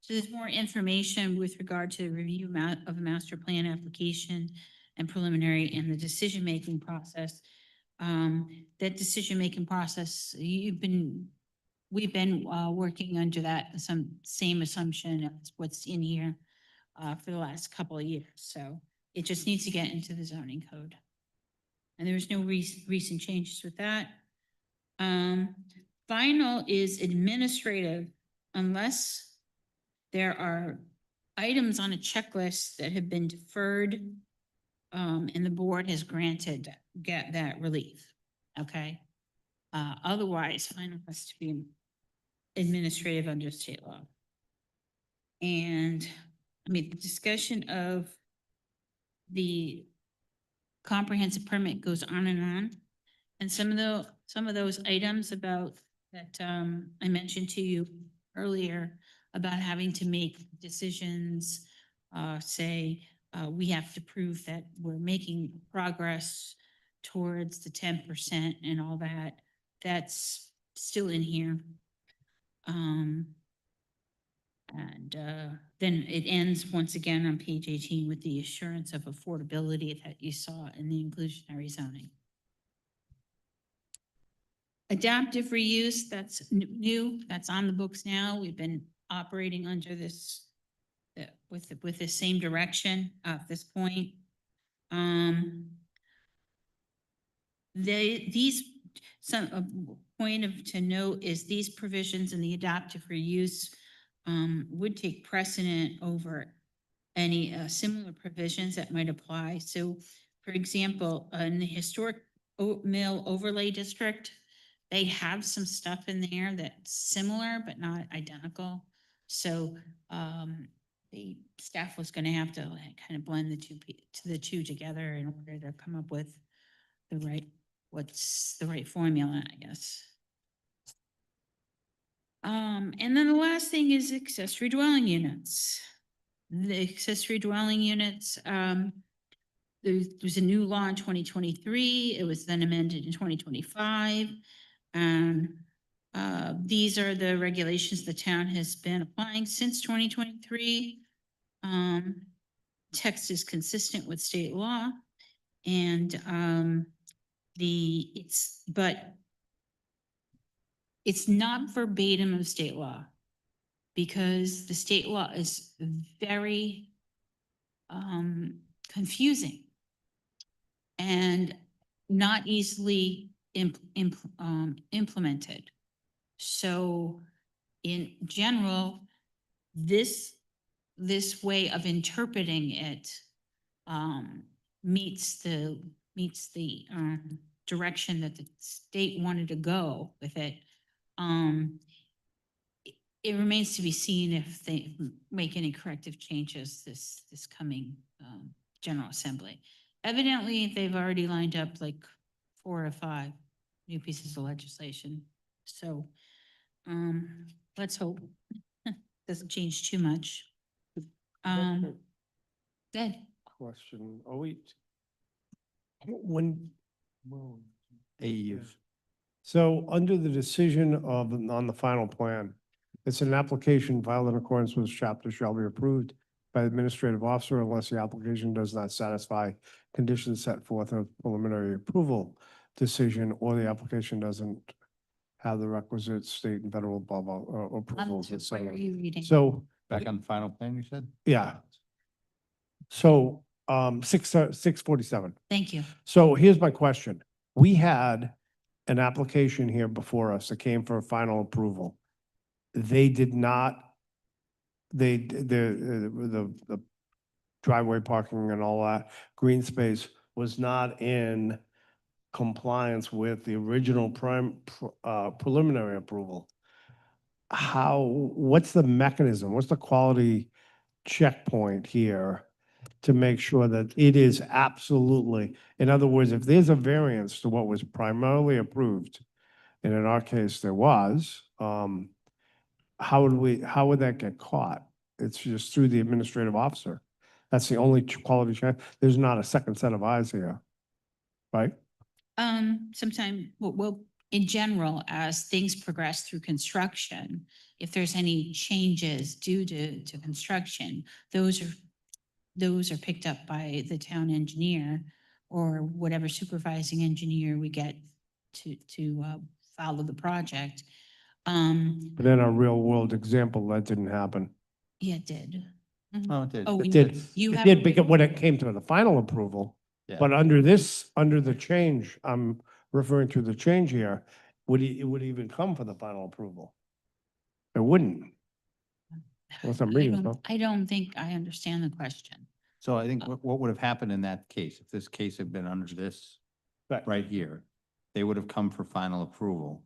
So there's more information with regard to the review of a master plan application and preliminary and the decision-making process. That decision-making process, we've been working under that, some same assumption as what's in here for the last couple of years. So it just needs to get into the zoning code. And there's no recent changes with that. Final is administrative unless there are items on a checklist that have been deferred, and the board has granted, get that relief, okay? Otherwise, final has to be administrative under state law. And, I mean, the discussion of the comprehensive permit goes on and on. And some of those items about that, I mentioned to you earlier about having to make decisions, say, we have to prove that we're making progress towards the 10% and all that, that's still in here. Then it ends once again on page 18 with the assurance of affordability that you saw in the inclusionary zoning. Adaptive reuse, that's new, that's on the books now. We've been operating under this, with the same direction at this point. Point of to note is these provisions in the adaptive reuse would take precedent over any similar provisions that might apply. So, for example, in the historic mill overlay district, they have some stuff in there that's similar but not identical. So the staff was going to have to kind of blend the two together in order to come up with what's the right formula, I guess. And then the last thing is accessory dwelling units. The accessory dwelling units, there was a new law in 2023. It was then amended in 2025. These are the regulations the town has been applying since 2023. Text is consistent with state law, and it's not verbatim of state law because the state law is very confusing and not easily implemented. So in general, this way of interpreting it meets the direction that the state wanted to go with it. It remains to be seen if they make any corrective changes this coming General Assembly. Evidently, they've already lined up like 4 or 5 new pieces of legislation. So let's hope doesn't change too much. Good. Question, when, AUs. so under the decision on the final plan, it's an application filed in accordance with this chapter shall be approved by the administrative officer unless the application does not satisfy conditions set forth in a preliminary approval decision or the application doesn't have the requisite state and federal blah, blah, approvals, et Where are cetera. you reading? So, Back on the final plan, you said? yeah. So, 647. Thank you. So here's my question. We had an application here before us that came for a final approval. They did not, the driveway parking and all that, green space was not in compliance with the original preliminary approval, what's the mechanism? What's the quality checkpoint here to make sure that it is absolutely, in other words, if there's a variance to what was primarily approved, and in our case there was, how would that get caught? It's just through the administrative officer. That's the only quality check. There's not a second set of eyes here, right? Sometime, well, in general, as things progress through construction, if there's any changes due to construction, those are picked up by the town engineer or whatever supervising engineer we get to follow the project. But in a real world example, that didn't happen. Yeah, it did. Oh, it did. Oh, It did. You It have. did because when it came to the final approval, Yeah. but under the change, I'm referring to the change here, it would even come for the final approval? It wouldn't. Unless I'm reading, so. I don't think I understand the question. So I think what would have happened in that case, if this case had been under this right here, they would have come for final approval.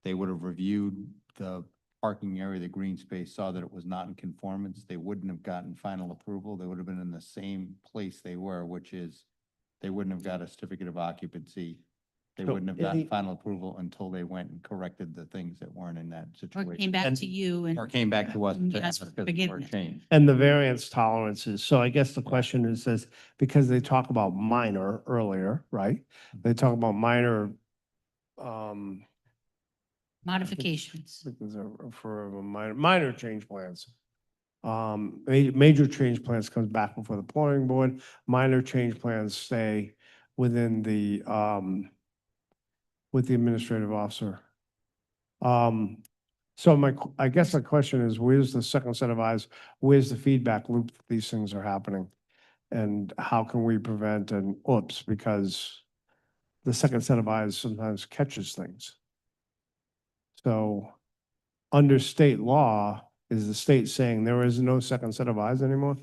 They would have reviewed the parking area, the green space, saw that it was not in conformance. They wouldn't have gotten final approval. They would have been in the same place they were, which is they wouldn't have got a certificate of occupancy. They So wouldn't have in gotten the- final approval until they went and corrected the things that weren't in that Or situation. came back And- to you and. Or came back to us and to asked ask for because it were forgiveness. changed. And the variance tolerances. So I guess the question is this, because they talk about minor earlier, right? They talk about minor, Modifications. because for minor change plans. Major change plans comes back before the planning board. Minor change plans stay within with the administrative officer. So I guess the question is, where's the second set of eyes? Where's the feedback loop that these things are happening? And how can we prevent an oops, because the second set of eyes sometimes catches things. So under state law, is the state saying there is no second set of eyes anymore?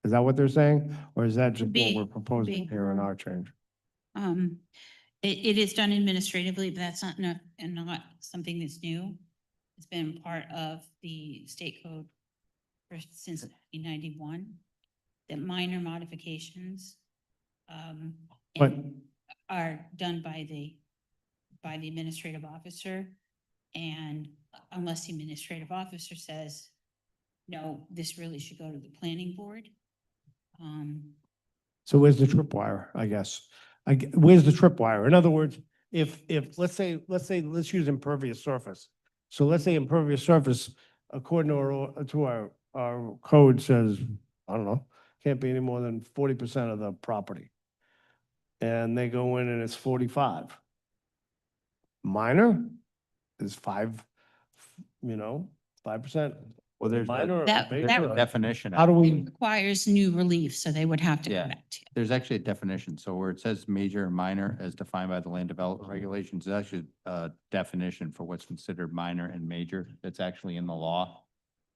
Is that what they're saying? Or is that just what Be- we're proposing be. here in our change? It is done administratively, but that's not something that's new. It's been part of the state code since 1991, that minor modifications But- are done by the administrative officer. And unless the administrative officer says, no, this really should go to the planning board. So where's the tripwire, I guess? Where's the tripwire? In other words, if, let's use impervious surface. So let's say impervious surface, according to our code says, I don't know, can't be any more than 40% of the property. And they go in and it's 45. Minor is 5%. Well, there's Minor or That- major? that- a definition. How do It we, requires new relief, so they would have to Yeah. come back to you. There's actually a definition. So where it says major and minor as defined by the land development regulations, there's actually a definition for what's considered minor and major. That's actually in the law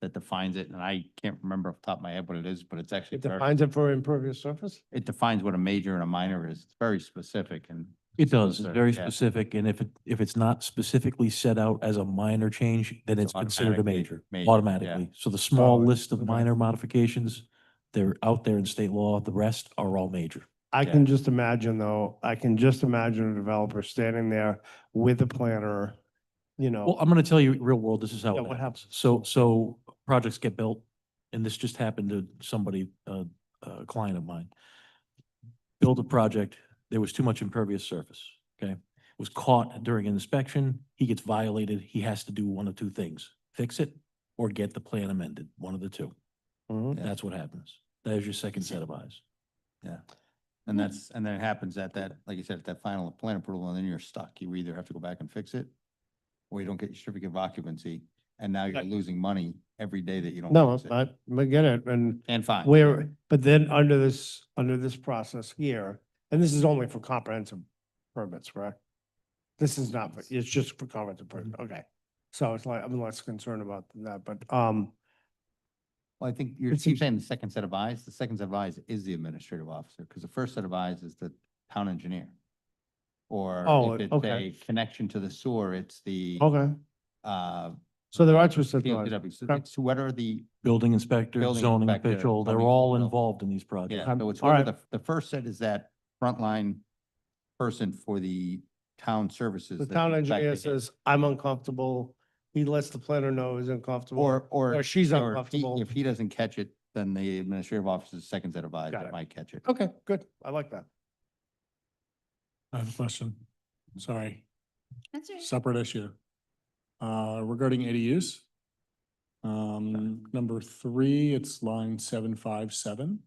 that defines it. And I can't remember off the top of my head what it is, but it's actually, it defines it for impervious surface? it defines what a major and a minor is. It's very specific and. It does, it's very Yeah. specific, and if it's not specifically set out as a minor change, then It's it's considered a automatically major, major, yeah. automatically. So the small Oh, list of okay. minor modifications, they're out there in state law, the rest are all major. I Yeah. can just imagine though, I can just imagine a developer standing there with a planner, Well, I'm gonna tell you, real world, this is how Yeah, it what happens. So projects get built, and this just happened to somebody, a client of mine. Built a project, there was too much impervious surface, okay? Was caught during an inspection, he gets violated, he has to do one of two things, fix it or get the plan amended, one of the two. Mhm. Yeah. That's what happens. There's your second set of eyes. And then it happens at that, like you said, at that final plan approval, and then you're stuck. You either have to go back and fix it, or you don't get your certificate of occupancy, and now you're Right. losing money every day that you don't No, fix it. I get it. And And fine. but then under this process here, and this is only for comprehensive permits, correct? This is not, it's just for comprehensive permit. Okay. So it's like, I'm less concerned about that, but, Well, I think you It's keep saying the second set of eyes. The second set of eyes is the administrative officer, because the first set of eyes is the town engineer. Or Oh, if it's okay. a connection to the sewer, it's the, Okay, uh, so there are two centralized. POCW. So Okay. it's whoever the, Building inspector, Building zoning inspector, official, they're plumbing all official. involved in these projects. yeah, so it's All whoever right. the first set is that frontline person for the town services. The that's town engineer inspecting it. says, I'm uncomfortable. He lets the planner know he's uncomfortable. Or she's if he- uncomfortable. If he doesn't catch it, then the administrative officer's second set of eyes Got that it. might catch it. Okay, good. I like that. I have a question. Sorry, That's all right. separate issue. Regarding ADUs. Number 3, it's line 757.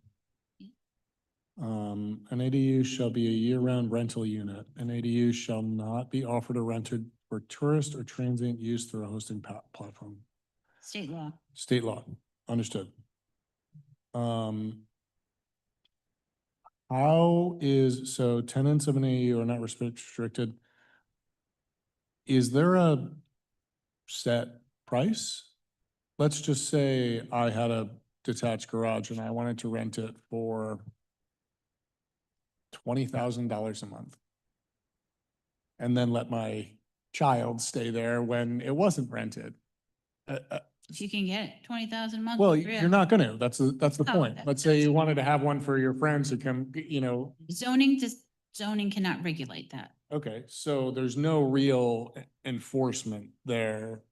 An ADU shall be a year-round rental unit. An ADU shall not be offered or rented for tourist or transient use through a hosting platform. State law. State law, understood. How is, so tenants of an ADU are not restricted. Is there a set price? Let's just say I had a detached garage and I wanted to rent it for $20,000 a month. And then let my child stay there when it wasn't rented. If you can get 20,000 a month. Well, for real. you're not gonna, that's the Oh, point. Let's say you wanted to have one for your friends who come, Zoning cannot regulate that. okay, so there's no real enforcement there.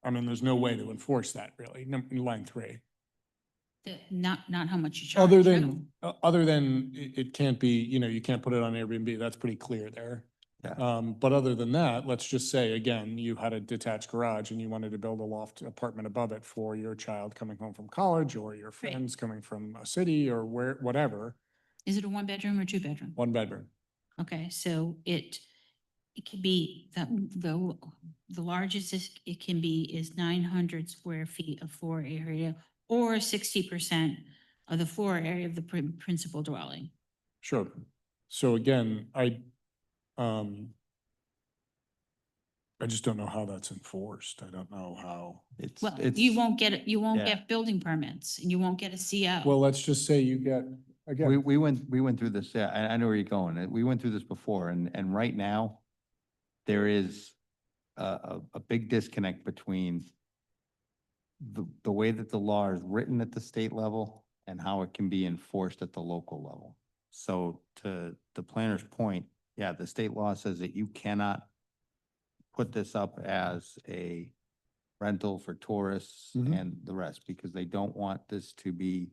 I mean, there's no way to enforce that really, in line 3. Not how much you charge. Other no. than, it can't be, you can't put it on Airbnb, that's pretty clear there. Yeah. But other than that, let's just say, again, you had a detached garage and you wanted to build a loft apartment above it for your child coming home from college or your Right. friends coming from a city or whatever, Is it a 1-bedroom or 2-bedroom? 1 bedroom. Okay, so it can be, the largest it can be is 900 square feet of floor area or 60% of the floor area of the principal dwelling. Sure. So again, I just don't know how that's enforced. I don't know how. Well, It's you won't get it, you won't yeah. get building permits and you won't get a CO. Well, let's just say you get, again, We went through this, yeah, I know where you're going. We went through this before and right now there is a big disconnect between the way that the law is written at the state level and how it can be enforced at the local level. So to the planner's point, yeah, the state law says that you cannot put this up as a rental for tourists Mhm. and the rest, because they don't want this to be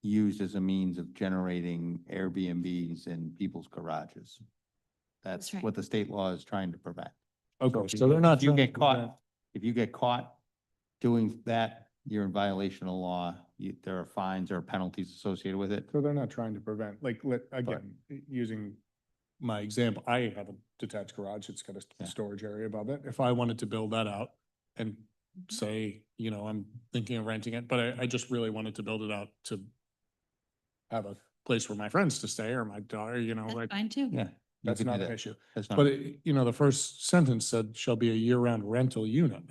used as a means of generating Airbnbs in people's garages. That's right. what the state law is trying to prevent. okay, so they're not. If you trying to get caught, prevent- if you get caught doing that, you're in violation of law. There are fines or penalties associated with it. So they're not trying to prevent, again, using my example, I have a detached garage, it's got a Yeah. storage area above it. If I wanted to build that out and say, I'm thinking of renting it, but I just really wanted to build it out to have a place for my friends to stay or my daughter, That's like, fine too. Yeah. you that's could do not an that. issue. That's not, But the first sentence said shall be a year-round rental unit.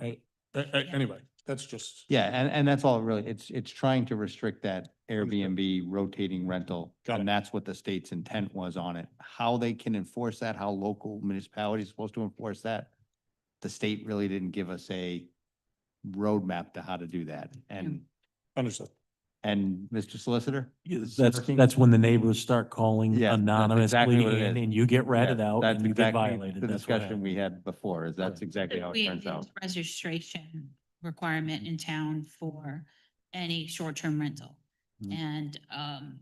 Anyway, that's just. yeah, and that's all it really, it's trying to restrict that Airbnb rotating rental. Got it. And that's what the state's intent was on it. How they can enforce that, how local municipalities are supposed to enforce that. The state really didn't give us a roadmap to how to do that. Understood. And Mr. Solicitor? That's when the neighbors start calling Yeah, that's anonymously exactly what it in is. and you get ratted Yeah, out that's and you get exactly violated. the That's what discussion we had before, is that's exactly how it turns There's out. a registration requirement in town for any short-term rental. Mhm. And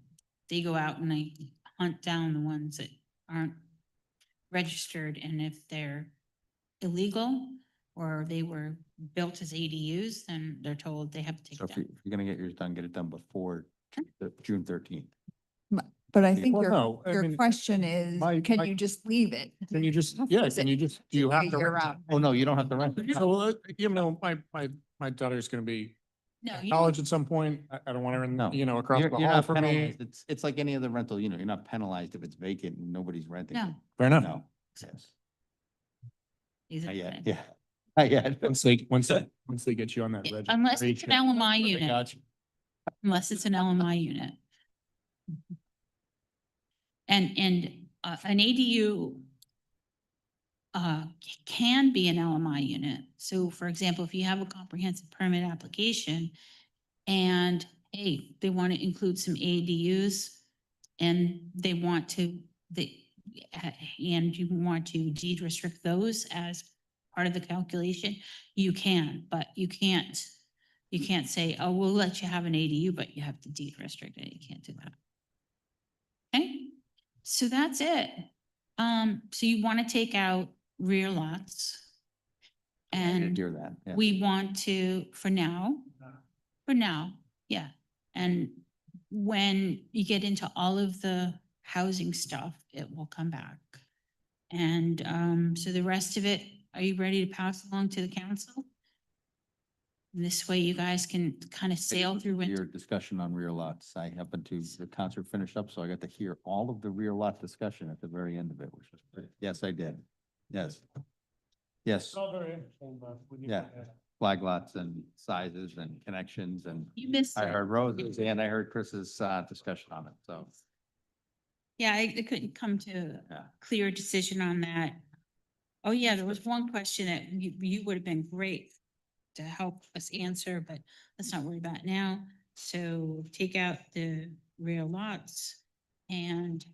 they go out and they hunt down the ones that aren't registered, and if they're illegal or they were built as ADUs, then they're told they have to take So it if down. you're gonna get yours done, get it done before June 13th. But I think Well, your, no, I your mean, question is, can you just leave it? Can you just, Or yeah, is can it you just, do you have to? year rent it? round? Oh, no, you don't have to rent it. So, my daughter's gonna be No, in you college at some point. I don't want her No. in, across You're the you're hall not from me. penalized. It's like any other rental unit. You're not penalized if it's vacant and nobody's renting. it. no. Fair enough. No. Yes. these are Not yet, fine. yeah. Not yet. Once they get you on that registration. Unless it's an LMI I unit, got you. unless it's an LMI unit. And an ADU can be an LMI unit. So for example, if you have a comprehensive permit application and, hey, they want to include some ADUs and they want to, and you want to deed restrict those as part of the calculation, you can, but you can't say, oh, we'll let you have an ADU, but you have to deed restrict it. You can't do that. Okay, so that's it. So you want to take out rear lots. I And did hear that. Yeah. we want to, for now, yeah. And when you get into all of the housing stuff, it will come back. And so the rest of it, are you ready to pass along to the council? This way you guys can kind of sail through Your winter. discussion on rear lots. I happened to, the concert finished up, so I got to hear all of the rear lot discussion at the very end of it, which was great. Yes, I did. Yes. Yes, very interesting, but we need Yeah. flag lots and sizes and connections and You missed I it. heard Rose's and I heard Chris's discussion on it, so. Yeah, I couldn't come to Yeah. a clear decision on that. Oh, yeah, there was one question that you would have been great to help us answer, but let's not worry about it now. So take out the rear lots and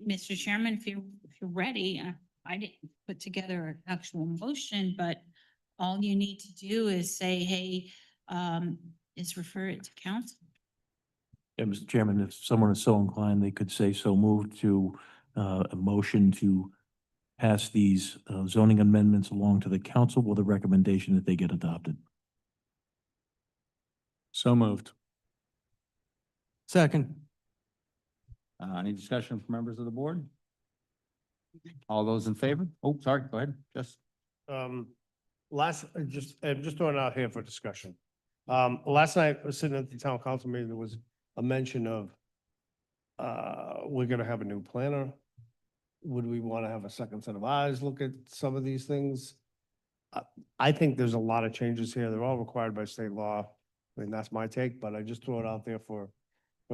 Mr. Chairman, if you're ready, I didn't put together an actual motion, but all you need to do is say, hey, is refer it to council. Yeah, Mr. Chairman, if someone is so inclined, they could say so moved to a motion to pass these zoning amendments along to the council with a recommendation that they get adopted. So moved. Second. Any discussion from members of the board? All those in favor? Oh, sorry, go ahead, just. Just throwing it out here for discussion. Last night, I was sitting at the town council meeting, there was a mention of we're gonna have a new planner. Would we want to have a second set of eyes look at some of these things? I think there's a lot of changes here. They're all required by state law. I mean, that's my take, but I just throw it out there for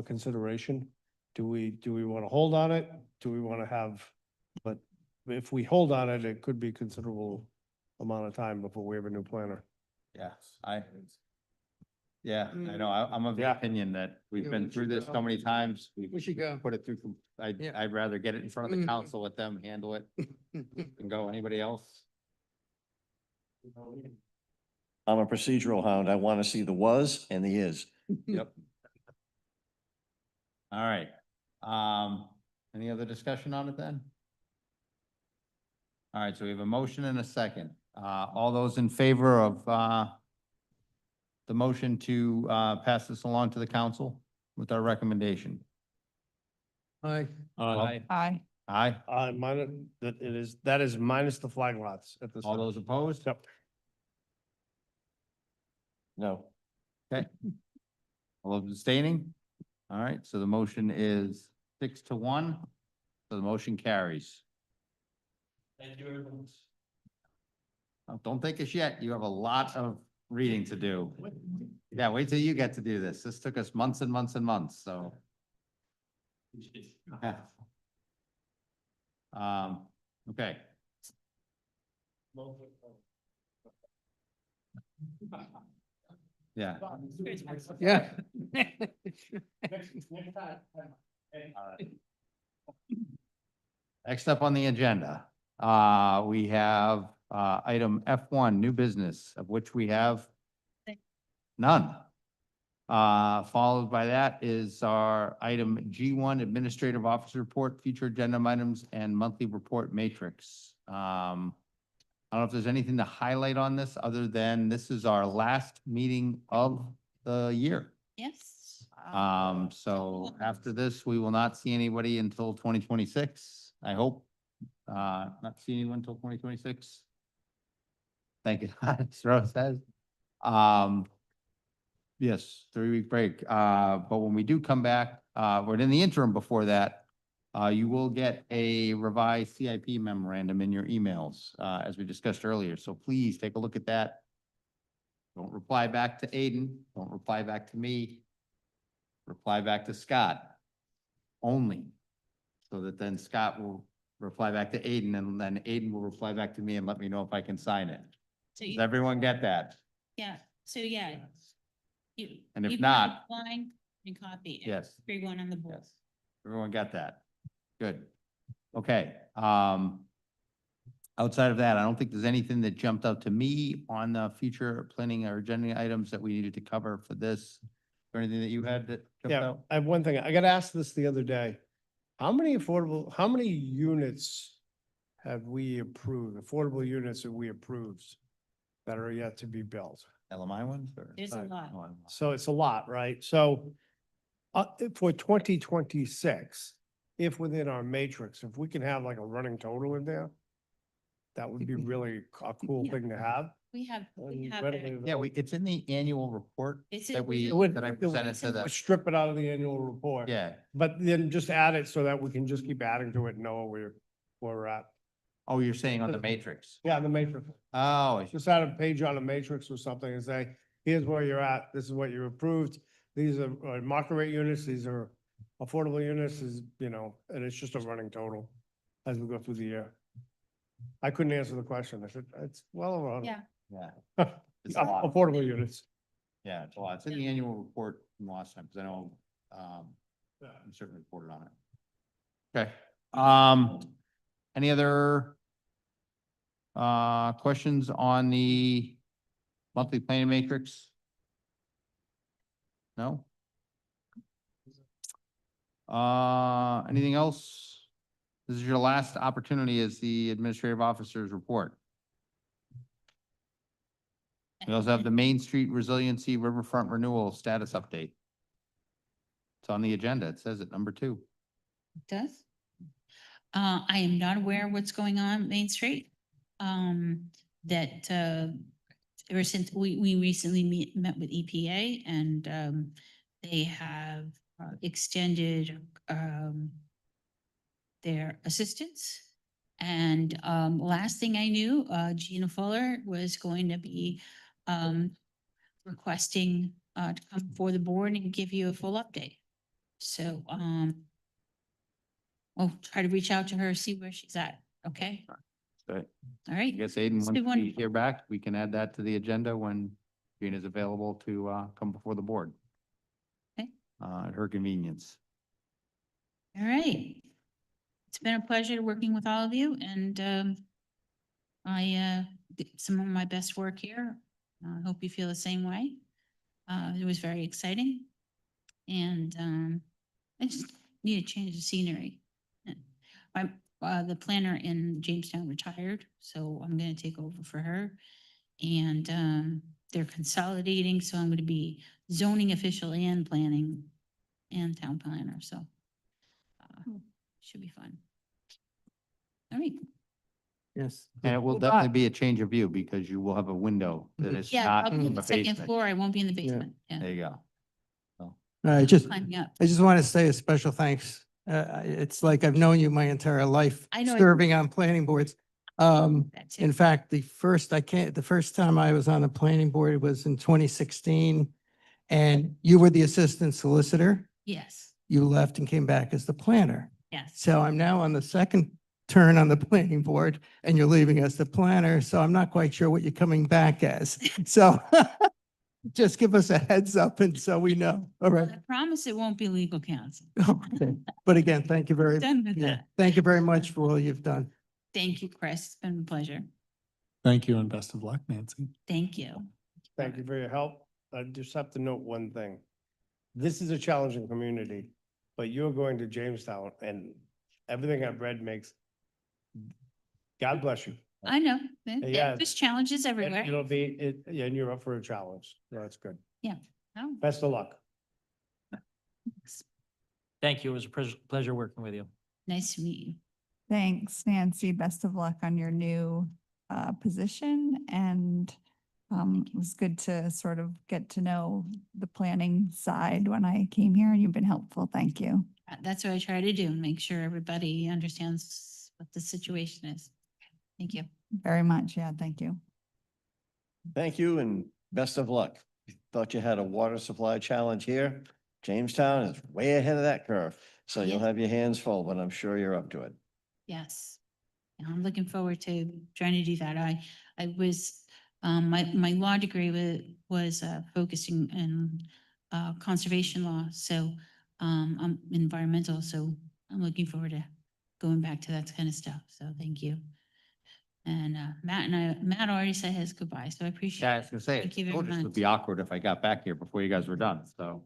consideration. Do we want to hold on it? Do we want to have, but if we hold on it, it could be considerable amount of time before we have a new planner. Yeah, I know, I'm of the Yeah. opinion that we've Yeah, been we through should this go. so many times. We should go. Put it through, Yeah. I'd rather get it in front of the Mhm. council, let them handle it and go. Anybody else? I'm a procedural hound. I want to see the was and the is. Yep. All right. Any other discussion on it then? All right, so we have a motion and a second. All those in favor of, the motion to, pass this along to the council with our recommendation? Aye. Aye. Aye. Aye. That is minus the flag lots at this. All time. those opposed? Yep. No. Okay. All those abstaining? All right, so the motion is 6-1. So the motion carries. Thank you, everyone. Oh, don't think us yet. You have a lot of reading to do. Yeah, wait till you get to do this. This took us months and months and months, so. Yeah. Okay. Yeah. Yeah. Next up on the agenda, we have, item F1, new business, of which we have none. Followed by that is our item G1, Administrative Officer Report, future agenda items, and monthly report matrix. I don't know if there's anything to highlight on this, other than this is our last meeting of the year. Yes. So after this, we will not see anybody until 2026, I hope. Not see anyone until 2026. Thank you, as Rose says. Yes, 3-week break. But when we do come back, but in the interim before that, you will get a revised CIP memorandum in your emails, as we discussed earlier. So please take a look at that. Don't reply back to Aiden. Don't reply back to me. Reply back to Scott. only. So that then Scott will reply back to Aiden, and then Aiden will reply back to me and let me know if I can sign it. So Does you, everyone get that? yeah, so yeah. You. And if you can not- Line and copy. Yes. Everyone on the board. Yes. Everyone got that? Good. Okay, outside of that, I don't think there's anything that jumped out to me on the future planning or agenda items that we needed to cover for this. Or anything that you had that jumped Yeah, out? I have one thing. I got asked this the other day. How many units have we approved, affordable units have we approved that are yet to be built? LMI ones or? There's a lot. Oh, So it's a lot, right? So for 2026, if within our matrix, if we can have like a running total in there, that would be really a cool Yeah. thing to have. We have and it. readily Yeah, it's in the annual report It's that in- we, It would- that I it would- presented to We'll the, strip it out of the annual report. yeah. But then just add it so that we can just keep adding to it and know where we're at. Oh, you're saying on the matrix? Yeah, the matrix. Oh, Just add a page on a matrix or something and say, here's where you're at, this is what you approved. These are market rate units, these are affordable units, is, and it's just a running total as we go through the year. I couldn't answer the question. I said, it's well over 100. Yeah. yeah, it's a lot. Affordable units. Yeah, it's a lot. It's in the annual report from last time, because I know, we certainly reported on it. Okay, any other questions on the monthly planning matrix? No? Anything else? This is your last opportunity as the administrative officer's report. We also have the Main Street Resiliency Riverfront Renewal Status Update. It's on the agenda. It says it number 2. Does? I am not aware of what's going on Main Street. Ever since we recently met with EPA and, they have extended, their assistance. And, last thing I knew, Gina Fuller was going to be, requesting, to come before the board and give you a full update. So, we'll try to reach out to her, see where she's at. Okay? Good. All I right. guess Aiden, Let's once do one- we hear back, we can add that to the agenda when Gina's available to come before the board. Okay. At her convenience. All right. It's been a pleasure working with all of you and, I, did some of my best work here. I hope you feel the same way. It was very exciting. And, I just need a change of scenery. The planner in Jamestown retired, so I'm gonna take over for her. And, they're consolidating, so I'm gonna be zoning official and planning and town planner, so. Should be fun. All right. Yes. And it will definitely be a change of view because you will have a window that is Yeah, not I'll be in on the the second basement. floor. I won't be in the basement. Yeah. There you go. I just Climbing up. want to say a special thanks. It's like I've known you my entire life, I know. serving on planning boards. That's it. In fact, the first time I was on the planning board was in 2016. And you were the assistant solicitor. Yes, You left and came back as the planner. yes. So I'm now on the second turn on the planning board and you're leaving as the planner. So I'm not quite sure what you're coming back as. So just give us a heads up and so we know. All right. I promise it won't be legal counsel. Okay. But again, thank you very, Done with yeah, that. thank you very much for all you've done. Thank you, Chris. It's been a pleasure. Thank you and best of luck, Nancy. Thank you. Thank you for your help. I just have to note one thing. This is a challenging community, but you're going to Jamestown and everything I've read makes, God bless you. I know. Yeah. There's challenges And everywhere. it'll be, yeah, and you're up for a challenge. So that's good. Oh, Best of luck. Thank you. It was a pleasure working with you. nice to meet you. Thanks, Nancy. Best of luck on your new position. And it was good to sort of get to know the planning side when I came here and you've been helpful. Thank you. That's what I try to do, make sure everybody understands what the situation is. Thank you. Very much. Yeah, thank you. Thank you and best of luck. Thought you had a water supply challenge here. Jamestown is way ahead of that curve. So you'll Yes. have your hands full, but I'm sure you're up to it. Yes. And I'm looking forward to trying to do that. I was, my law degree was focusing in conservation law, so I'm environmental, so I'm looking forward to going back to that kind of stuff. So thank you. And Matt already said his goodbye, so I appreciate Yeah, I it. was gonna say, Thank you it very would much. be awkward if I got back here before you guys were done, so.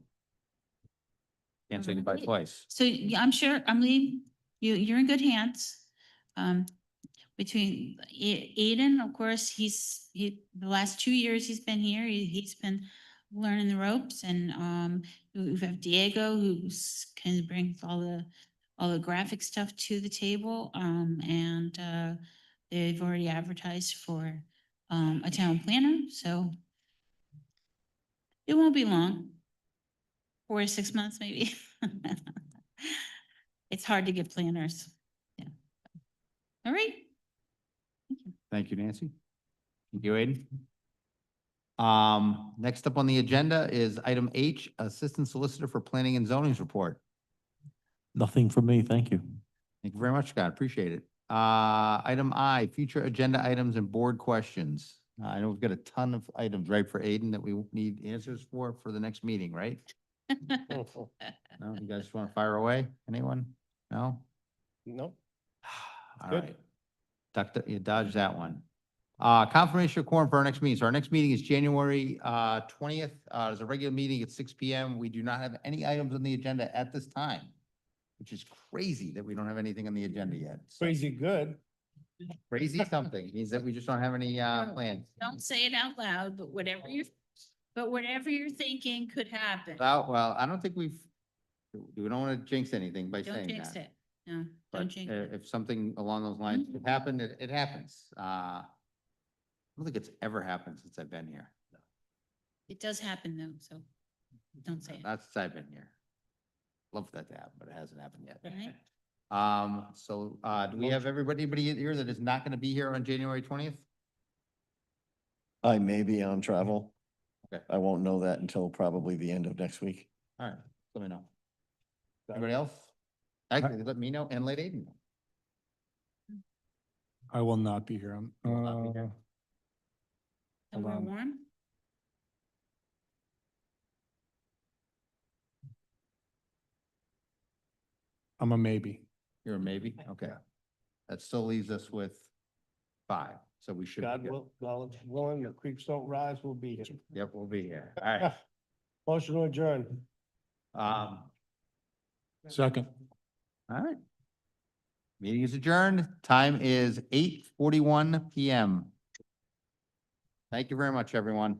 Can't say goodbye Alright. twice. So yeah, I'm sure, I'm leaving, you're in good hands. Between Aiden, of course, the last 2 years he's been here, he's been learning the ropes, and we have Diego, who's kind of brings all the graphic stuff to the table, and they've already advertised for a town planner, so it won't be long. 4 to 6 months, maybe. It's hard to get planners. Yeah. All right. Thank you, Nancy. Thank you, Aiden. Next up on the agenda is item H, Assistant Solicitor for Planning and Zoning's report. Nothing for me, thank you. Thank you very much, Scott. Appreciate it. Item I, future agenda items and board questions. I know we've got a ton of items, right, for Aiden that we need answers for the next meeting, right? No, you guys want to fire away? Anyone? No? Nope. All Good. right. You dodged that one. Confirmation of quorum for our next meeting. So our next meeting is January 20th. There's a regular meeting at 6 p.m. We do not have any items on the agenda at this time, which is crazy that we don't have anything on the agenda yet. So Crazy good. crazy something means that we just don't have any plans. Don't say it out loud, but whatever you're thinking could happen. Well, I don't think we don't want to jinx anything by Don't saying jinx that. it. No, don't But jinx it. if something along those lines could happen, it happens. I don't think it's ever happened since I've been here. It does happen though, so don't say it. Not since I've been here. Love for that to happen, but it hasn't happened yet. Right? So, do we have anybody here that is not gonna be here on January 20th? I may be on travel. Okay. I won't know that until probably the end of next week. All right, let me know. Anybody else? Actually, let me know and let Aiden know. I will not be here. You will not be here. Somewhere on. warm? I'm a maybe. You're a maybe? Okay. That still leaves us with 5, so we should. be God good. will, God willing, the creeks don't rise, we'll be here. Yep, we'll be here. All right. Motion to adjourn. Second. All right. Meeting is adjourned. Time is 8:41 PM. Thank you very much, everyone.